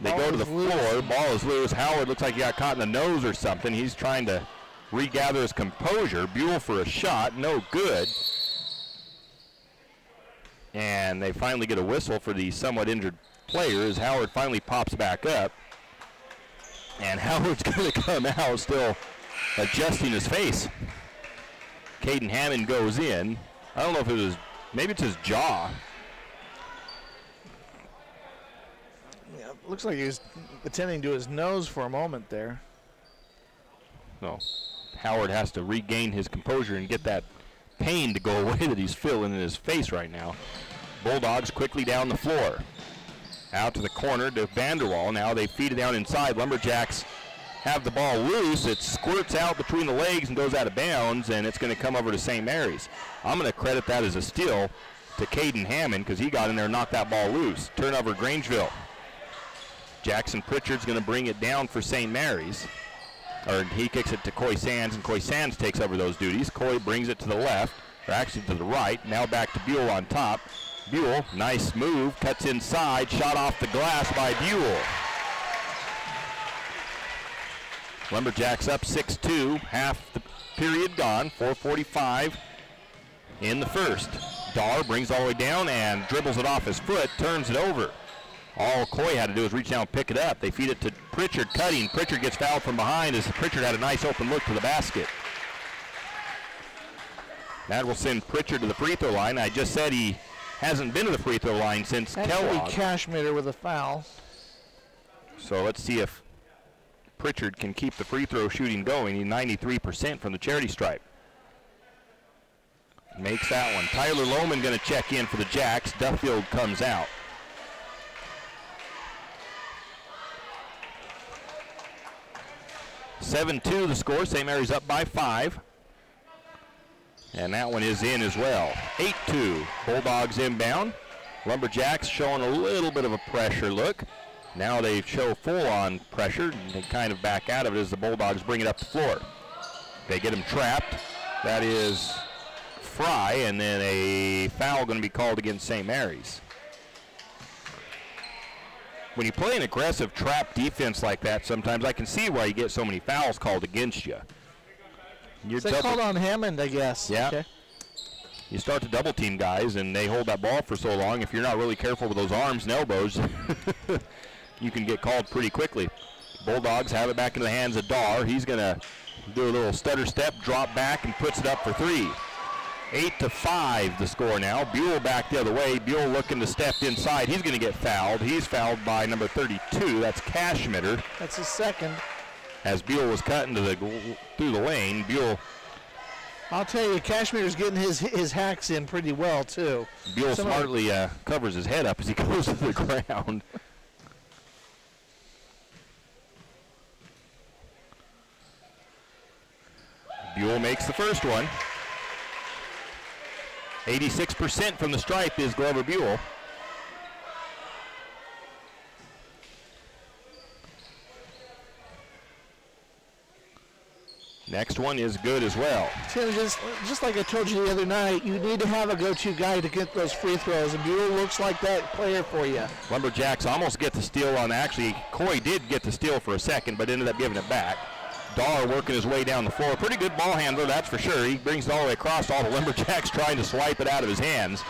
They go to the floor. Ball is loose. Howard looks like he got caught in the nose or something. He's trying to regather his composure. Buell for a shot. No good. And they finally get a whistle for the somewhat injured player as Howard finally pops back up. And Howard's going to come out still adjusting his face. Caden Hammond goes in. I don't know if it was, maybe it's his jaw. Yeah, looks like he was attending to his nose for a moment there. No, Howard has to regain his composure and get that pain to go away that he's feeling in his face right now. Bulldogs quickly down the floor. Out to the corner to Vanderwall. Now they feed it down inside. Lumberjacks have the ball loose. It squirts out between the legs and goes out of bounds, and it's going to come over to St. Mary's. I'm going to credit that as a steal to Caden Hammond because he got in there and knocked that ball loose. Turnover Grangeville. Jackson Pritchard's going to bring it down for St. Mary's. Or he kicks it to Coy Sands, and Coy Sands takes over those duties. Coy brings it to the left, or actually to the right. Now back to Buell on top. Buell, nice move, cuts inside, shot off the glass by Buell. Lumberjacks up 6-2, half the period gone, 4:45 in the first. Dar brings all the way down and dribbles it off his foot, turns it over. All Coy had to do was reach down and pick it up. They feed it to Pritchard, cutting. Pritchard gets fouled from behind as Pritchard had a nice open look to the basket. That will send Pritchard to the free throw line. I just said he hasn't been to the free throw line since Kellogg. Cashmitter with a foul. So let's see if Pritchard can keep the free throw shooting going. He's 93% from the charity stripe. Makes that one. Tyler Lohman going to check in for the Jacks. Duffield comes out. (7-2) the score. St. Mary's up by 5. And that one is in as well. 8-2. Bulldogs inbound. Lumberjacks showing a little bit of a pressure look. Now they show full-on pressure, and they kind of back out of it as the Bulldogs bring it up the floor. They get him trapped. That is Fry, and then a foul going to be called against St. Mary's. When you play an aggressive trap defense like that, sometimes I can see why you get so many fouls called against you. They called on Hammond, I guess. Yeah. Okay. You start to double team guys, and they hold that ball for so long. If you're not really careful with those arms and elbows, you can get called pretty quickly. Bulldogs have it back into the hands of Dar. He's going to do a little stutter step, drop back, and puts it up for 3. 8-5 the score now. Buell back the other way. Buell looking to step inside. He's going to get fouled. He's fouled by number 32. That's Cashmitter. That's his second. As Buell was cutting through the lane, Buell. I'll tell you, Cashmir's getting his hacks in pretty well, too. Buell smartly covers his head up as he goes to the ground. Buell makes the first one. 86% from the stripe is Glover Buell. Next one is good as well. Tim, just like I told you the other night, you need to have a go-to guy to get those free throws, and Buell looks like that player for you. Lumberjacks almost get the steal on, actually, Coy did get the steal for a second, but ended up giving it back. Dar working his way down the floor. Pretty good ball handler, that's for sure. He brings it all the way across, all the Lumberjacks trying to swipe it out of his hands.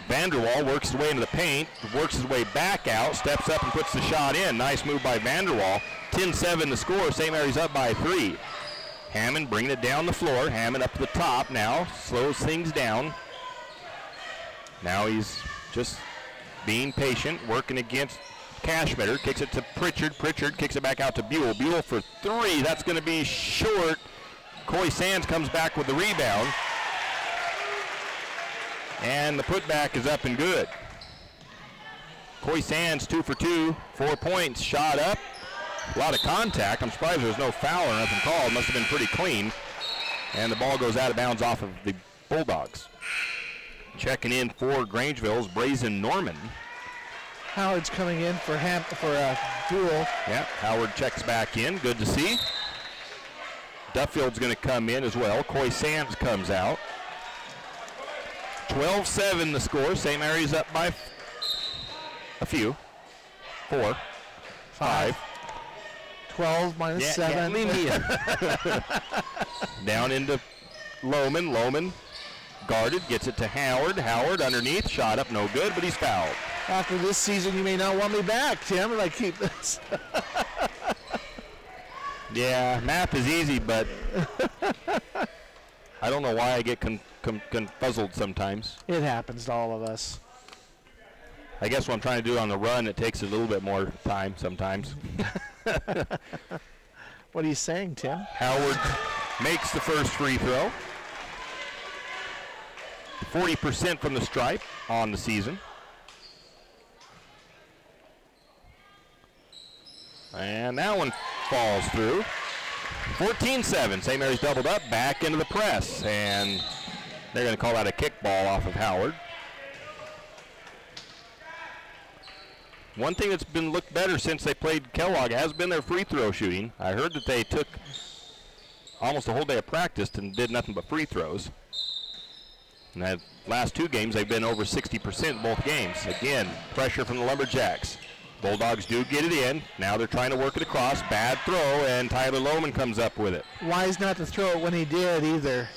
Vanderwall works his way into the paint, works his way back out, steps up and puts the shot in. Nice move by Vanderwall. 10-7 the score. St. Mary's up by 3. Hammond bringing it down the floor. Hammond up to the top now, slows things down. Now he's just being patient, working against Cashmetter. Kicks it to Pritchard. Pritchard kicks it back out to Buell. Buell for three. That's going to be short. Coy Sands comes back with the rebound. And the putback is up and good. Coy Sands 2 for 2, 4 points, shot up. A lot of contact. I'm surprised there was no foul or nothing called. Must have been pretty clean. And the ball goes out of bounds off of the Bulldogs. Checking in for Grangeville's Brazen Norman. Howard's coming in for Buell. Yeah, Howard checks back in. Good to see. Duffield's going to come in as well. Coy Sands comes out. 12-7 the score. St. Mary's up by a few. 4, 5. 12 minus 7. Leave me in. Down into Lohman. Lohman guarded, gets it to Howard. Howard underneath, shot up, no good, but he's fouled. After this season, you may not want me back, Tim, if I keep this. Yeah, math is easy, but I don't know why I get confuzzled sometimes. It happens to all of us. I guess what I'm trying to do on the run, it takes a little bit more time sometimes. What are you saying, Tim? Howard makes the first free throw. 40% from the stripe on the season. And that one falls through. 14-7. St. Mary's doubled up, back into the press. And they're going to call that a kickball off of Howard. One thing that's been looked better since they played Kellogg has been their free throw shooting. I heard that they took almost a whole day of practice and did nothing but free throws. And that last 2 games, they've been over 60% both games. Again, pressure from the Lumberjacks. Bulldogs do get it in. Now they're trying to work it across. Bad throw, and Tyler Lohman comes up with it. Wise not to throw it when he did either.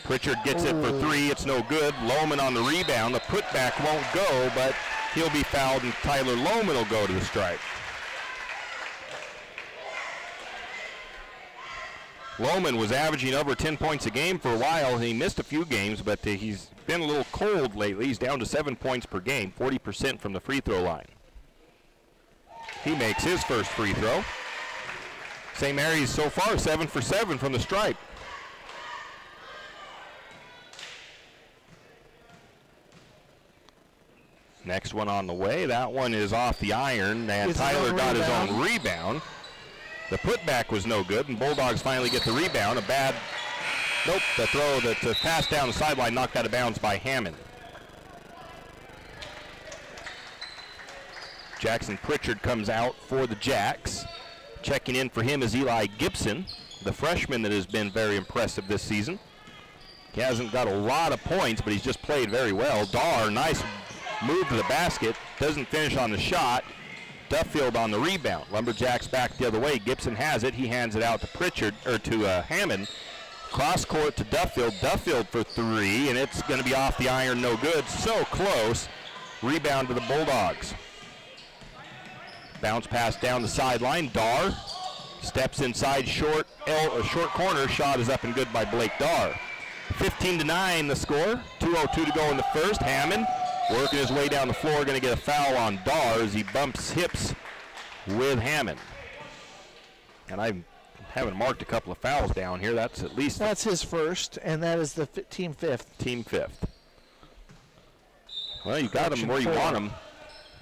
Pritchard gets it for 3. It's no good. Lohman on the rebound. The putback won't go, but he'll be fouled, and Tyler Lohman will go to the stripe. Lohman was averaging over 10 points a game for a while. He missed a few games, but he's been a little cold lately. He's down to 7 points per game, 40% from the free throw line. He makes his first free throw. St. Mary's so far 7 for 7 from the stripe. Next one on the way. That one is off the iron, and Tyler got his own rebound. The putback was no good, and Bulldogs finally get the rebound. The throw, the pass down the sideline knocked out of bounds by Hammond. Jackson Pritchard comes out for the Jacks. Checking in for him is Eli Gibson, the freshman that has been very impressive this season. He hasn't got a lot of points, but he's just played very well. Dar, nice move to the basket, doesn't finish on the shot. Duffield on the rebound. Lumberjacks back the other way. Gibson has it. He hands it out to Pritchard, or to Hammond. Cross court to Duffield. Duffield for 3, and it's going to be off the iron, no good. So close. Rebound to the Bulldogs. Bounce pass down the sideline. Dar steps inside short corner. Shot is up and good by Blake Dar. 15-9 the score. 2:02 to go in the first. Hammond working his way down the floor, going to get a foul on Dar as he bumps hips with Hammond. And I haven't marked a couple of fouls down here. That's at least... That's his first, and that is the team 5th. Team 5th. Well, you got him where you want him.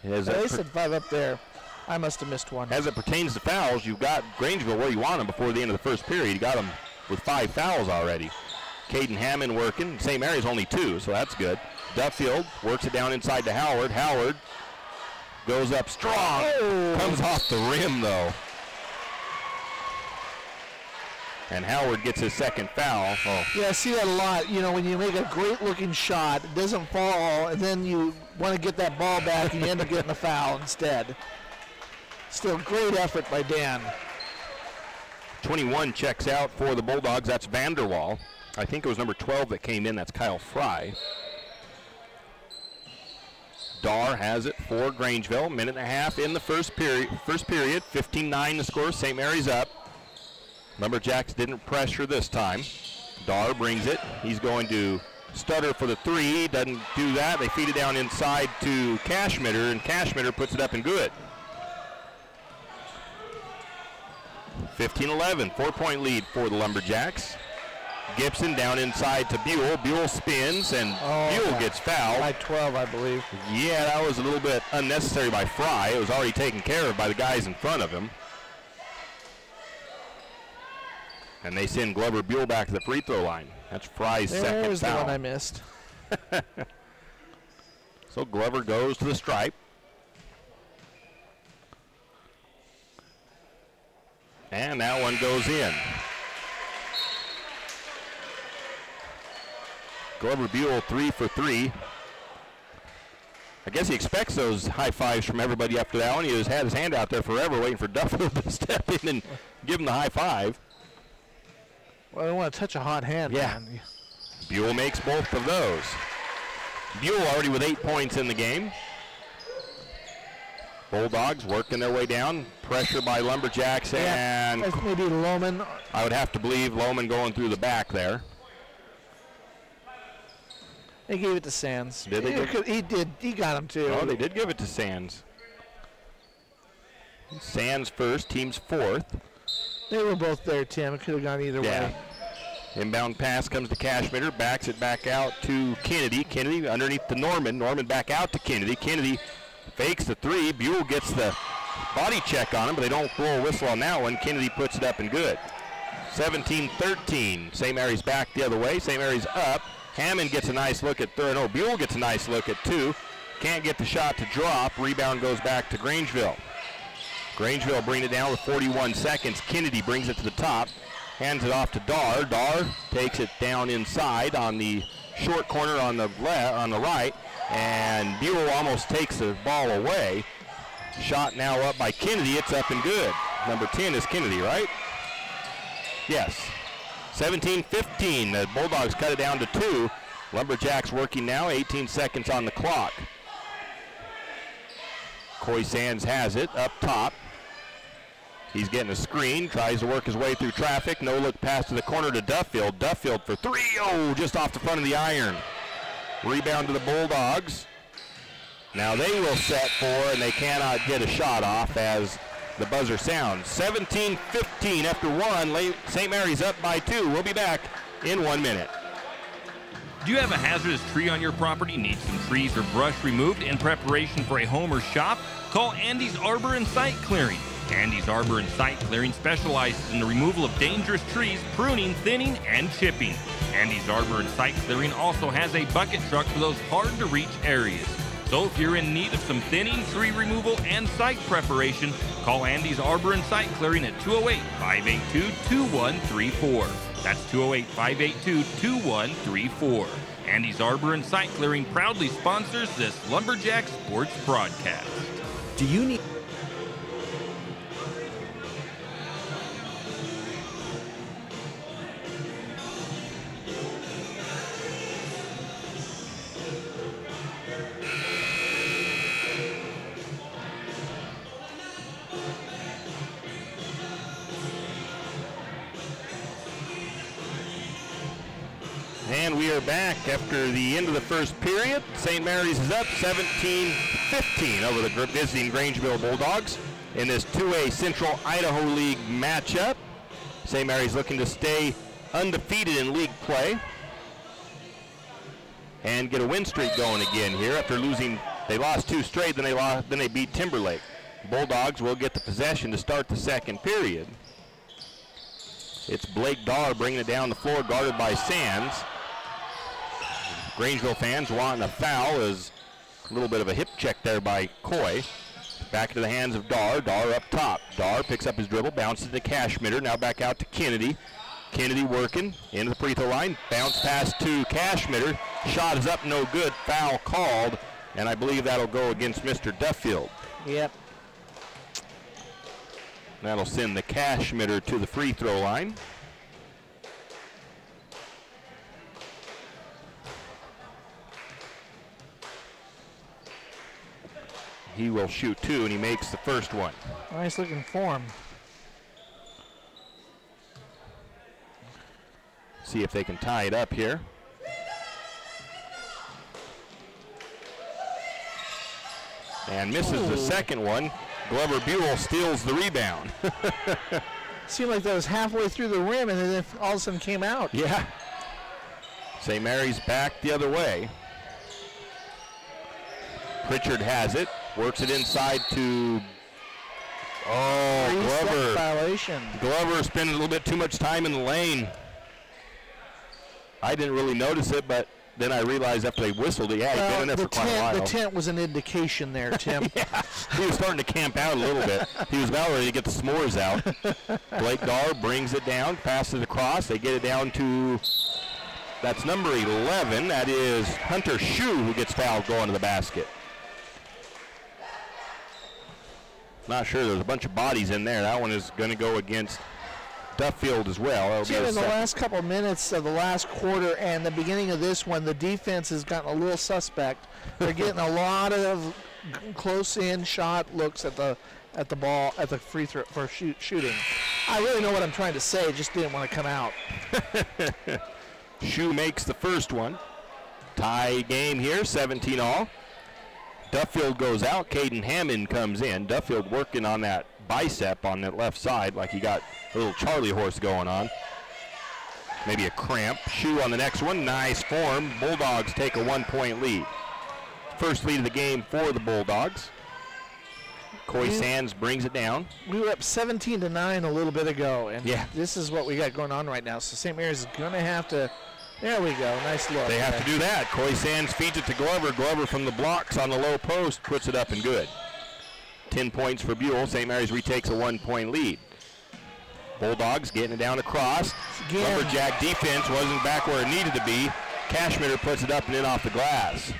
They said 5 up there. I must have missed one. As it pertains to fouls, you've got Grangeville where you want them before the end of the first period. You got them with 5 fouls already. Caden Hammond working. St. Mary's only 2, so that's good. Duffield works it down inside to Howard. Howard goes up strong. Comes off the rim, though. And Howard gets his second foul. Yeah, I see that a lot. You know, when you make a great-looking shot, it doesn't fall, and then you want to get that ball back, and you end up getting a foul instead. Still, great effort by Dan. 21 checks out for the Bulldogs. That's Vanderwall. I think it was number 12 that came in. That's Kyle Fry. Dar has it for Grangeville. Minute and a half in the first period. 15-9 the score. St. Mary's up. Lumberjacks didn't pressure this time. Dar brings it. He's going to stutter for the three. Doesn't do that. They feed it down inside to Cashmitter, and Cashmitter puts it up and good. 15-11, 4-point lead for the Lumberjacks. Gibson down inside to Buell. Buell spins, and Buell gets fouled. By 12, I believe. Yeah, that was a little bit unnecessary by Fry. It was already taken care of by the guys in front of him. And they send Glover Buell back to the free throw line. That's Fry's second foul. There's the one I missed. So Glover goes to the stripe. And that one goes in. Glover Buell 3 for 3. I guess he expects those high fives from everybody after that one. He has had his hand out there forever waiting for Duffield to step in and give him the high five. Well, I don't want to touch a hot hand. Yeah. Man. Buell makes both of those. Buell already with 8 points in the game. Bulldogs working their way down. Pressure by Lumberjacks, and maybe Lohman. I would have to believe Lohman going through the back there. They gave it to Sands. Did they? He did. He got him too. Oh, they did give it to Sands. Sands first, team's fourth. They were both there, Tim. It could have gone either way. Inbound pass comes to Cashmitter, backs it back out to Kennedy. Kennedy underneath to Norman. Norman back out to Kennedy. Kennedy fakes the three. Buell gets the body check on him, but they don't blow a whistle on that one. Kennedy puts it up and good. 17-13. St. Mary's back the other way. St. Mary's up. Hammond gets a nice look at third. No, Buell gets a nice look at two. Can't get the shot to drop. Rebound goes back to Grangeville. Grangeville bring it down with 41 seconds. Kennedy brings it to the top. Hands it off to Dar. Dar takes it down inside on the short corner on the right. And Buell almost takes the ball away. Shot now up by Kennedy. It's up and good. Number 10 is Kennedy, right? Yes. 17-15. The Bulldogs cut it down to 2. Lumberjacks working now. 18 seconds on the clock. Coy Sands has it up top. He's getting a screen. Tries to work his way through traffic. No look pass to the corner to Duffield. Duffield for three. Oh, just off the front of the iron. Rebound to the Bulldogs. Now they will set for, and they cannot get a shot off as the buzzer sounds. 17-15 after one. St. Mary's up by 2. We'll be back in 1 minute. Do you have a hazardous tree on your property? Need some trees or brush removed in preparation for a home or shop? Call Andy's Arbor and Site Clearing. Andy's Arbor and Site Clearing specializes in the removal of dangerous trees, pruning, thinning, and chipping. Andy's Arbor and Site Clearing also has a bucket truck for those hard-to-reach areas. So if you're in need of some thinning, tree removal, and site preparation, call Andy's Arbor and Site Clearing at 208-582-2134. That's 208-582-2134. Andy's Arbor and Site Clearing proudly sponsors this Lumberjack Sports broadcast. Do you need... And we are back after the end of the first period. St. Mary's is up 17-15 over the visiting Grangeville Bulldogs in this 2A Central Idaho League matchup. St. Mary's looking to stay undefeated in league play and get a win streak going again here after losing. They lost 2 straight, then they beat Timberlake. Bulldogs will get the possession to start the second period. It's Blake Dar bringing it down the floor, guarded by Sands. Grangeville fans wanting a foul. Is a little bit of a hip check there by Coy. Back into the hands of Dar. Dar up top. Dar picks up his dribble, bounces to Cashmitter. Now back out to Kennedy. Kennedy working into the free throw line. Bounce pass to Cashmitter. Shot is up, no good. Foul called, and I believe that'll go against Mr. Duffield. Yep. That'll send the Cashmitter to the free throw line. He will shoot 2, and he makes the first one. Nice looking form. See if they can tie it up here. And misses the second one. Glover Buell steals the rebound. Seemed like that was halfway through the rim and then all of a sudden came out. Yeah. St. Mary's back the other way. Pritchard has it, works it inside to, Glover. Violation. Glover spending a little bit too much time in the lane. I didn't really notice it, but then I realized after they whistled, he'd been in there for quite a while. The tent was an indication there, Tim. Yeah, he was starting to camp out a little bit. He was about ready to get the s'mores out. Blake Dar brings it down, passes it across. They get it down to, that's number 11. That is Hunter Shue who gets fouled going to the basket. Not sure, there's a bunch of bodies in there. That one is going to go against Duffield as well. Tim, in the last couple of minutes of the last quarter and the beginning of this one, the defense has gotten a little suspect. They're getting a lot of close-in shot looks at the ball, at the free throw for shooting. I really know what I'm trying to say, just didn't want to come out. Shue makes the first one. Tie game here, 17-all. Duffield goes out. Caden Hammond comes in. Duffield working on that bicep on that left side like he got a little Charlie horse going on. Maybe a cramp. Shue on the next one. Nice form. Bulldogs take a 1-point lead. First lead of the game for the Bulldogs. Coy Sands brings it down. We were up 17-9 a little bit ago, and yeah, this is what we got going on right now. So St. Mary's is going to have to. There we go. Nice look. They have to do that. Coy Sands feeds it to Glover. Glover from the blocks on the low post puts it up and good. 10 points for Buell. St. Mary's retakes a 1-point lead. Bulldogs getting it down across. Lumberjack defense wasn't back where it needed to be. Cashmitter puts it up and in off the glass.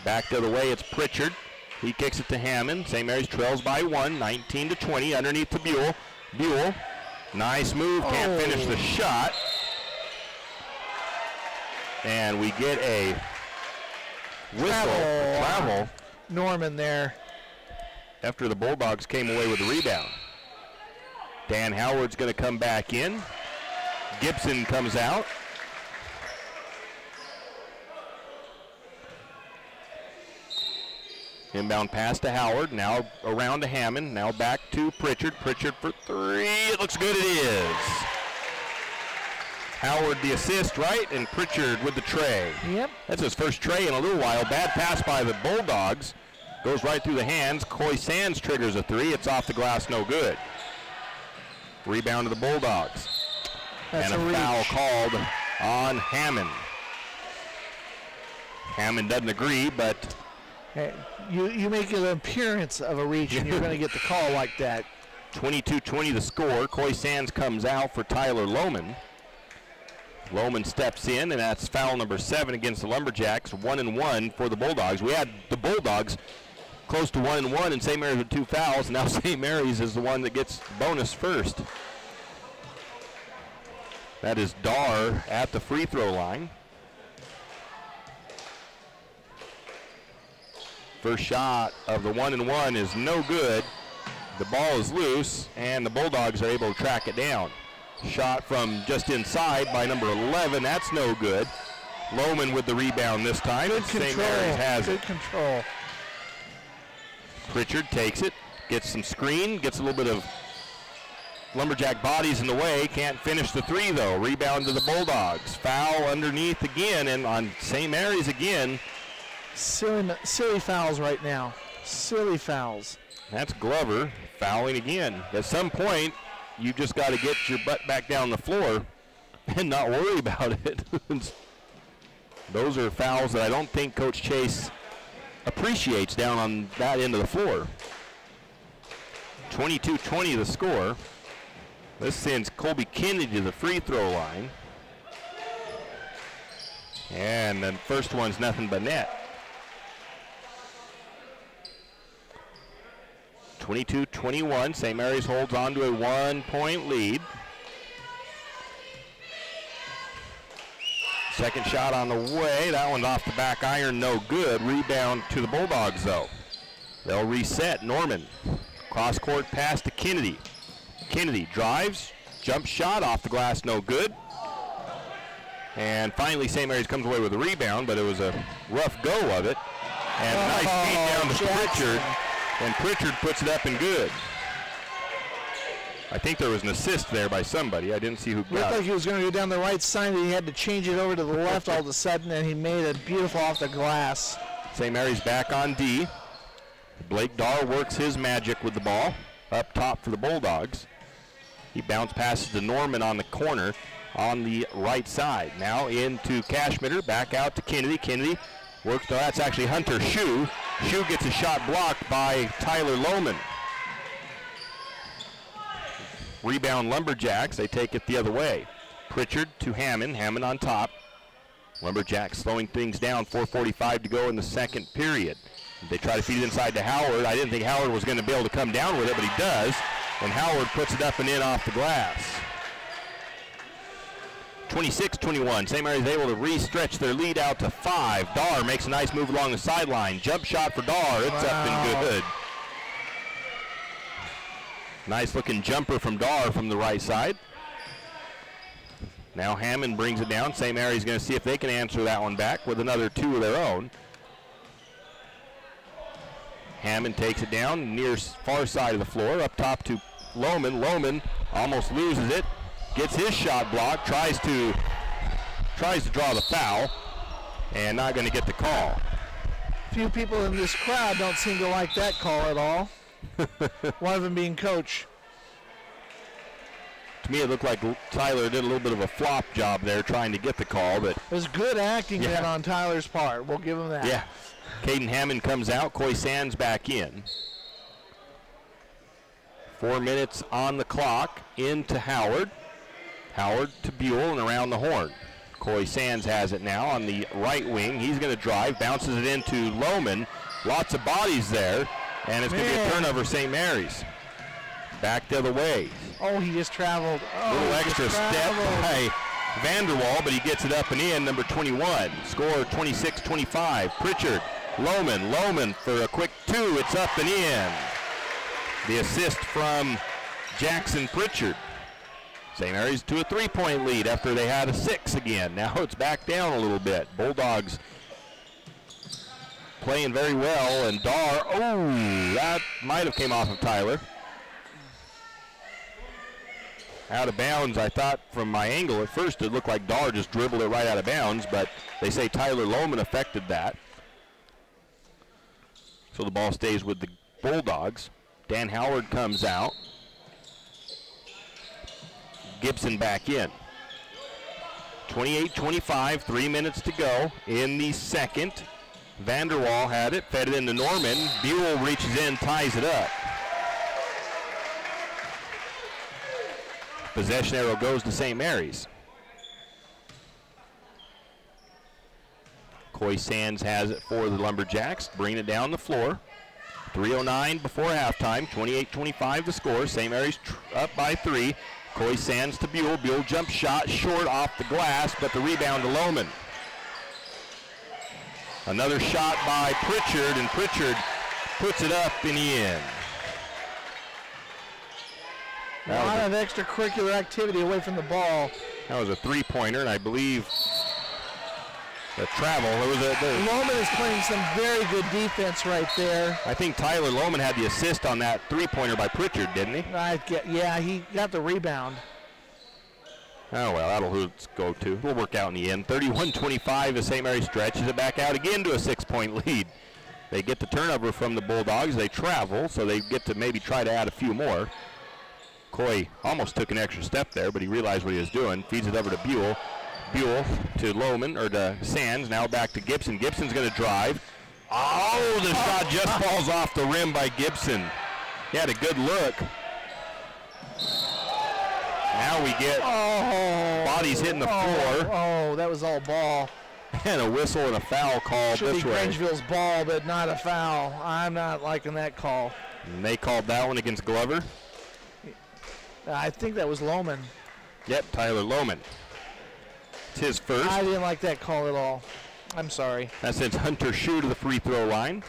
Back the other way, it's Pritchard. He kicks it to Hammond. St. Mary's trails by 1, 19-20, underneath to Buell. Buell, nice move, can't finish the shot. And we get a whistle, travel. Norman there. After the Bulldogs came away with the rebound. Dan Howard's going to come back in. Gibson comes out. Inbound pass to Howard, now around to Hammond, now back to Pritchard. Pritchard for three, it looks good, it is. Howard the assist, right, and Pritchard with the tray. Yep. That's his first tray in a little while. Bad pass by the Bulldogs. Goes right through the hands. Coy Sands triggers a three. It's off the glass, no good. Rebound to the Bulldogs. That's and a foul called on Hammond. Hammond doesn't agree, but... Hey, you make an appearance of a reach and you're going to get the call like that. 22-20 the score. Coy Sands comes out for Tyler Lohman. Lohman steps in, and that's foul number 7 against the Lumberjacks. 1-1 for the Bulldogs. We had the Bulldogs close to 1-1, and St. Mary's with 2 fouls. Now St. Mary's is the one that gets bonus first. That is Dar at the free throw line. First shot of the 1-1 is no good. The ball is loose, and the Bulldogs are able to track it down. Shot from just inside by number 11. That's no good. Lohman with the rebound this time. Good St. control. Mary's has Good it. control. Pritchard takes it, gets some screen, gets a little bit of Lumberjack bodies in the way. Can't finish the three, though. Rebound to the Bulldogs. Foul underneath again, and on St. Mary's again. Silly fouls right now. Silly fouls. That's Glover fouling again. At some point, you just got to get your butt back down the floor and not worry about it. Those are fouls that I don't think Coach Chase appreciates down on that end of the floor. 22-20 the score. This sends Colby Kennedy to the free throw line. And the first one's nothing but net. 22-21, St. Mary's holds on to a 1-point lead. Second shot on the way, that one's off the back iron, no good. Rebound to the Bulldogs though. They'll reset, Norman. Cross court pass to Kennedy. Kennedy drives, Jump shot off the glass, no good. And finally, St. Mary's comes away with a rebound, but it was a rough go of it. And a nice feed down to Pritchard, and Pritchard puts it up and good. I think there was an assist there by somebody. I didn't see who got it. Looked like he was going to go down the right side, but he had to change it over to the left all of a sudden, and he made it beautiful off the glass. St. Mary's back on D. Blake Dahr works his magic with the ball up top for the Bulldogs. He bounce passes to Norman on the corner on the right side. Now into Cashmitter, back out to Kennedy. Kennedy works, that's actually Hunter Shue. Shue gets a shot blocked by Tyler Lohman. Rebound Lumberjacks, they take it the other way. Pritchard to Hammond, Hammond on top. Lumberjacks slowing things down, 4:45 to go in the second period. They try to feed it inside to Howard. I didn't think Howard was going to be able to come down with it, but he does. And Howard puts it up and in off the glass. 26-21, St. Mary's able to re-stretch their lead out to 5. Dahr makes a nice move along the sideline. Jump shot for Dahr, it's up and good. Nice looking jumper from Dahr from the right side. Now Hammond brings it down. St. Mary's going to see if they can answer that one back with another 2 of their own. Hammond takes it down near far side of the floor, up top to Lohman. Lohman almost loses it, gets his shot blocked, tries to draw the foul, and not going to get the call. Few people in this crowd don't seem to like that call at all. One of them being coach. To me, it looked like Tyler did a little bit of a flop job there trying to get the call, but it was good acting then on Tyler's part. We'll give him that. Yeah. Caden Hammond comes out. Coy Sands back in. 4 minutes on the clock. Into Howard. Howard to Buell and around the horn. Coy Sands has it now on the right wing. He's going to drive, bounces it into Lohman. Lots of bodies there, and it's going to be a turnover, St. Mary's. Back the other way. Oh, he just traveled. Oh, little extra step by Vanderwall, but he gets it up and in, number 21. Score 26-25. Pritchard, Lohman for a quick 2. It's up and in. The assist from Jackson Pritchard. St. Mary's to a 3-point lead after they had a 6 again. Now it's back down a little bit. Bulldogs playing very well, and Dahr, that might have came off of Tyler. Out of bounds, I thought from my angle at first it looked like Dahr just dribbled it right out of bounds, but they say Tyler Lohman affected that. So the ball stays with the Bulldogs. Dan Howard comes out. Gibson back in. 28-25, 3 minutes to go in the second. Vanderwall had it, fed it into Norman. Buell reaches in, ties it up. Possession arrow goes to St. Mary's. Coy Sands has it for the Lumberjacks, bringing it down the floor. 3:09 before halftime, 28-25 the score. St. Mary's up by 3. Coy Sands to Buell. Buell jump shot short off the glass, but the rebound to Lohman. Another shot by Pritchard, and Pritchard puts it up and in. A lot of extracurricular activity away from the ball. That was a 3-pointer, and I believe the travel. Lohman is playing some very good defense right there. I think Tyler Lohman had the assist on that 3-pointer by Pritchard, didn't he? Yeah, he got the rebound. Oh, well, that'll go to. We'll work out in the end. 31-25 as St. Mary stretches it back out again to a 6-point lead. They get the turnover from the Bulldogs. They travel, so they get to maybe try to add a few more. Coy almost took an extra step there, but he realized what he was doing. Feeds it over to Buell. Buell to Lohman, or to Sands. Now back to Gibson. Gibson's going to drive. Oh, the shot just falls off the rim by Gibson. He had a good look. Now we get bodies hitting the floor. Oh, that was all ball. And a whistle and a foul call Should this be way. Grangeville's ball, but not a foul. I'm not liking that call. And they called that one against Glover. I think that was Lohman. Yep, Tyler Lohman. It's his first. I didn't like that call at all. I'm sorry. That sends Hunter Shue to the free throw line.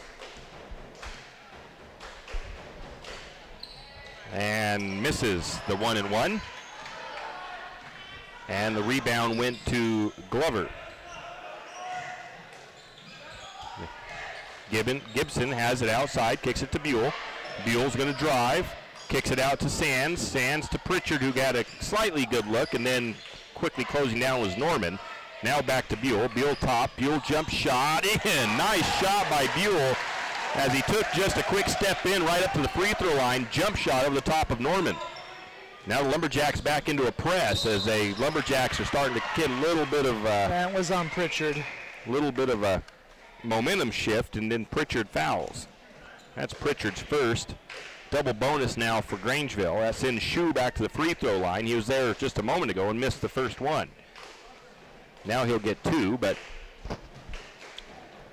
And misses the 1-and-1. And the rebound went to Glover. Gibson has it outside, kicks it to Buell. Buell's going to drive, kicks it out to Sands. Sands to Pritchard, who got a slightly good look, and then quickly closing down was Norman. Now back to Buell. Buell top. Buell jump shot in. Nice shot by Buell as he took just a quick step in right up to the free throw line. Jump shot over the top of Norman. Now the Lumberjacks back into a press as the Lumberjacks are starting to get a little bit of that was on Pritchard. A little bit of a momentum shift, and then Pritchard fouls. That's Pritchard's first. Double bonus now for Grangeville. That's in Shu back to the free throw line. He was there just a moment ago and missed the first one. Now he'll get 2, but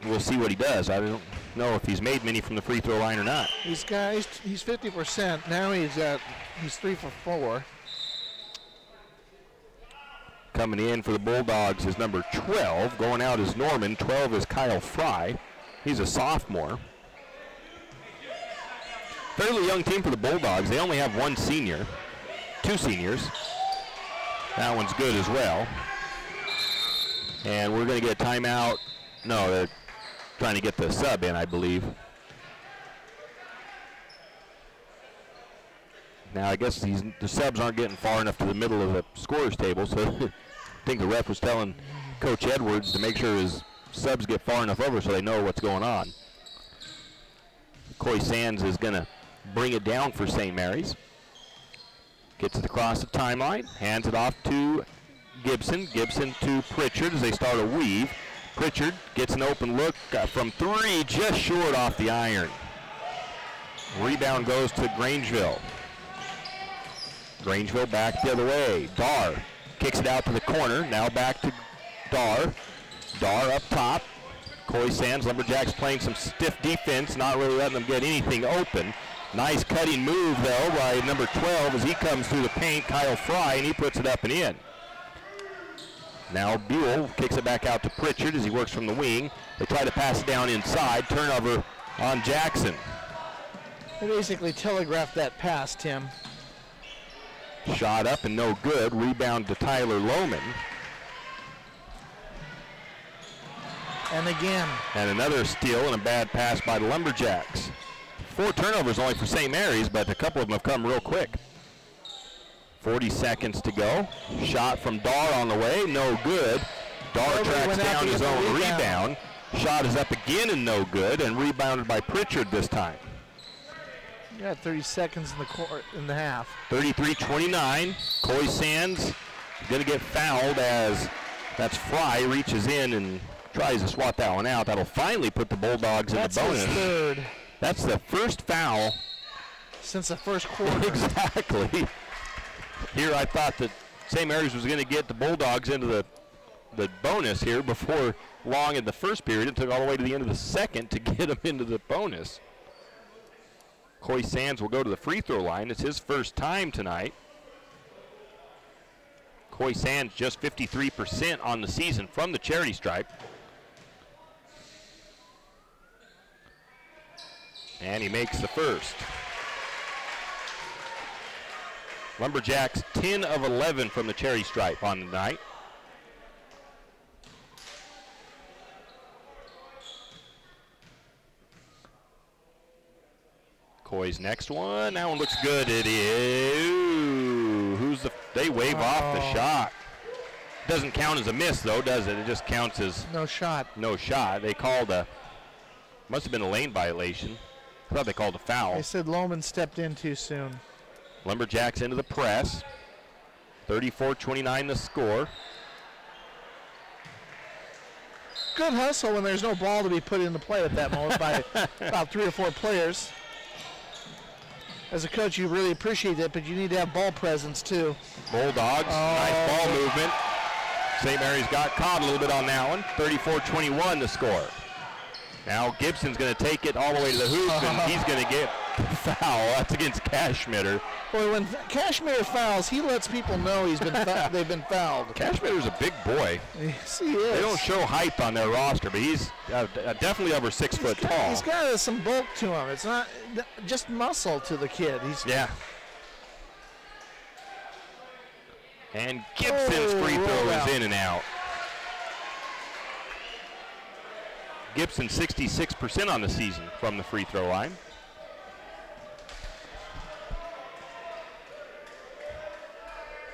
we'll see what he does. I don't know if he's made many from the free throw line or not. He's 50%. Now he's 3 for 4. Coming in for the Bulldogs is number 12. Going out is Norman. 12 is Kyle Fry. He's a sophomore. Fairly young team for the Bulldogs. They only have 1 senior. 2 seniors. That one's good as well. And we're going to get a timeout. No, they're trying to get the sub in, I believe. Now, I guess the subs aren't getting far enough to the middle of the scorer's table, so I think the ref was telling Coach Edwards to make sure his subs get far enough over so they know what's going on. Coy Sands is going to bring it down for St. Mary's. Gets it across the timeline, hands it off to Gibson. Gibson to Pritchard as they start a weave. Pritchard gets an open look from 3, just short off the iron. Rebound goes to Grangeville. Grangeville back the other way. Dar kicks it out to the corner. Now back to Dar. Dar up top. Coy Sands, Lumberjacks playing some stiff defense, not really letting them get anything open. Nice cutting move, though, by number 12 as he comes through the paint, Kyle Fry, and he puts it up and in. Now Buell kicks it back out to Pritchard as he works from the wing. They try to pass it down inside. Turnover on Jackson. They basically telegraphed that pass, Tim. Shot up and no good. Rebound to Tyler Lohman. And again. And another steal and a bad pass by the Lumberjacks. 4 turnovers only for St. Mary's, but a couple of them have come real quick. 40 seconds to go. Shot from Dar on the way, no good. Dar tracks down his own rebound. Shot is up again and no good, and rebounded by Pritchard this time. You got 30 seconds in the half. 33-29. Coy Sands going to get fouled as that's Fry reaches in and tries to swat that one out. That'll finally put the Bulldogs in the bonus. That's his third. That's the first foul since the first quarter. Exactly. Here I thought that St. Mary's was going to get the Bulldogs into the bonus here before long in the first period. It took all the way to the end of the second to get them into the bonus. Coy Sands will go to the free throw line. It's his first time tonight. Coy Sands just 53% on the season from the charity stripe. And he makes the first. Lumberjacks 10 of 11 from the charity stripe on the night. Coy's next one. That one looks good. It is. Ooh, they wave off the shot. Doesn't count as a miss though, does it? It just counts as no shot. No shot. They called must have been a lane violation. I thought they called a foul. They said Lohman stepped in too soon. Lumberjacks into the press. 34-29 the score. Good hustle when there's no ball to be put into play at that moment by about 3 or 4 players. As a coach, you really appreciate it, but you need to have ball presence too. Bulldogs, nice ball movement. St. Mary's got caught a little bit on that one. 34-21 the score. Now Gibson's going to take it all the way to the hoop, and he's going to get foul. That's against Cashmitter. Boy, when Cashmitter fouls, he lets people know they've been fouled. Cashmitter's a big boy. Yes, he is. They don't show height on their roster, but he's definitely over 6 foot tall. He's got some bulk to him. It's not just muscle to the kid. Yeah. And Gibson's free throw is in and out. Gibson 66% on the season from the free throw line.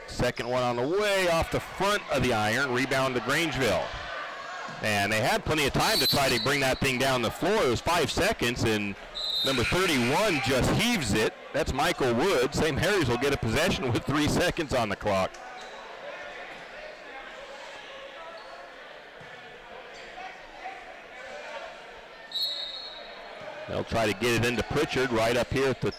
Second one on the way off the front of the iron. Rebound to Grangeville. And they had plenty of time to try to bring that thing down the floor. It was 5 seconds, and number 31 just heaves it. That's Michael Wood. St. Mary's will get a possession with 3 seconds on the clock. They'll try to get it into Pritchard right up here at the,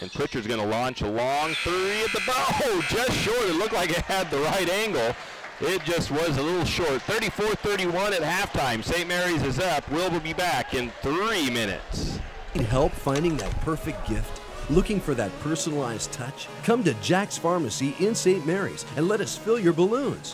and Pritchard's going to launch a long three at the bow. Just short. It looked like it had the right angle. It just was a little short. 34-31 at halftime. St. Mary's is up. Will be back in 3 minutes. Need help finding that perfect gift? Looking for that personalized touch? Come to Jack's Pharmacy in St. Mary's and let us fill your balloons.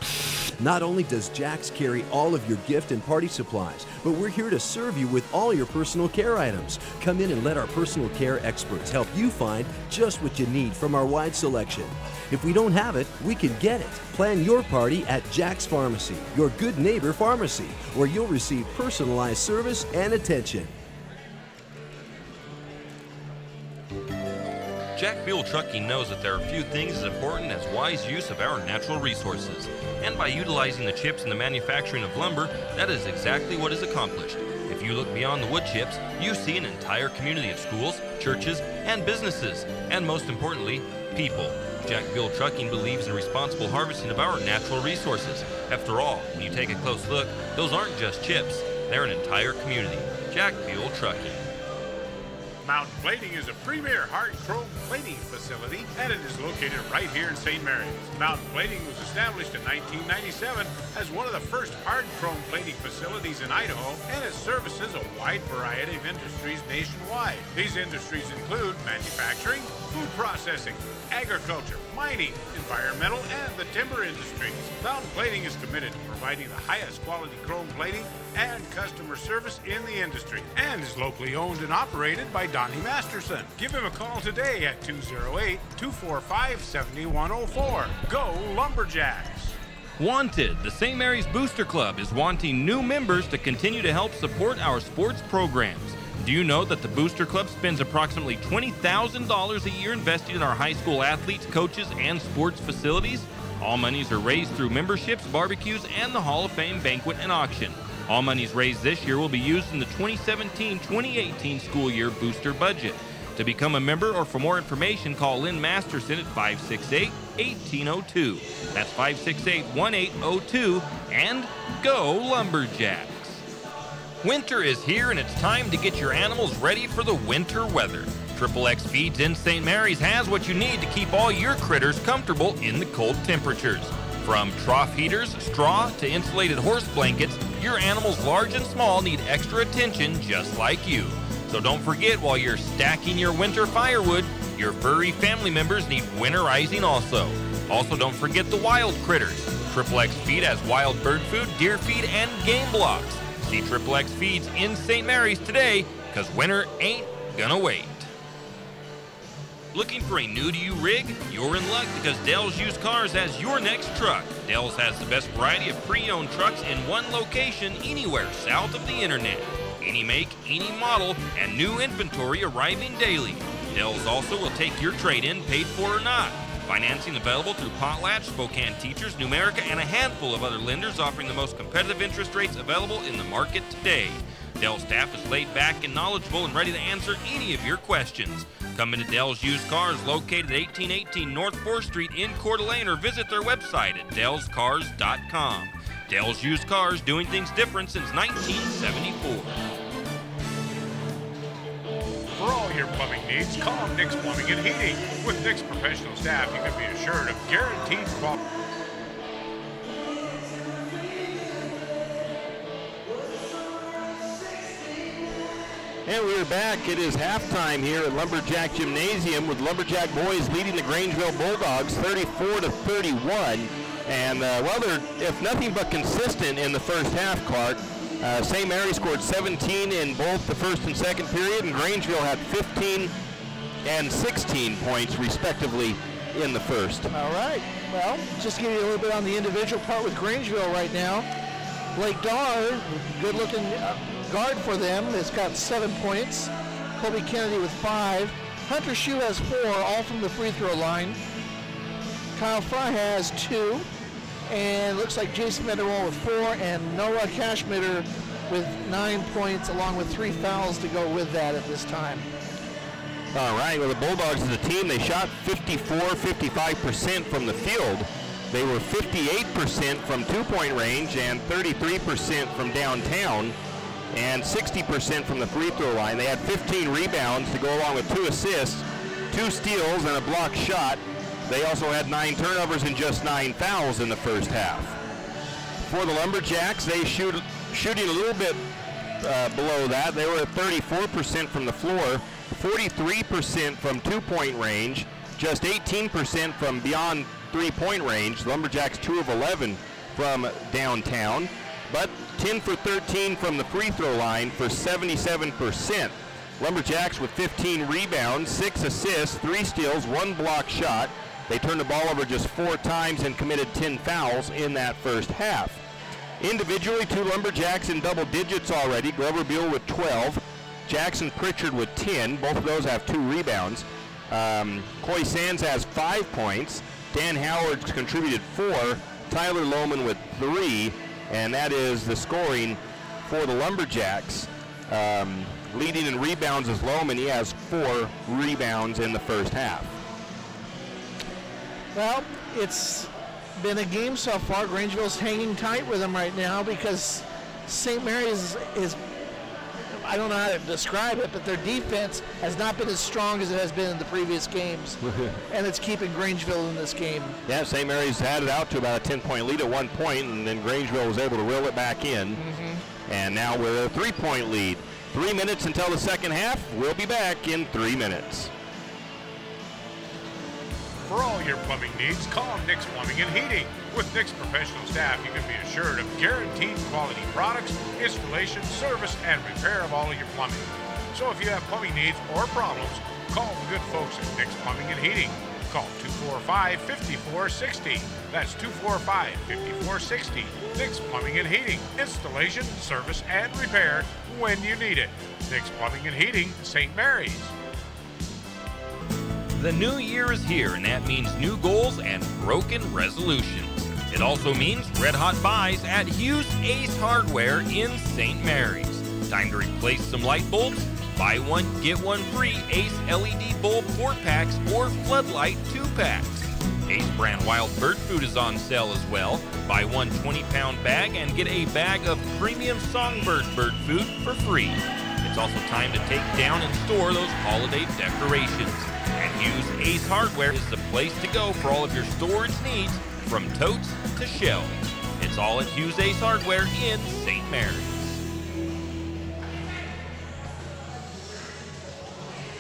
Not only does Jack's carry all of your gift and party supplies, but we're here to serve you with all your personal care items. Come in and let our personal care experts help you find just what you need from our wide selection. If we don't have it, we can get it. Plan your party at Jack's Pharmacy, your good neighbor pharmacy, where you'll receive personalized service and attention. Jack Buell Trucking knows that there are few things as important as wise use of our natural resources. And by utilizing the chips in the manufacturing of lumber, that is exactly what is accomplished. If you look beyond the wood chips, you see an entire community of schools, churches, and businesses, and most importantly, people. Jack Buell Trucking believes in responsible harvesting of our natural resources. After all, when you take a close look, those aren't just chips, they're an entire community. Jack Buell Trucking. Mountain Plating is a premier hard chrome plating facility, and it is located right here in St. Mary's. Mountain Plating was established in 1997 as one of the first hard chrome plating facilities in Idaho, and it services a wide variety of industries nationwide. These industries include manufacturing, food processing, agriculture, mining, environmental, and the timber industries. Mountain Plating is committed to providing the highest quality chrome plating and customer service in the industry, and is locally owned and operated by Donnie Masterson. Give him a call today at 208-245-7104. Go Lumberjacks! Wanted, the St. Mary's Booster Club is wanting new members to continue to help support our sports programs. Do you know that the Booster Club spends approximately $20,000 a year investing in our high school athletes, coaches, and sports facilities? All monies are raised through memberships, barbecues, and the Hall of Fame banquet and auction. All monies raised this year will be used in the 2017-2018 school year booster budget. To become a member or for more information, call Lynn Masterson at 568-1802. That's 568-1802, and go Lumberjacks! Winter is here, and it's time to get your animals ready for the winter weather. XXX Feeds in St. Mary's has what you need to keep all your critters comfortable in the cold temperatures. From trough heaters, straw, to insulated horse blankets, your animals large and small need extra attention just like you. So don't forget, while you're stacking your winter firewood, your furry family members need winterizing also. Also, don't forget the wild critters. XXX Feed has wild bird food, deer feed, and game blocks. See XXX Feeds in St. Mary's today, because winter ain't gonna wait. Looking for a new-to-you rig? You're in luck, because Dell's Used Cars has your next truck. Dell's has the best variety of pre-owned trucks in one location anywhere south of the internet. Any make, any model, and new inventory arriving daily. Dell's also will take your trade-in, paid for or not. Financing available through Potlatch, Spokane Teachers, Numerica, and a handful of other lenders offering the most competitive interest rates available in the market today. Dell's staff is laid back and knowledgeable and ready to answer any of your questions. Come into Dell's Used Cars, located at 1818 North 4th Street in Coeur d'Alene, or visit their website at dellscars.com. Dell's Used Cars, doing things different since 1974. For all your plumbing needs, call Nick's Plumbing and Heating. With Nick's professional staff, you can be assured of guaranteed quality. And we're back. It is halftime here at Lumberjack Gymnasium, with Lumberjack boys leading the Grangeville Bulldogs 34-31. And, well, they're, if nothing but consistent in the first half, Clark. St. Mary scored 17 in both the first and second period, and Grangeville had 15 and 16 points, respectively, in the first. All right. Well, just to give you a little bit on the individual part with Grangeville right now. Blake Dahr, good-looking guard for them, has got 7 points. Colby Kennedy with 5. Hunter Shue has 4, all from the free throw line. Kyle Fry has 2. And looks like Jason Mendenwall with 4, and Noah Cashmitter with 9 points, along with 3 fouls to go with that at this time. All right, well, the Bulldogs as a team, they shot 55% from the field. They were 58% from two-point range and 33% from downtown and 60% from the free throw line. They had 15 rebounds to go along with 2 assists, 2 steals, and a blocked shot. They also had 9 turnovers and just 9 fouls in the first half. For the Lumberjacks, they shooting a little bit below that. They were at 34% from the floor, 43% from two-point range, just 18% from beyond three-point range. Lumberjacks 2 of 11 from downtown, but 10 for 13 from the free throw line for 77%. Lumberjacks with 15 rebounds, 6 assists, 3 steals, 1 block shot. They turned the ball over just 4 times and committed 10 fouls in that first half. Individually, 2 Lumberjacks in double digits already. Glover Beal with 12, Jackson Pritchard with 10. Both of those have 2 rebounds. Coy Sands has 5 points. Dan Howard's contributed 4. Tyler Lohman with 3. And that is the scoring for the Lumberjacks. Leading in rebounds is Lohman. He has 4 rebounds in the first half. Well, it's been a game so far. Grangeville's hanging tight with them right now because St. Mary's is, I don't know how to describe it, but their defense has not been as strong as it has been in the previous games. And it's keeping Grangeville in this game. Yeah, St. Mary's had it out to about a 10-point lead at one point, and then Grangeville was able to reel it back in. And now with a 3-point lead. 3 minutes until the second half. We'll be back in 3 minutes. For all your plumbing needs, call Nick's Plumbing and Heating. With Nick's professional staff, you can be assured of guaranteed quality products, installation, service, and repair of all of your plumbing. So if you have plumbing needs or problems, call the good folks at Nick's Plumbing and Heating. Call 245-5460. That's 245-5460. Nick's Plumbing and Heating. Installation, service, and repair when you need it. Nick's Plumbing and Heating, St. Mary's. The new year is here, and that means new goals and broken resolutions. It also means red-hot buys at Hughes Ace Hardware in St. Mary's. Time to replace some light bulbs? Buy one, get one free Ace LED bulb 4-packs or floodlight 2-packs. Ace brand wild bird food is on sale as well. Buy one 20-pound bag and get a bag of premium Songbird bird food for free. It's also time to take down and store those holiday decorations. And Hughes Ace Hardware is the place to go for all of your storage needs, from totes to shelves. It's all at Hughes Ace Hardware in St. Mary's.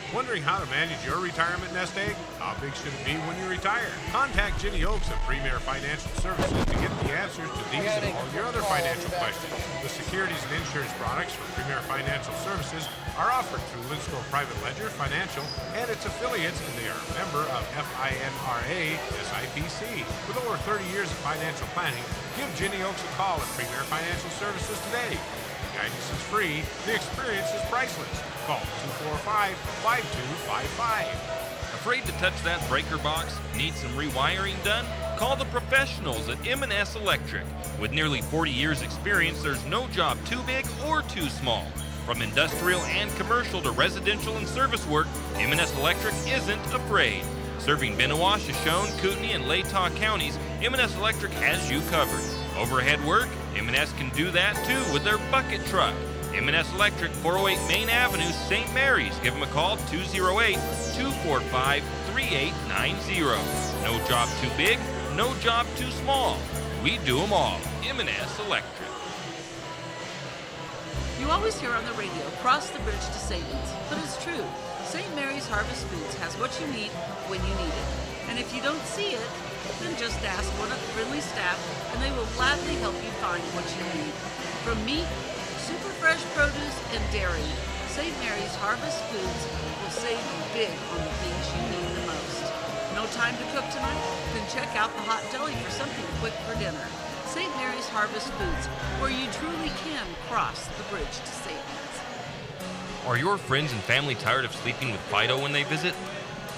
Wondering how to manage your retirement nest egg? How big should it be when you retire? Contact Ginny Oaks of Premier Financial Services to get the answers to these and all your other financial questions. The securities and insurance products from Premier Financial Services are offered through Linsco Private Ledger Financial and its affiliates, and they are a member of FINRA SIPC. With over 30 years of financial planning, give Ginny Oaks a call at Premier Financial Services today. Guidance is free. The experience is priceless. Call 245-5255. Afraid to touch that breaker box? Need some rewiring done? Call the professionals at M&S Electric. With nearly 40 years experience, there's no job too big or too small. From industrial and commercial to residential and service work, M&S Electric isn't afraid. Serving Bennewash, Shoshone, Kootenai, and Latah counties, M&S Electric has you covered. Overhead work? M&S can do that too with their bucket truck. M&S Electric, 408 Main Avenue, St. Mary's. Give them a call, 208-245-3890. No job too big, no job too small. We do them all. M&S Electric. You always hear on the radio, cross the bridge to savings, but it's true. St. Mary's Harvest Foods has what you need when you need it. And if you don't see it, then just ask one of the friendly staff and they will gladly help you find what you need. From meat, super fresh produce, and dairy, St. Mary's Harvest Foods will save you big on the things you need the most. No time to cook tonight? Then check out the Hot Deli for something quick for dinner. St. Mary's Harvest Foods, where you truly can cross the bridge to Satan's. Are your friends and family tired of sleeping with Fido when they visit?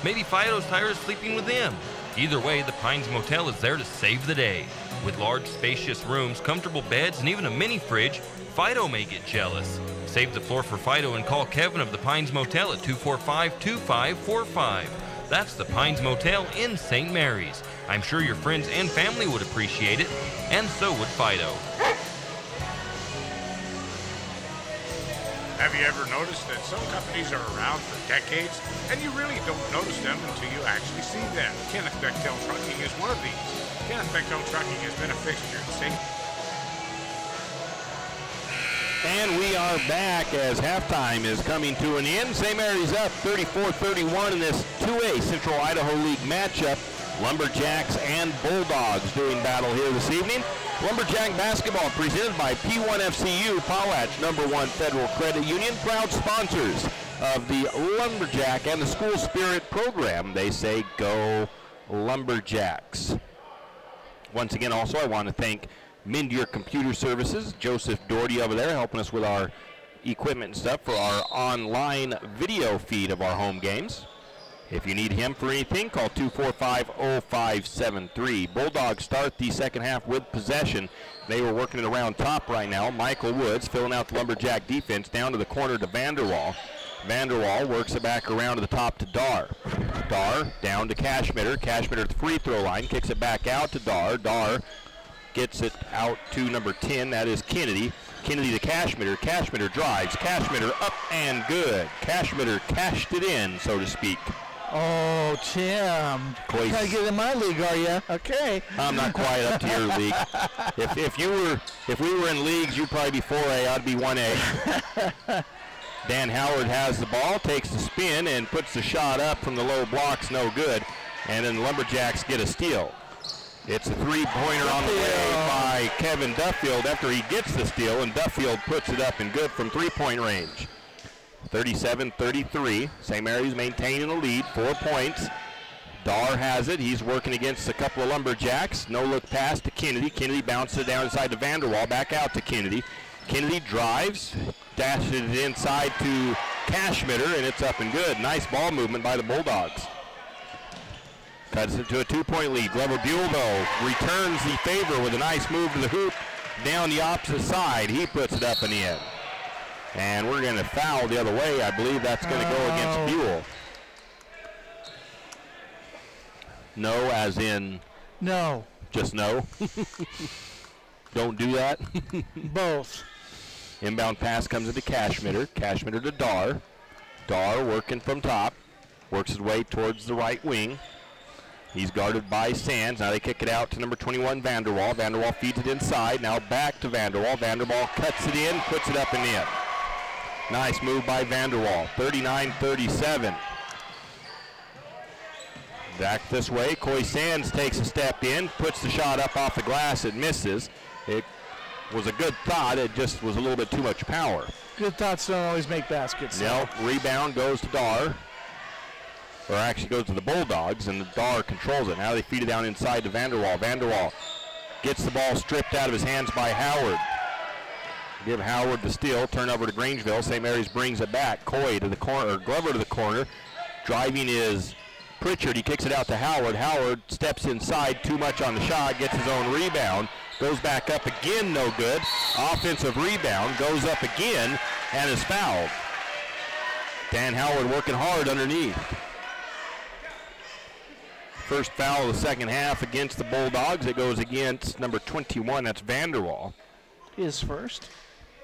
Maybe Fido's tired of sleeping with them. Either way, the Pines Motel is there to save the day. With large, spacious rooms, comfortable beds, and even a mini fridge, Fido may get jealous. Save the floor for Fido and call Kevin of the Pines Motel at 245-2545. That's the Pines Motel in St. Mary's. I'm sure your friends and family would appreciate it, and so would Fido. Have you ever noticed that some companies are around for decades, and you really don't notice them until you actually see them? Kenneth Bechtel Trucking is one of these. Kenneth Bechtel Trucking has been a fixture in St. And we are back as halftime is coming to an end. St. Mary's up 34-31 in this 2A Central Idaho League matchup. Lumberjacks and Bulldogs doing battle here this evening. Lumberjack basketball presented by P1FCU, Potlatch #1 Federal Credit Union, proud sponsors of the Lumberjack and the School Spirit program. They say go Lumberjacks. Once again, also, I want to thank Mindier Computer Services, Joseph Doherty over there helping us with our equipment and stuff for our online video feed of our home games. If you need him for anything, call 245-0573. Bulldogs start the second half with possession. They were working it around top right now. Michael Woods filling out the Lumberjack defense down to the corner to Vanderwall. Vanderwall works it back around to the top to Dar. Dar down to Cashmitter. Cashmitter at the free throw line, kicks it back out to Dar. Dar gets it out to number 10, that is Kennedy. Kennedy to Cashmitter. Cashmitter drives. Cashmitter up and good. Cashmitter cashed it in, so to speak. Oh, Tim. You're trying to get in my league, are you? Okay. I'm not quite up to your league. If we were in leagues, you'd probably be 4A, I'd be 1A. Dan Howard has the ball, takes the spin, and puts the shot up from the low blocks, no good. And then the Lumberjacks get a steal. It's a three-pointer on the way by Kevin Duffield after he gets the steal, and Duffield puts it up and good from three-point range. 37-33. St. Mary's maintaining the lead, 4 points. Dar has it. He's working against a couple of Lumberjacks. No look pass to Kennedy. Kennedy bounces it down inside to Vanderwall. Back out to Kennedy. Kennedy drives, dashes it inside to Cashmitter, and it's up and good. Nice ball movement by the Bulldogs. Cuts it to a 2-point lead. Glover Buell, though, returns the favor with a nice move to the hoop down the opposite side. He puts it up and in. And we're going to foul the other way. I believe that's going to go against Buell. No, as in? No. Just no? Don't do that? Both. Inbound pass comes into Cashmitter. Cashmitter to Dar. Dar working from top. Works his way towards the right wing. He's guarded by Sands. Now they kick it out to number 21, Vanderwall. Vanderwall feeds it inside. Now back to Vanderwall. Vanderwall cuts it in, puts it up and in. Nice move by Vanderwall. 39-37. Back this way. Coy Sands takes a step in, puts the shot up off the glass. It misses. It was a good thought. It just was a little bit too much power. Good thoughts don't always make baskets. No, rebound goes to Dar. Or actually goes to the Bulldogs, and the Dar controls it. Now they feed it down inside to Vanderwall. Vanderwall gets the ball stripped out of his hands by Howard. Give Howard the steal, turn over to Grangeville. St. Mary's brings it back. Coy to the corner, or Glover to the corner. Driving is Pritchard. He kicks it out to Howard. Howard steps inside, too much on the shot, gets his own rebound. Goes back up again, no good. Offensive rebound, goes up again, and is fouled. Dan Howard working hard underneath. First foul of the second half against the Bulldogs. It goes against number 21, that's Vanderwall. His first.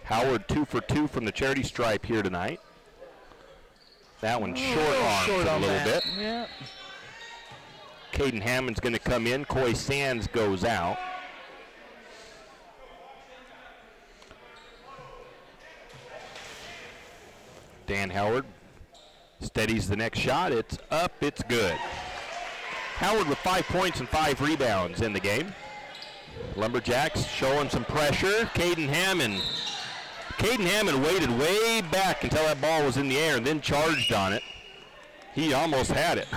Howard 2 for 2 from the charity stripe here tonight. That one short-armed a little bit. Yeah. Caden Hammond's going to come in. Coy Sands goes out. Dan Howard steadies the next shot. It's up, it's good. Howard with 5 points and 5 rebounds in the game. Lumberjacks showing some pressure. Caden Hammond waited way back until that ball was in the air and then charged on it. He almost had it.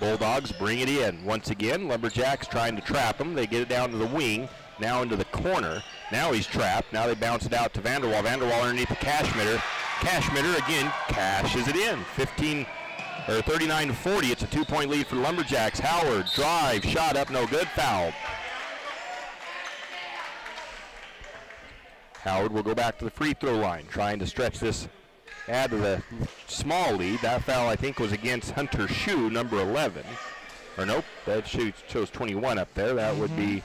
Bulldogs bring it in. Once again, Lumberjacks trying to trap him. They get it down to the wing, now into the corner. Now he's trapped. Now they bounce it out to Vanderwall. Vanderwall underneath the Cashmitter. Cashmitter again cashes it in. 39-40. It's a 2-point lead for Lumberjacks. Howard, drive, shot up, no good, foul. Howard will go back to the free throw line, trying to stretch this, add to the small lead. That foul, I think, was against Hunter Shue, number 11. Or nope, that shows 21 up there. That would be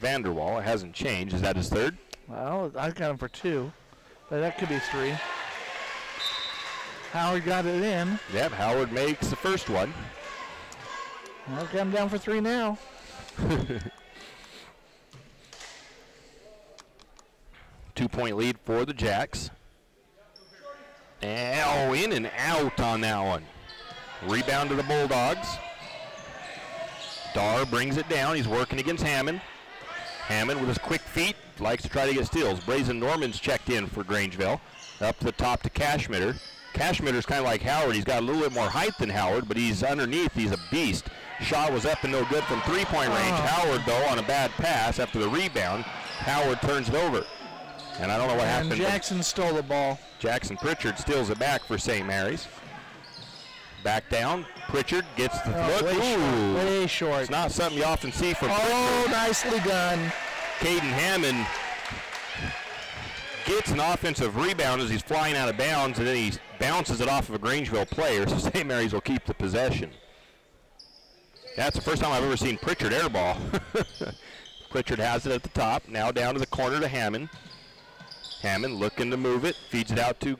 Vanderwall. It hasn't changed. Is that his third? Well, I got him for 2, but that could be 3. Howard got it in. Yep, Howard makes the first one. I'll get him down for 3 now. 2-point lead for the Jacks. And, in and out on that one. Rebound to the Bulldogs. Dar brings it down. He's working against Hammond. Hammond with his quick feet likes to try to get steals. Brazen Norman's checked in for Grangeville. Up to the top to Cashmitter. Cashmitter's kind of like Howard. He's got a little bit more height than Howard, but he's underneath. He's a beast. Shot was up and no good from 3-point range. Howard, though, on a bad pass after the rebound. Howard turns it over. And I don't know what happened. Jackson stole the ball. Jackson Pritchard steals it back for St. Mary's. Back down. Pritchard gets the look. Way short. It's not something you often see from Pritchard. Nicely done. Caden Hammond gets an offensive rebound as he's flying out of bounds, and then he bounces it off of a Grangeville player, so St. Mary's will keep the possession. That's the first time I've ever seen Pritchard airball. Pritchard has it at the top, now down to the corner to Hammond. Hammond looking to move it, feeds it out to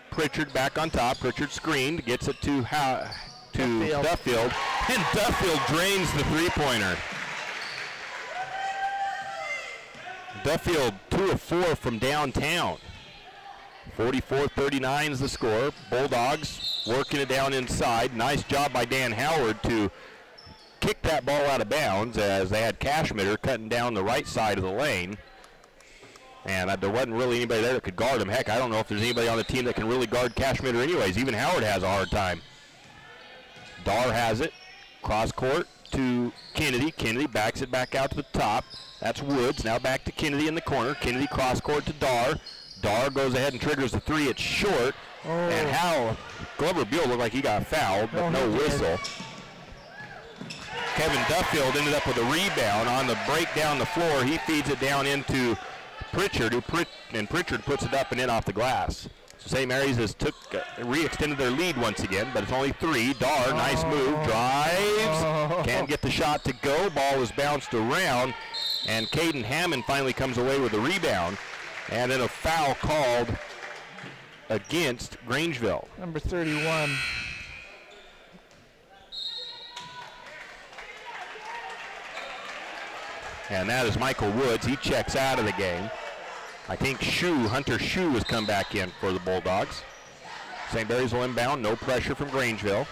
Pritchard back on top. Pritchard screened, gets it to Duffield, and Duffield drains the three-pointer. Duffield 2 of 4 from downtown. 44-39 is the score. Bulldogs working it down inside. Nice job by Dan Howard to kick that ball out of bounds as they had Cashmitter cutting down the right side of the lane. And there wasn't really anybody there that could guard him. Heck, I don't know if there's anybody on the team that can really guard Cashmitter anyways. Even Howard has a hard time. Dar has it. Cross court to Kennedy. Kennedy backs it back out to the top. That's Woods. Now back to Kennedy in the corner. Kennedy cross court to Dar. Dar goes ahead and triggers the three. It's short. And Glover Beal looked like he got fouled, but no whistle. Kevin Duffield ended up with a rebound on the break down the floor. He feeds it down into Pritchard, and Pritchard puts it up and in off the glass. So St. Mary's has re-extended their lead once again, but it's only 3. Dar, nice move, drives, can't get the shot to go. Ball was bounced around, and Caden Hammond finally comes away with the rebound, and then a foul called against Grangeville. Number 31. And that is Michael Woods. He checks out of the game. I think Hunter Shue has come back in for the Bulldogs. St. Mary's will inbound, no pressure from Grangeville.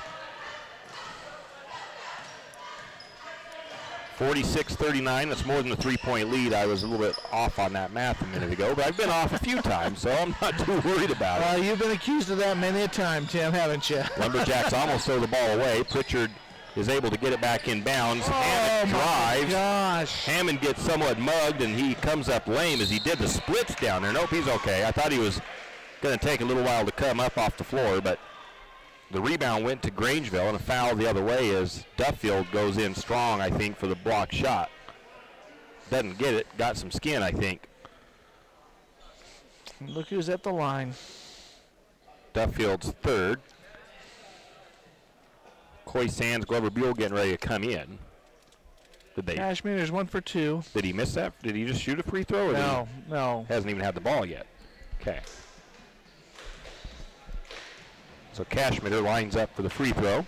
46-39, that's more than a 3-point lead. I was a little bit off on that math a minute ago, but I've been off a few times, so I'm not too worried about it. You've been accused of that many a time, Tim, haven't you? Lumberjacks almost throw the ball away. Pritchard is able to get it back in bounds. Hammond drives. Gosh. Hammond gets somewhat mugged, and he comes up lame as he did the splits down there. Nope, he's okay. I thought he was going to take a little while to come up off the floor, but the rebound went to Grangeville, and a foul the other way as Duffield goes in strong, I think, for the block shot. Doesn't get it. Got some skin, I think. Look who's at the line. Duffield's third. Coy Sands, Glover Buell getting ready to come in. Did they? Cashmir's 1 for 2. Did he miss that? Did he just shoot a free throw? Or No. Hasn't even had the ball yet. Okay. So Cashmitter lines up for the free throw.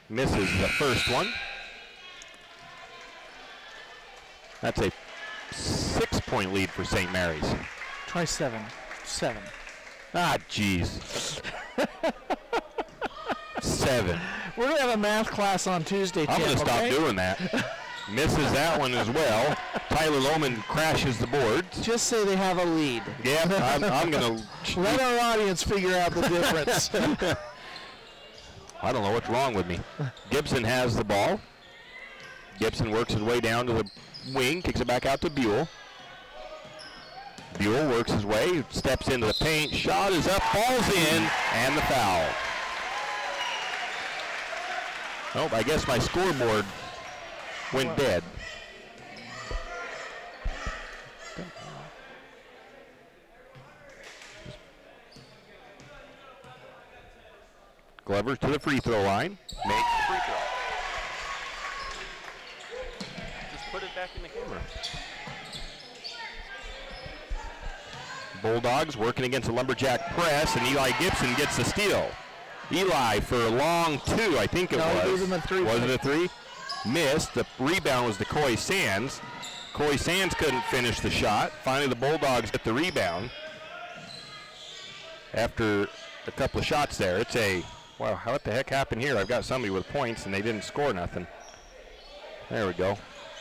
Misses the first one. That's a 6-point lead for St. Mary's. Try 7. 7. Ah, jeez. 7. We're going to have a math class on Tuesday, Tim. I'm going to stop doing that. Misses that one as well. Tyler Lohman crashes the boards. Just say they have a lead. Yeah, I'm going to let our audience figure out the difference. I don't know what's wrong with me. Gibson has the ball. Gibson works his way down to the wing, kicks it back out to Buell. Buell works his way, steps into the paint, shot is up, falls in, and the foul. Oh, I guess my scoreboard went dead. Glover to the free throw line, makes the free throw. Just put it back in the camera. Bulldogs working against a Lumberjack press, and Eli Gibson gets the steal. Eli for a long two, I think it was. Gave him a three. Was it a three? Missed. The rebound was to Coy Sands. Coy Sands couldn't finish the shot. Finally, the Bulldogs get the rebound. After a couple of shots there, it's a, wow, what the heck happened here? I've got somebody with points, and they didn't score nothing. There we go.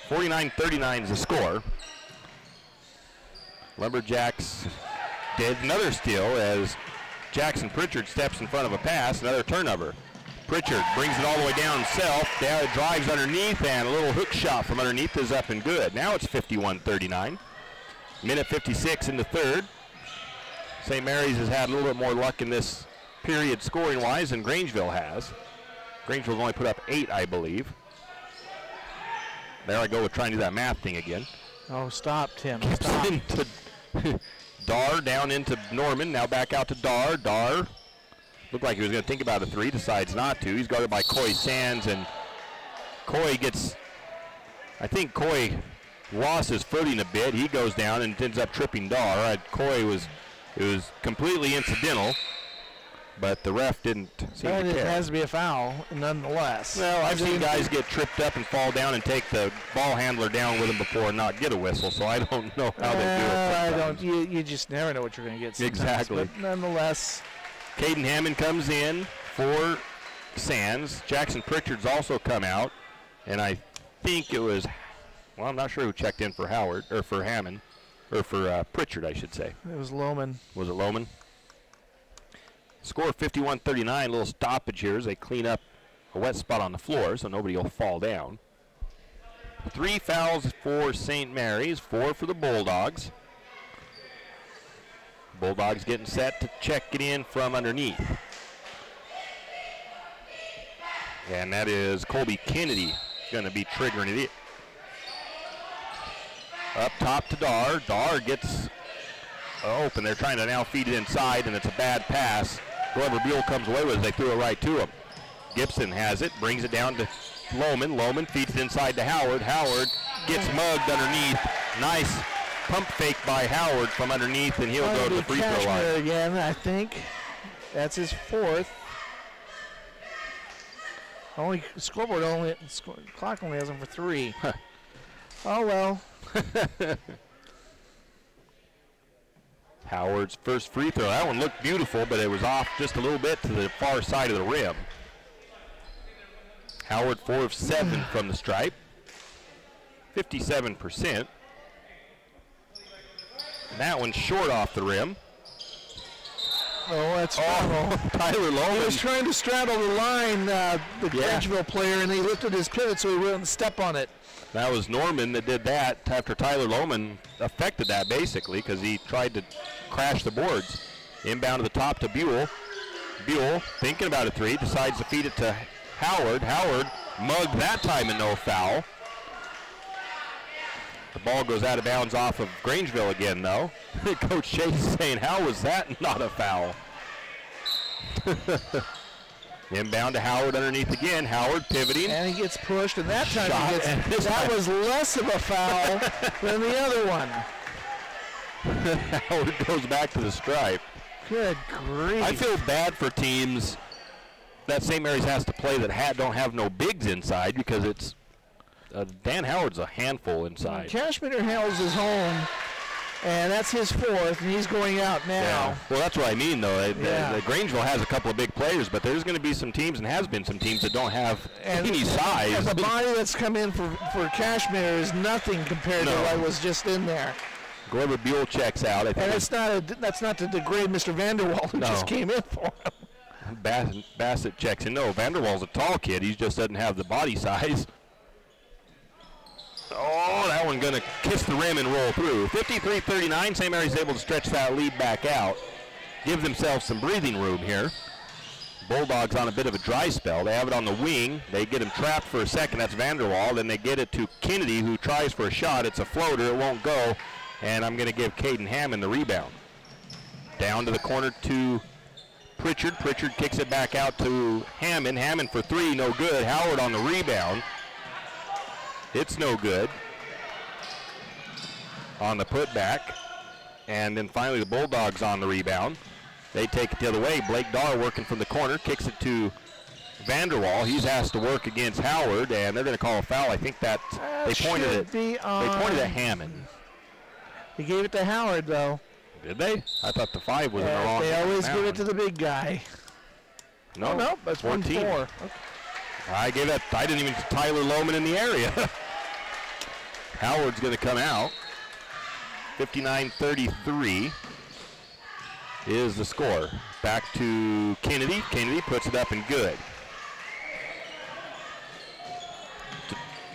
49-39 is the score. Lumberjacks did another steal as Jackson Pritchard steps in front of a pass, another turnover. Pritchard brings it all the way down himself, drives underneath, and a little hook shot from underneath is up and good. Now it's 51-39. Minute 56 in the third. St. Mary's has had a little bit more luck in this period scoring-wise than Grangeville has. Grangeville's only put up 8, I believe. There I go with trying to do that math thing again. Oh, stop, Tim. Stop. Into Dar down into Norman, now back out to Dar. Dar looked like he was going to think about a three, decides not to. He's guarded by Coy Sands, and Coy gets, I think Coy lost his footing a bit. He goes down and ends up tripping Dar. Coy it was completely incidental, but the ref didn't seem to care. It has to be a foul, nonetheless. Well, I've seen guys get tripped up and fall down and take the ball handler down with them before and not get a whistle, so I don't know how they do it. I don't. You just never know what you're going to get sometimes. Exactly. But nonetheless. Caden Hammond comes in for Sands. Jackson Pritchard's also come out, and I think it was, well, I'm not sure who checked in for Howard, or for Hammond, or for Pritchard, I should say. It was Lohman. Was it Lohman? Score 51-39, a little stoppage here as they clean up a wet spot on the floor so nobody will fall down. 3 fouls for St. Mary's, 4 for the Bulldogs. Bulldogs getting set to check it in from underneath. And that is Colby Kennedy going to be triggering it. Up top to Dar. Dar gets open. They're trying to now feed it inside, and it's a bad pass. Whoever Buell comes away with, they threw it right to him. Gibson has it, brings it down to Lohman. Lohman feeds it inside to Howard. Howard gets mugged underneath. Nice pump fake by Howard from underneath, and he'll go to the free throw line. Again, I think that's his 4th. Clock only has him for 3. Huh. Oh well. Howard's first free throw. That one looked beautiful, but it was off just a little bit to the far side of the rim. Howard 4 of 7 from the stripe. 57%. That one's short off the rim. Oh, that's foul. Tyler Lohman. He was trying to straddle the line, the Grangeville player, and he lifted his pivot so he wouldn't step on it. That was Norman that did that after Tyler Lohman affected that basically because he tried to crash the boards. Inbound to the top to Buell. Buell, thinking about a three, decides to feed it to Howard. Howard mugged that time and no foul. The ball goes out of bounds off of Grangeville again, though. Coach Chase is saying, how was that not a foul? Inbound to Howard underneath again. Howard pivoting. And he gets pushed, and that time that was less of a foul than the other one. Howard goes back to the stripe. Good grief. I feel bad for teams that St. Mary's has to play that don't have no bigs inside because it's Dan Howard's a handful inside. Cashmere Hills is home, and that's his 4th, and he's going out now. Yeah. Well, that's what I mean, though. Grangeville has a couple of big players, but there's going to be some teams, and has been some teams, that don't have any size. And the body that's come in for Cashmere is nothing compared to what was just in there. Glover Buell checks out. And that's not to degrade Mr. Vanderwall, who just came in for him. Bassett checks in. No, Vanderwaal's a tall kid. He just doesn't have the body size. Oh, that one going to kiss the rim and roll through. 53-39. St. Mary's able to stretch that lead back out. Give themselves some breathing room here. Bulldogs on a bit of a dry spell. They have it on the wing. They get him trapped for a second. That's Vanderwaal. Then they get it to Kennedy, who tries for a shot. It's a floater. It won't go. And I'm going to give Caden Hammond the rebound. Down to the corner to Pritchard. Pritchard kicks it back out to Hammond. Hammond for three, no good. Howard on the rebound. It's no good on the putback. And then finally the Bulldogs on the rebound. They take it the other way. Blake Dahr working from the corner, kicks it to Vanderwaal. He's asked to work against Howard, and they're going to call a foul. I think that they pointed at Hammond. They gave it to Howard, though. Did they? I thought the 5 was in the wrong. They always give it to the big guy. No, no, that's 14. 1-4. Okay. I gave that. I didn't even see Tyler Lohman in the area. Howard's going to come out. 59-33 is the score. Back to Kennedy. Kennedy puts it up and good.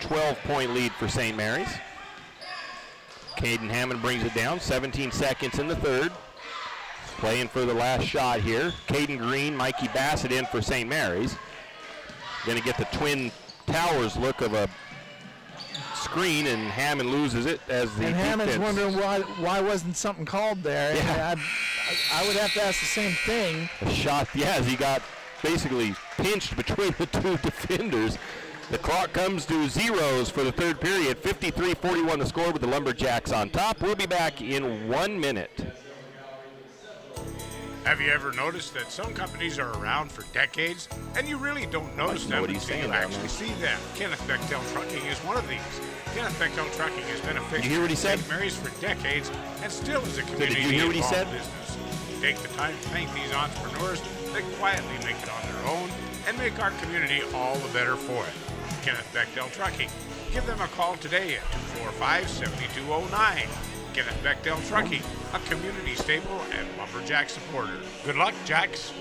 12-point lead for St. Mary's. Caden Hammond brings it down. 17 seconds in the third. Playing for the last shot here. Caden Green, Mikey Bassett in for St. Mary's. Going to get the Twin Towers look of a screen, and Hammond loses it as the Hammond's defense. wondering why wasn't something called there. Yeah. I would have to ask the same thing. A shot, yeah, as he got basically pinched between the two defenders. The clock comes to zeros for the third period. 53-41 the score with the Lumberjacks on top. We'll be back in 1 minute. Have you ever noticed that some companies are around for decades and you really don't notice them until you actually see them? Kenneth Bechtel Trucking is one of these. Kenneth Bechtel Trucking has been a fixture in St. Mary's for decades and still is a community-involved business. Take the time to thank these entrepreneurs that quietly make it on their own and make our community all the better for it. Kenneth Bechtel Trucking. Give them a call today at 245-7209. Kenneth Bechtel Trucking, a community stable and Lumberjack supporter. Good luck, Jacks.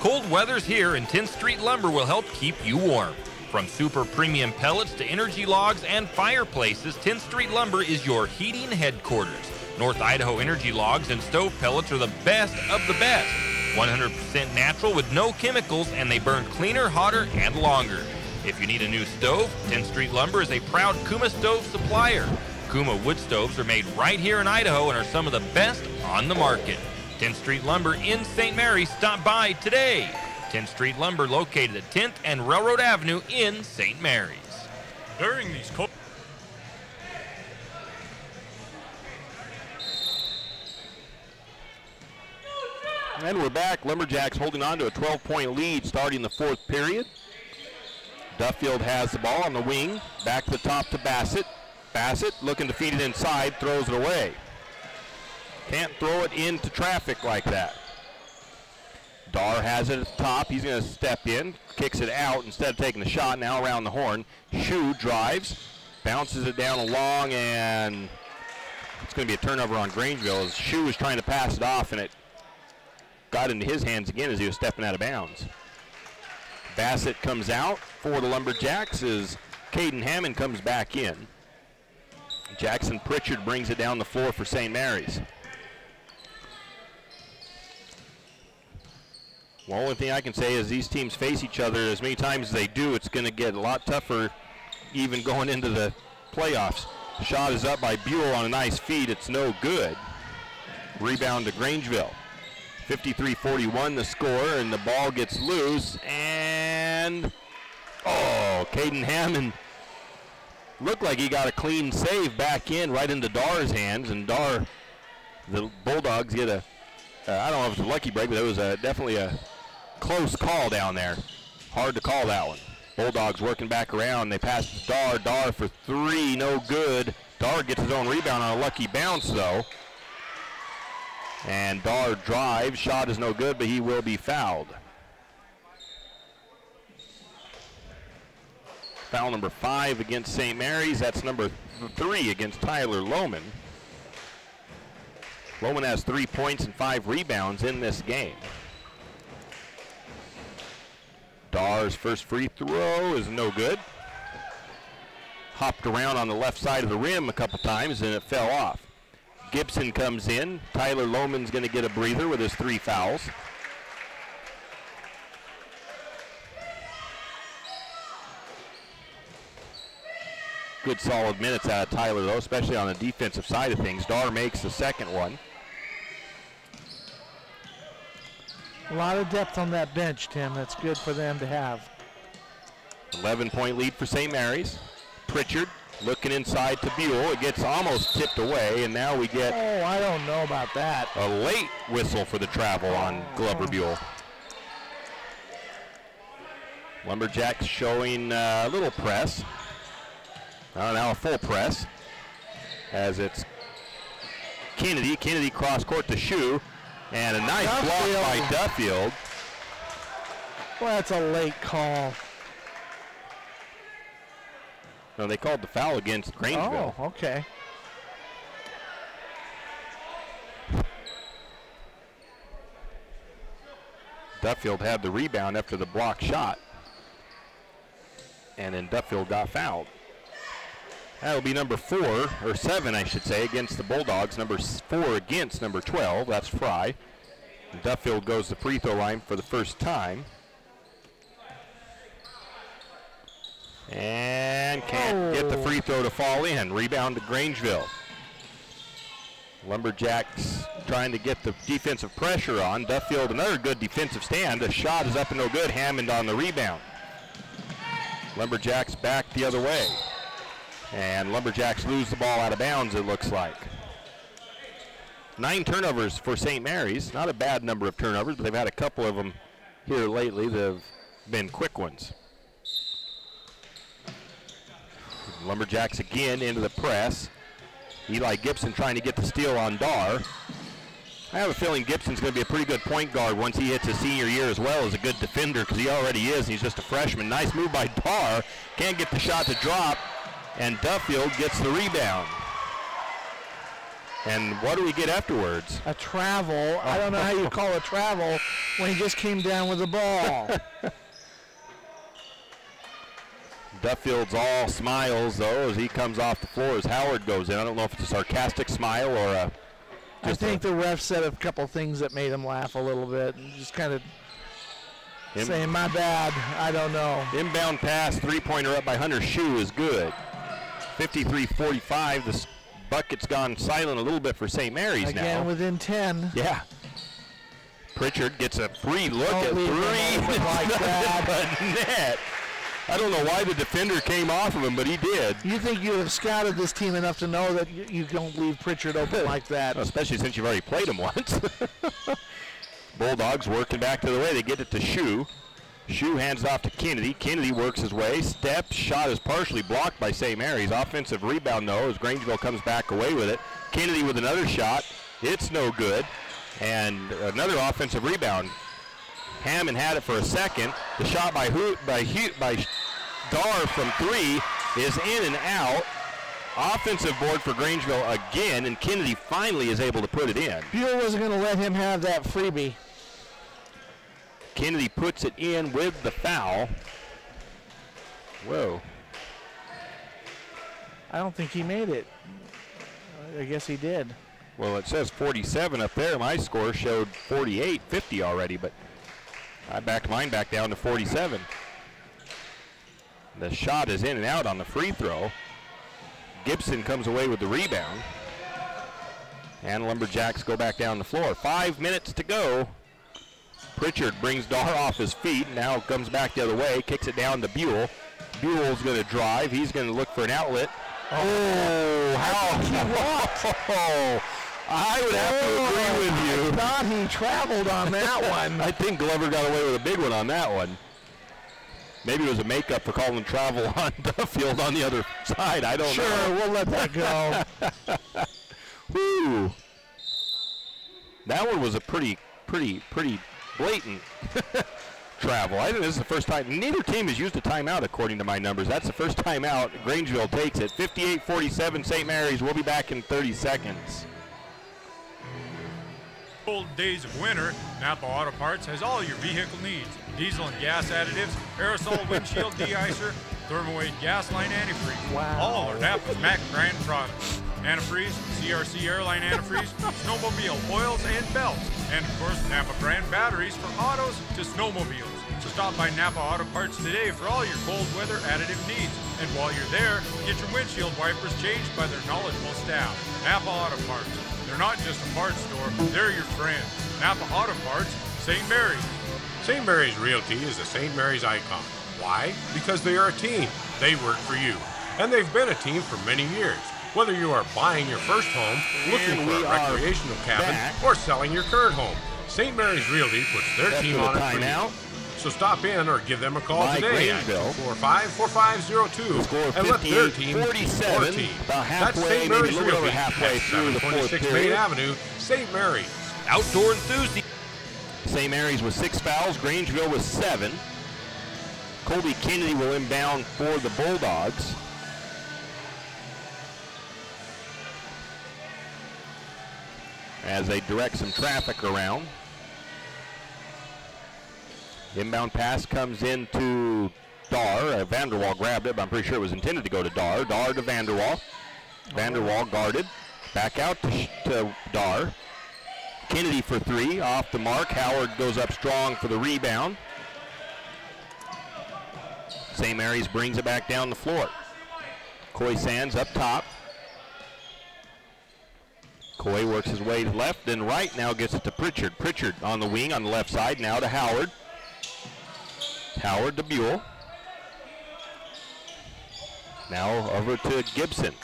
Cold weather's here, and 10th Street Lumber will help keep you warm. From super premium pellets to energy logs and fireplaces, 10th Street Lumber is your heating headquarters. North Idaho energy logs and stove pellets are the best of the best. 100% natural with no chemicals, and they burn cleaner, hotter, and longer. If you need a new stove, 10th Street Lumber is a proud Kuma stove supplier. Kuma wood stoves are made right here in Idaho and are some of the best on the market. 10th Street Lumber in St. Mary's. Stop by today. 10th Street Lumber located at 10th and Railroad Avenue in St. Mary's. During these cold... And we're back. Lumberjacks holding on to a 12-point lead starting the fourth period. Duffield has the ball on the wing. Back to the top to Bassett. Bassett looking to feed it inside, throws it away. Can't throw it into traffic like that. Dahr has it at the top. He's going to step in, kicks it out instead of taking the shot. Now around the horn. Shu drives, bounces it down along, and it's going to be a turnover on Grangeville as Shu was trying to pass it off, and it got into his hands again as he was stepping out of bounds. Bassett comes out for the Lumberjacks as Caden Hammond comes back in. Jackson Pritchard brings it down the floor for St. Mary's. Well, only thing I can say is these teams face each other as many times as they do, it's going to get a lot tougher even going into the playoffs. Shot is up by Buell on a nice feed. It's no good. Rebound to Grangeville. 53-41 the score, and the ball gets loose, and Caden Hammond looked like he got a clean save back in right into Dahr's hands, and Dahr, the Bulldogs get a, I don't know if it's a lucky break, but it was definitely a close call down there. Hard to call that one. Bulldogs working back around. They pass to Dahr. Dahr for three, no good. Dahr gets his own rebound on a lucky bounce, though. And Dahr drives. Shot is no good, but he will be fouled. Foul number 5 against St. Mary's. That's number 3 against Tyler Lohman. Lohman has 3 points and 5 rebounds in this game. Dar's first free throw is no good. Hopped around on the left side of the rim a couple times and it fell off. Gibson comes in. Tyler Lohman's going to get a breather with his 3 fouls. Good solid minutes out of Tyler though, especially on the defensive side of things. Dar makes the second one. A lot of depth on that bench, Tim. That's good for them to have. 11-point lead for St. Mary's. Pritchard looking inside to Buell. It gets almost tipped away, and now we get I don't know about that. a late whistle for the travel on Glover Buell. Lumberjacks showing a little press. Now a full press as it's Kennedy. Kennedy cross court to Shoe, and a nice block by Duffield. Well, that's a late call. No, they called the foul against Grangeville. Oh, okay. Duffield had the rebound after the block shot, and then Duffield got fouled. That'll be number 4, or 7, I should say, against the Bulldogs. Number 4 against number 12. That's Fry. And Duffield goes to the free throw line for the first time. And can't get the free throw to fall in. Rebound to Grangeville. Lumberjacks trying to get the defensive pressure on. Duffield, another good defensive stand. The shot is up and no good. Hammond on the rebound. Lumberjacks back the other way. And Lumberjacks lose the ball out of bounds, it looks like. 9 turnovers for St. Mary's. Not a bad number of turnovers, but they've had a couple of them here lately that have been quick ones. Lumberjacks again into the press. Eli Gibson trying to get the steal on Dar. I have a feeling Gibson's going to be a pretty good point guard once he hits his senior year, as well as a good defender, because he already is. He's just a freshman. Nice move by Dar. Can't get the shot to drop. And Duffield gets the rebound. And what do we get afterwards? A travel. I don't know how you call a travel when he just came down with the ball. Duffield's all smiles, though, as he comes off the floor as Howard goes in. I don't know if it's a sarcastic smile or a... I think the ref said a couple things that made him laugh a little bit and just kind of saying, my bad, I don't know. Inbound pass, three-pointer up by Hunter Shue is good. 53-45, the bucket's gone silent a little bit for St. Mary's now. Again, within 10. Yeah. Pritchard gets a free look at 3. Like that. Net. I don't know why the defender came off of him, but he did. You think you have scouted this team enough to know that you don't leave Pritchard open like that? Well, especially since you've already played him once. Bulldogs working back to the way. They get it to Shue. Shue hands it off to Kennedy. Kennedy works his way. Steps. Shot is partially blocked by St. Mary's. Offensive rebound, though, as Grangeville comes back away with it. Kennedy with another shot. It's no good. And another offensive rebound. Hammond had it for a second. The shot by Dar from 3 is in and out. Offensive board for Grangeville again, and Kennedy finally is able to put it in. Buell wasn't going to let him have that freebie. Kennedy puts it in with the foul. Whoa. I don't think he made it. I guess he did. Well, it says 47 up there. My score showed 48-50 already, but I backed mine back down to 47. The shot is in and out on the free throw. Gibson comes away with the rebound. And Lumberjacks go back down the floor. 5 minutes to go. Pritchard brings Dar off his feet. Now comes back the other way. Kicks it down to Buell. Buell's going to drive. He's going to look for an outlet. Oh, how? I would have to agree with you. I thought he traveled on that one. I think Glover got away with a big one on that one. Maybe it was a makeup for calling travel on Duffield on the other side. I don't know. Sure, we'll let that go. Woo. That one was a pretty blatant travel. I think this is the first time. Neither team has used a timeout, according to my numbers. That's the first timeout. Grangeville takes it. 58-47, St. Mary's. We'll be back in 30 seconds. Cold days of winter, Napa Auto Parts has all your vehicle needs. Diesel and gas additives, aerosol windshield de-icer, thermal-weight gas line antifreeze. Wow. All are Napa's Mac brand products. Antifreeze, CRC airline antifreeze, snowmobile oils and belts, and of course Napa brand batteries for autos to snowmobiles. So stop by Napa Auto Parts today for all your cold weather additive needs. And while you're there, get your windshield wipers changed by their knowledgeable staff. Napa Auto Parts. They're not just a parts store, they're your friends. Napa Auto Parts, St. Mary's. St. Mary's Realty is a St. Mary's icon. Why? Because they are a team. They work for you. And they've been a team for many years. Whether you are buying your first home, looking for a recreational cabin, or selling your current home, St. Mary's Realty puts their team on it for you. So stop in or give them a call today at 245-4502 and let their team be your team. That's St. Mary's Realty at 726 Main Avenue, St. Mary's. Outdoor enthusiast. St. Mary's with 6 fouls, Grangeville with 7. Colby Kennedy will inbound for the Bulldogs. As they direct some traffic around. Inbound pass comes into Dar. Vanderwall grabbed it, but I'm pretty sure it was intended to go to Dar. Dar to Vanderwall. Vanderwall guarded. Back out to Dar. Kennedy for 3, off the mark. Howard goes up strong for the rebound. St. Mary's brings it back down the floor. Coy Sands up top. Coy works his way to left and right, now gets it to Pritchard. Pritchard on the wing on the left side, now to Howard. Howard to Buell. Now over to Gibson.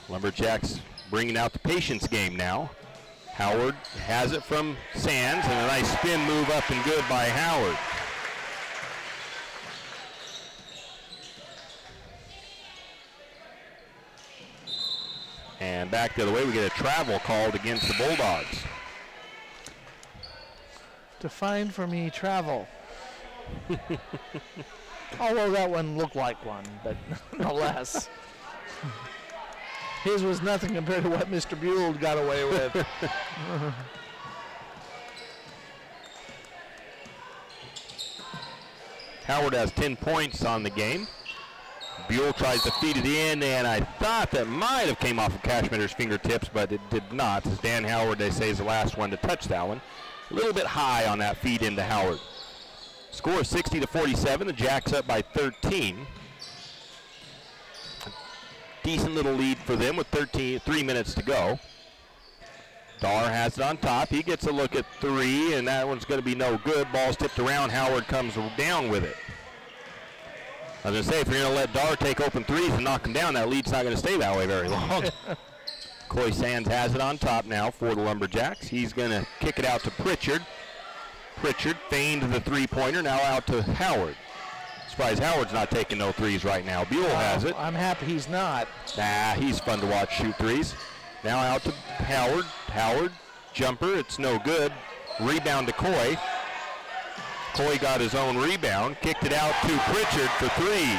Lumberjacks bringing out the patience game now. Howard has it from Sands, and a nice spin move up and good by Howard. And back the other way, we get a travel called against the Bulldogs. Define for me travel. Although that one looked like one, but no less. His was nothing compared to what Mr. Buell got away with. Howard has 10 points on the game. Buell tries to feed it in, and I thought that might have came off of Cashmitter's fingertips, but it did not. As Dan Howard, they say, is the last one to touch that one. A little bit high on that feed into Howard. Score 60-47. The Jacks up by 13. Decent little lead for them with 3 minutes to go. Dar has it on top. He gets a look at 3, and that one's going to be no good. Ball's tipped around. Howard comes down with it. I was going to say, if you're going to let Dar take open 3s and knock them down, that lead's not going to stay that way very long. Coy Sands has it on top now for the Lumberjacks. He's going to kick it out to Pritchard. Pritchard feigned the 3-pointer, now out to Howard. Surprised Howard's not taking no 3s right now. Buell has it. I'm happy he's not. Nah, he's fun to watch shoot 3s. Now out to Howard. Howard, jumper, it's no good. Rebound to Coy. Coy got his own rebound, kicked it out to Pritchard for 3.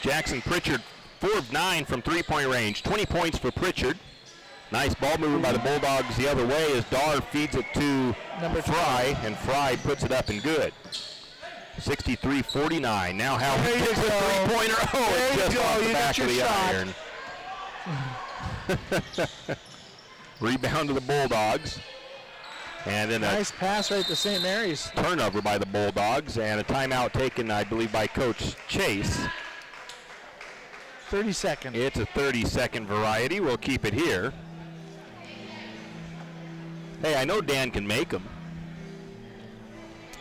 Jackson Pritchard, 4 of 9 from 3-point range. 20 points for Pritchard. Nice ball movement by the Bulldogs the other way as Dar feeds it to Fry, and Fry puts it up and good. 63-49. Now Howard gets a 3-pointer. Oh, it's just off the back of the iron. Rebound to the Bulldogs. And then nice pass right to St. Mary's. Turnover by the Bulldogs, and a timeout taken, I believe, by Coach Chase. 30 seconds. It's a 30-second variety. We'll keep it here. Hey, I know Dan can make them.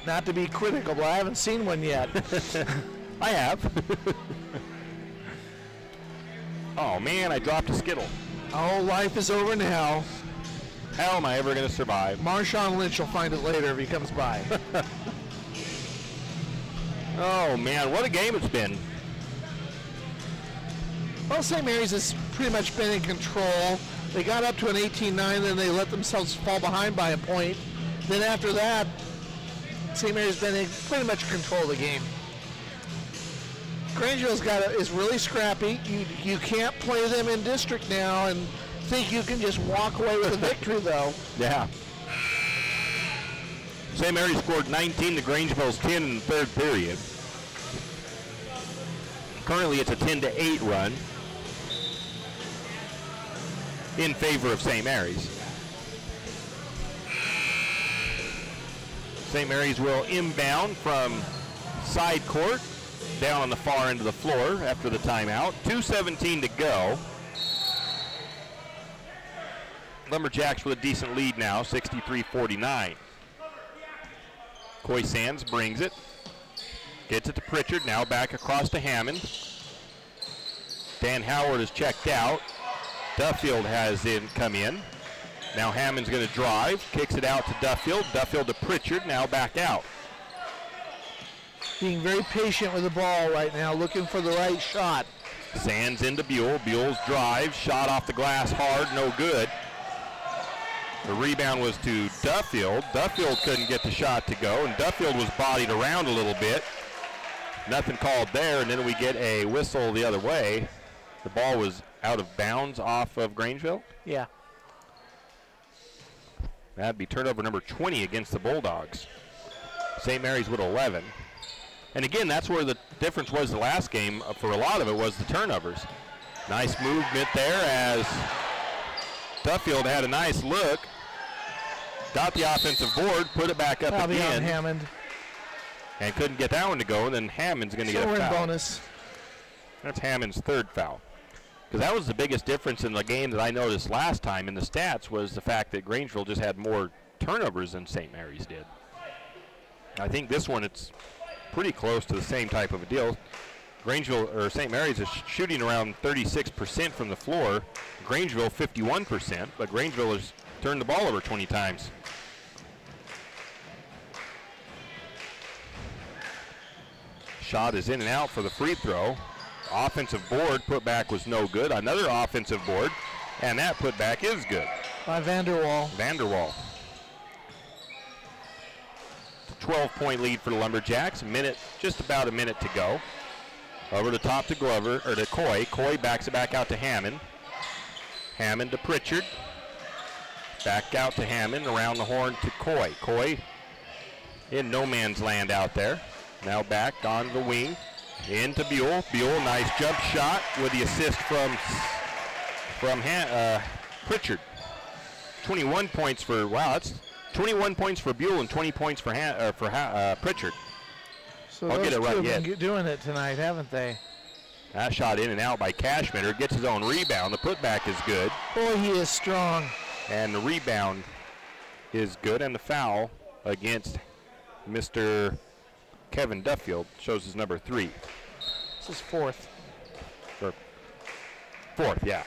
Not to be critical, but I haven't seen one yet. I have. Oh, man, I dropped a Skittle. Oh, life is over now. How am I ever going to survive? Marshawn Lynch will find it later if he comes by. Oh, man, what a game it's been. Well, St. Mary's has pretty much been in control. They got up to an 18-9, then they let themselves fall behind by a point. Then after that, St. Mary's been in pretty much control of the game. Grangeville's is really scrappy. You can't play them in district now and think you can just walk away with a victory, though. Yeah. St. Mary's scored 19 to Grangeville's 10 in the third period. Currently, it's a 10-8 run in favor of St. Mary's. St. Mary's will inbound from side court down on the far end of the floor after the timeout. 2:17 to go. Lumberjacks with a decent lead now, 63-49. Coy Sands brings it. Gets it to Pritchard, now back across to Hammond. Dan Howard is checked out. Duffield has come in. Now Hammond's going to drive, kicks it out to Duffield. Duffield to Pritchard, now back out. Being very patient with the ball right now, looking for the right shot. Sands into Buell. Buell's drive, shot off the glass hard, no good. The rebound was to Duffield. Duffield couldn't get the shot to go, and Duffield was bodied around a little bit. Nothing called there, and then we get a whistle the other way. The ball was out of bounds off of Grangeville. Yeah. That'd be turnover number 20 against the Bulldogs. St. Mary's with 11. And again, that's where the difference was the last game. For a lot of it was the turnovers. Nice movement there as Duffield had a nice look. Got the offensive board, put it back up again. Hammond. And couldn't get that one to go, and then Hammond's going to get a foul. Bonus. That's Hammond's third foul. Because that was the biggest difference in the game that I noticed last time in the stats was the fact that Grangeville just had more turnovers than St. Mary's did. I think this one it's pretty close to the same type of a deal. Grangeville or St. Mary's is shooting around 36% from the floor. Grangeville 51%, but Grangeville has turned the ball over 20 times. Shot is in and out for the free throw. Offensive board putback was no good. Another offensive board, and that putback is good. By Vanderwall. Vanderwall. 12-point lead for the Lumberjacks. Just about a minute to go. Over the top to Glover, or to Coy. Coy backs it back out to Hammond. Hammond to Pritchard. Back out to Hammond, around the horn to Coy. Coy in no man's land out there. Now back on the wing, into Buell. Buell, nice jump shot with the assist from Pritchard. 21 points for, wow, that's 21 points for Buell and 20 points for Pritchard. So I'll get it right yet. Been doing it tonight, haven't they? That shot in and out by Cashmitter, gets his own rebound. The putback is good. Boy, he is strong. And the rebound is good, and the foul against Mr. Kevin Duffield shows his number 3. This is fourth. Or fourth, yeah.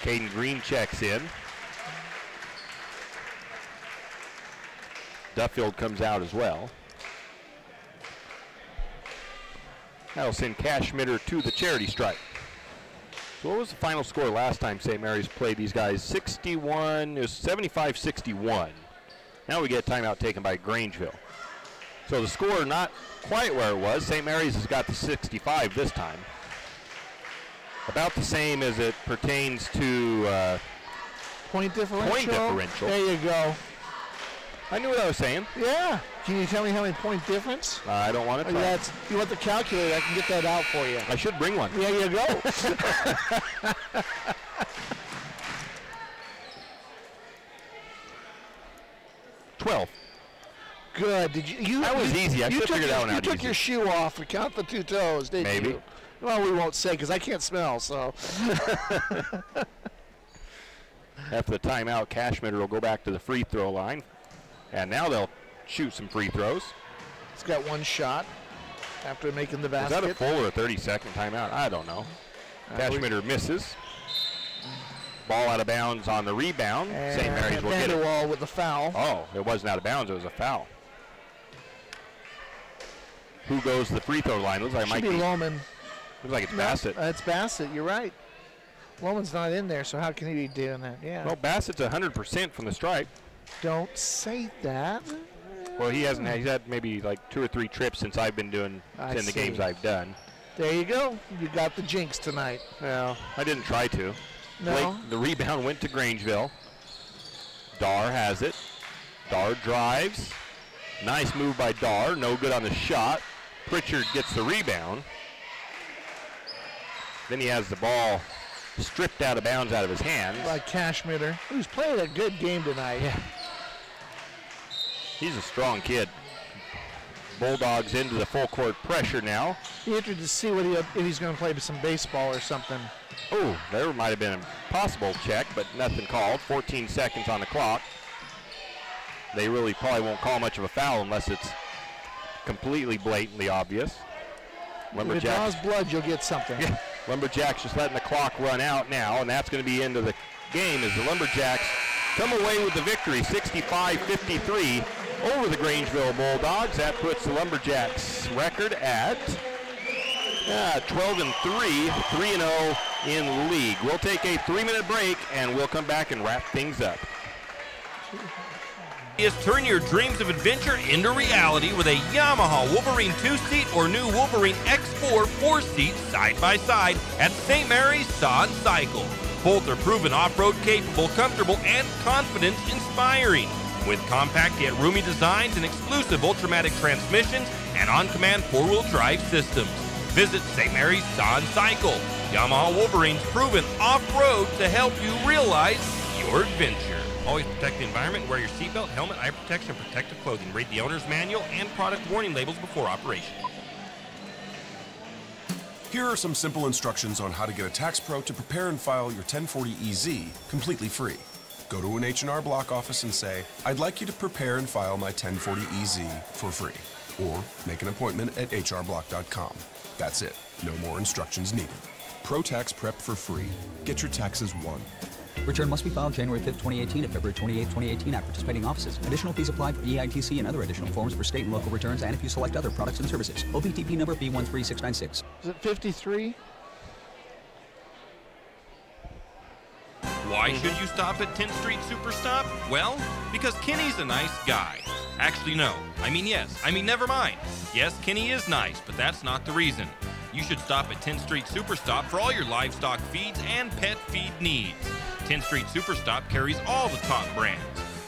Caden Green checks in. Duffield comes out as well. That'll send Cashmitter to the charity stripe. So what was the final score last time St. Mary's played these guys? 61, it was 75-61. Now we get a timeout taken by Grangeville. So the score not quite where it was. St. Mary's has got the 65 this time. About the same as it pertains to point differential. Point differential. There you go. I knew what I was saying. Yeah. Can you tell me how many point difference? I don't want to try. You want the calculator? I can get that out for you. I should bring one. There you go. 12. Good. Did you? That was easy. I should have figured that one out. You took your shoe off and count the 2 toes, didn't you? Maybe. Well, we won't say because I can't smell. So. After the timeout, Cashmitter will go back to the free throw line, and now they'll shoot some free throws. He's got one shot after making the basket. Is that a full or a 30-second timeout? I don't know. Cashmitter misses. Ball out of bounds on the rebound. St. Mary's will get it. Vanderwall with the foul. Oh, it wasn't out of bounds. It was a foul. Who goes to the free throw line? Looks like it might be Lohman. Looks like it's Bassett. It's Bassett. You're right. Lohman's not in there, so how can he be doing that? Yeah. Well, Bassett's 100% from the stripe. Don't say that. Well, he hasn't. He's had maybe like 2 or 3 trips since I've been doing in the games I've done. There you go. You got the jinx tonight. Well, I didn't try to. No. The rebound went to Grangeville. Dar has it. Dar drives. Nice move by Dar. No good on the shot. Pritchard gets the rebound. Then he has the ball stripped out of bounds out of his hands. By Cashmitter, who's played a good game tonight. Yeah. He's a strong kid. Bulldogs into the full court pressure now. Be interested to see what if he's going to play some baseball or something. Oh, there might have been a possible check, but nothing called. 14 seconds on the clock. They really probably won't call much of a foul unless it's completely blatantly obvious. If it draws blood, you'll get something. Yeah. Lumberjacks just letting the clock run out now, and that's going to be into the game as the Lumberjacks come away with the victory, 65-53 over the Grangeville Bulldogs. That puts the Lumberjacks record at 12-3, 3-0 in the league. We'll take a 3-minute break, and we'll come back and wrap things up. Is turn your dreams of adventure into reality with a Yamaha Wolverine 2-seat or new Wolverine X4 4-seat side-by-side at St. Mary's Saw and Cycle. Both are proven off-road capable, comfortable, and confidence-inspiring. With compact yet roomy designs and exclusive Ultramatic transmissions and on-command four-wheel drive systems. Visit St. Mary's Saw and Cycle. Yamaha Wolverine's proven off-road to help you realize your adventure. Always protect the environment. Wear your seatbelt, helmet, eye protection, and protective clothing. Read the owner's manual and product warning labels before operation. Here are some simple instructions on how to get a tax pro to prepare and file your 1040EZ completely free. Go to an H&R Block office and say, I'd like you to prepare and file my 1040EZ for free. Or make an appointment at hrblock.com. That's it. No more instructions needed. Pro Tax Prep for free. Get your taxes won. Return must be filed January 5th, 2018 and February 28th, 2018 at participating offices. Additional fees apply for EITC and other additional forms for state and local returns and if you select other products and services. OPTP number B13696. Is it 53? Why should you stop at 10th Street Superstop? Well, because Kenny's a nice guy. Actually, no. Never mind. Yes, Kenny is nice, but that's not the reason. You should stop at 10th Street Superstop for all your livestock feeds and pet feed needs. 10th Street Superstop carries all the top brands.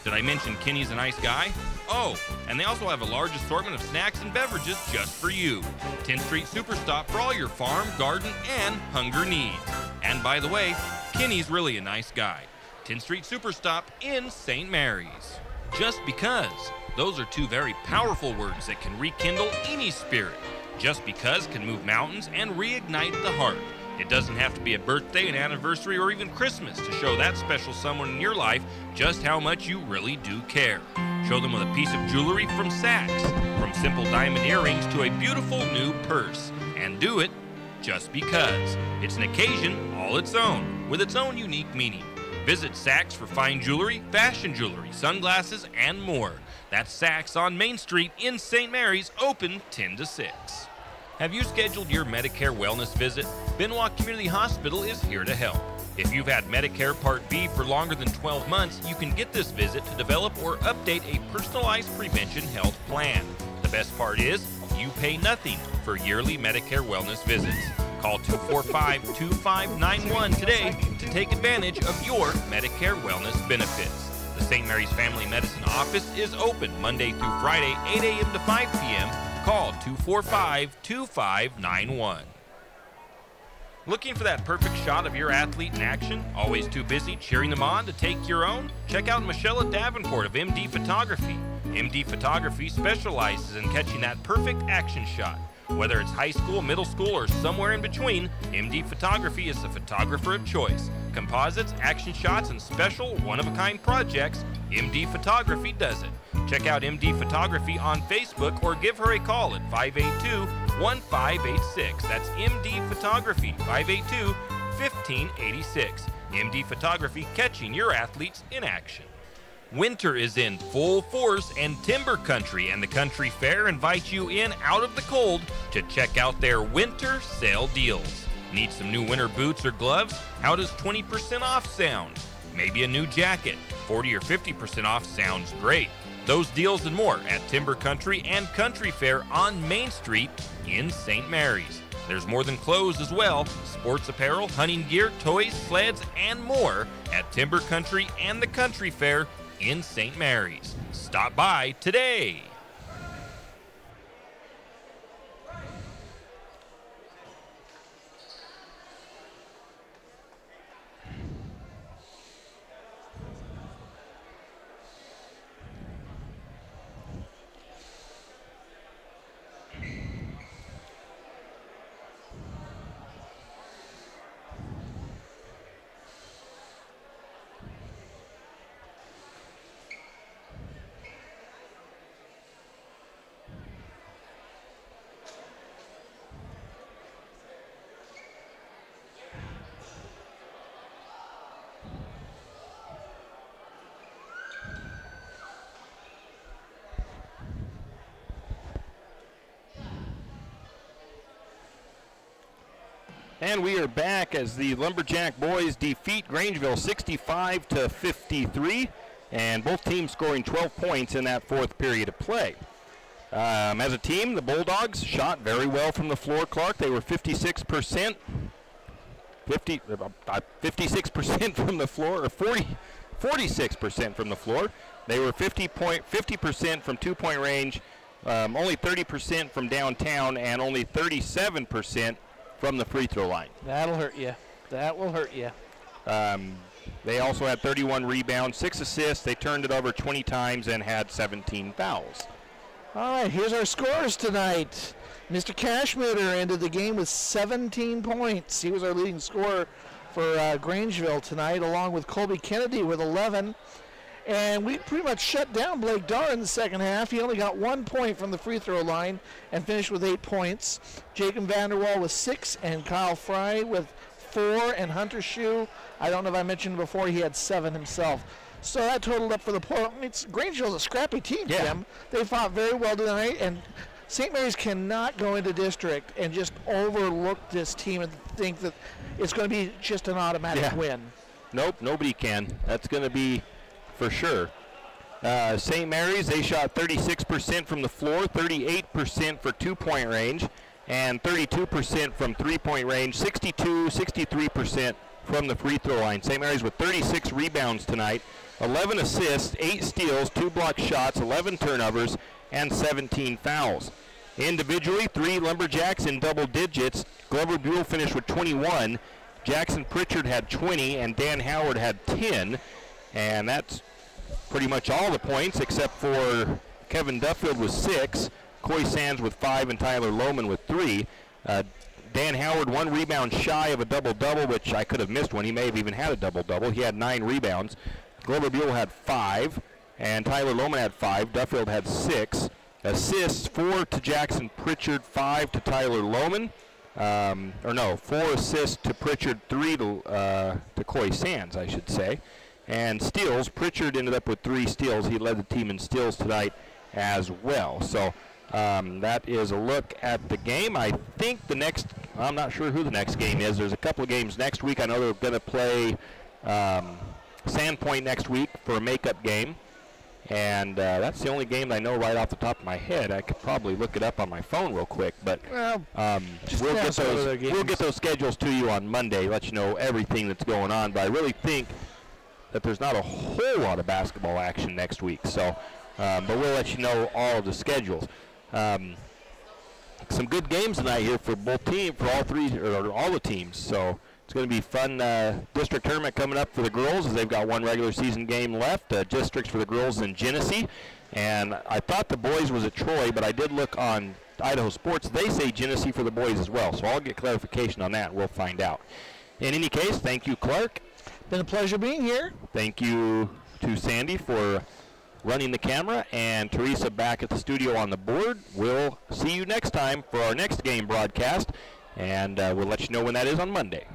Did I mention Kenny's a nice guy? Oh, and they also have a large assortment of snacks and beverages just for you. 10th Street Superstop for all your farm, garden, and hunger needs. And by the way, Kenny's really a nice guy. 10th Street Superstop in St. Mary's. Just because. Those are two very powerful words that can rekindle any spirit. Just because can move mountains and reignite the heart. It doesn't have to be a birthday, an anniversary, or even Christmas to show that special someone in your life just how much you really do care. Show them with a piece of jewelry from Saks, from simple diamond earrings to a beautiful new purse. And do it just because. It's an occasion all its own, with its own unique meaning. Visit Saks for fine jewelry, fashion jewelry, sunglasses, and more. That's Saks on Main Street in St. Mary's, open 10 to 6. Have you scheduled your Medicare wellness visit? Benoit Community Hospital is here to help. If you've had Medicare Part B for longer than 12 months, you can get this visit to develop or update a personalized prevention health plan. The best part is, you pay nothing for yearly Medicare wellness visits. Call 245-2591 today to take advantage of your Medicare wellness benefits. The St. Mary's Family Medicine Office is open Monday through Friday, 8 a.m. to 5 p.m. Call 245-2591. Looking for that perfect shot of your athlete in action? Always too busy cheering them on to take your own? Check out Michelle Davenport of MD Photography. MD Photography specializes in catching that perfect action shot. Whether it's high school, middle school, or somewhere in between, MD Photography is the photographer of choice. Composites, action shots, and special one-of-a-kind projects, MD Photography does it. Check out MD Photography on Facebook or give her a call at 582-1586. That's MD Photography, 582-1586. MD Photography, catching your athletes in action. Winter is in full force, and Timber Country and the Country Fair invite you in out of the cold to check out their winter sale deals. Need some new winter boots or gloves? How does 20% off sound? Maybe a new jacket. 40 or 50% off sounds great. Those deals and more at Timber Country and Country Fair on Main Street in St. Mary's. There's more than clothes as well. Sports apparel, hunting gear, toys, sleds, and more at Timber Country and the Country Fair in St. Mary's. Stop by today. And we are back as the Lumberjack boys defeat Grangeville 65-53, and both teams scoring 12 points in that fourth period of play. As a team, the Bulldogs shot very well from the floor, Clark. They were 56% from the floor, or 46% from the floor. They were 50% from two-point range, only 30% from downtown, and only 37% from the free throw line. That'll hurt you. That will hurt you. They also had 31 rebounds, 6 assists. They turned it over 20 times and had 17 fouls. All right, here's our scores tonight. Mr. Cashmeter ended the game with 17 points. He was our leading scorer for Grangeville tonight, along with Colby Kennedy with 11. And we pretty much shut down Blake Darr in the second half. He only got 1 point from the free throw line and finished with 8 points. Jacob Vanderwall with 6, and Kyle Fry with 4, and Hunter Shue, I don't know if I mentioned before, he had 7 himself. So that totaled up for the points. Grangeville's a scrappy team, Tim. They fought very well tonight, and St. Mary's cannot go into district and just overlook this team and think that it's going to be just an automatic win. Nope, nobody can. That's going to be for sure. St. Mary's, they shot 36% from the floor, 38% for two-point range, and 32% from three-point range, 63% from the free throw line. St. Mary's with 36 rebounds tonight, 11 assists, 8 steals, 2 block shots, 11 turnovers, and 17 fouls. Individually, 3 Lumberjacks in double digits. Glover Buell finished with 21. Jackson Pritchard had 20, and Dan Howard had 10. And that's pretty much all the points except for Kevin Duffield with 6, Coy Sands with 5, and Tyler Lohman with 3. Dan Howard 1 rebound shy of a double-double, which I could have missed one. He may have even had a double-double. He had 9 rebounds. Glover Buell had 5, and Tyler Lohman had 5. Duffield had 6. Assists, 4 to Jackson Pritchard, 5 to Tyler Lohman. 4 assists to Pritchard, 3 to Coy Sands, I should say. And steals, Pritchard ended up with 3 steals. He led the team in steals tonight as well. So that is a look at the game. I think I'm not sure who the next game is. There's a couple of games next week. I know they're going to play Sandpoint next week for a makeup game. And that's the only game I know right off the top of my head. I could probably look it up on my phone real quick. But we'll get those schedules to you on Monday, let you know everything that's going on. But I really think that there's not a whole lot of basketball action next week. So, but we'll let you know all of the schedules. Some good games tonight here for both teams, for all the teams. So it's going to be fun district tournament coming up for the girls, as they've got 1 regular season game left. Districts for the girls in Genesee, and I thought the boys was at Troy, but I did look on Idaho Sports. They say Genesee for the boys as well. So I'll get clarification on that. We'll find out. In any case, thank you, Clark. Been a pleasure being here. Thank you to Sandy for running the camera, and Teresa back at the studio on the board. We'll see you next time for our next game broadcast, and we'll let you know when that is on Monday.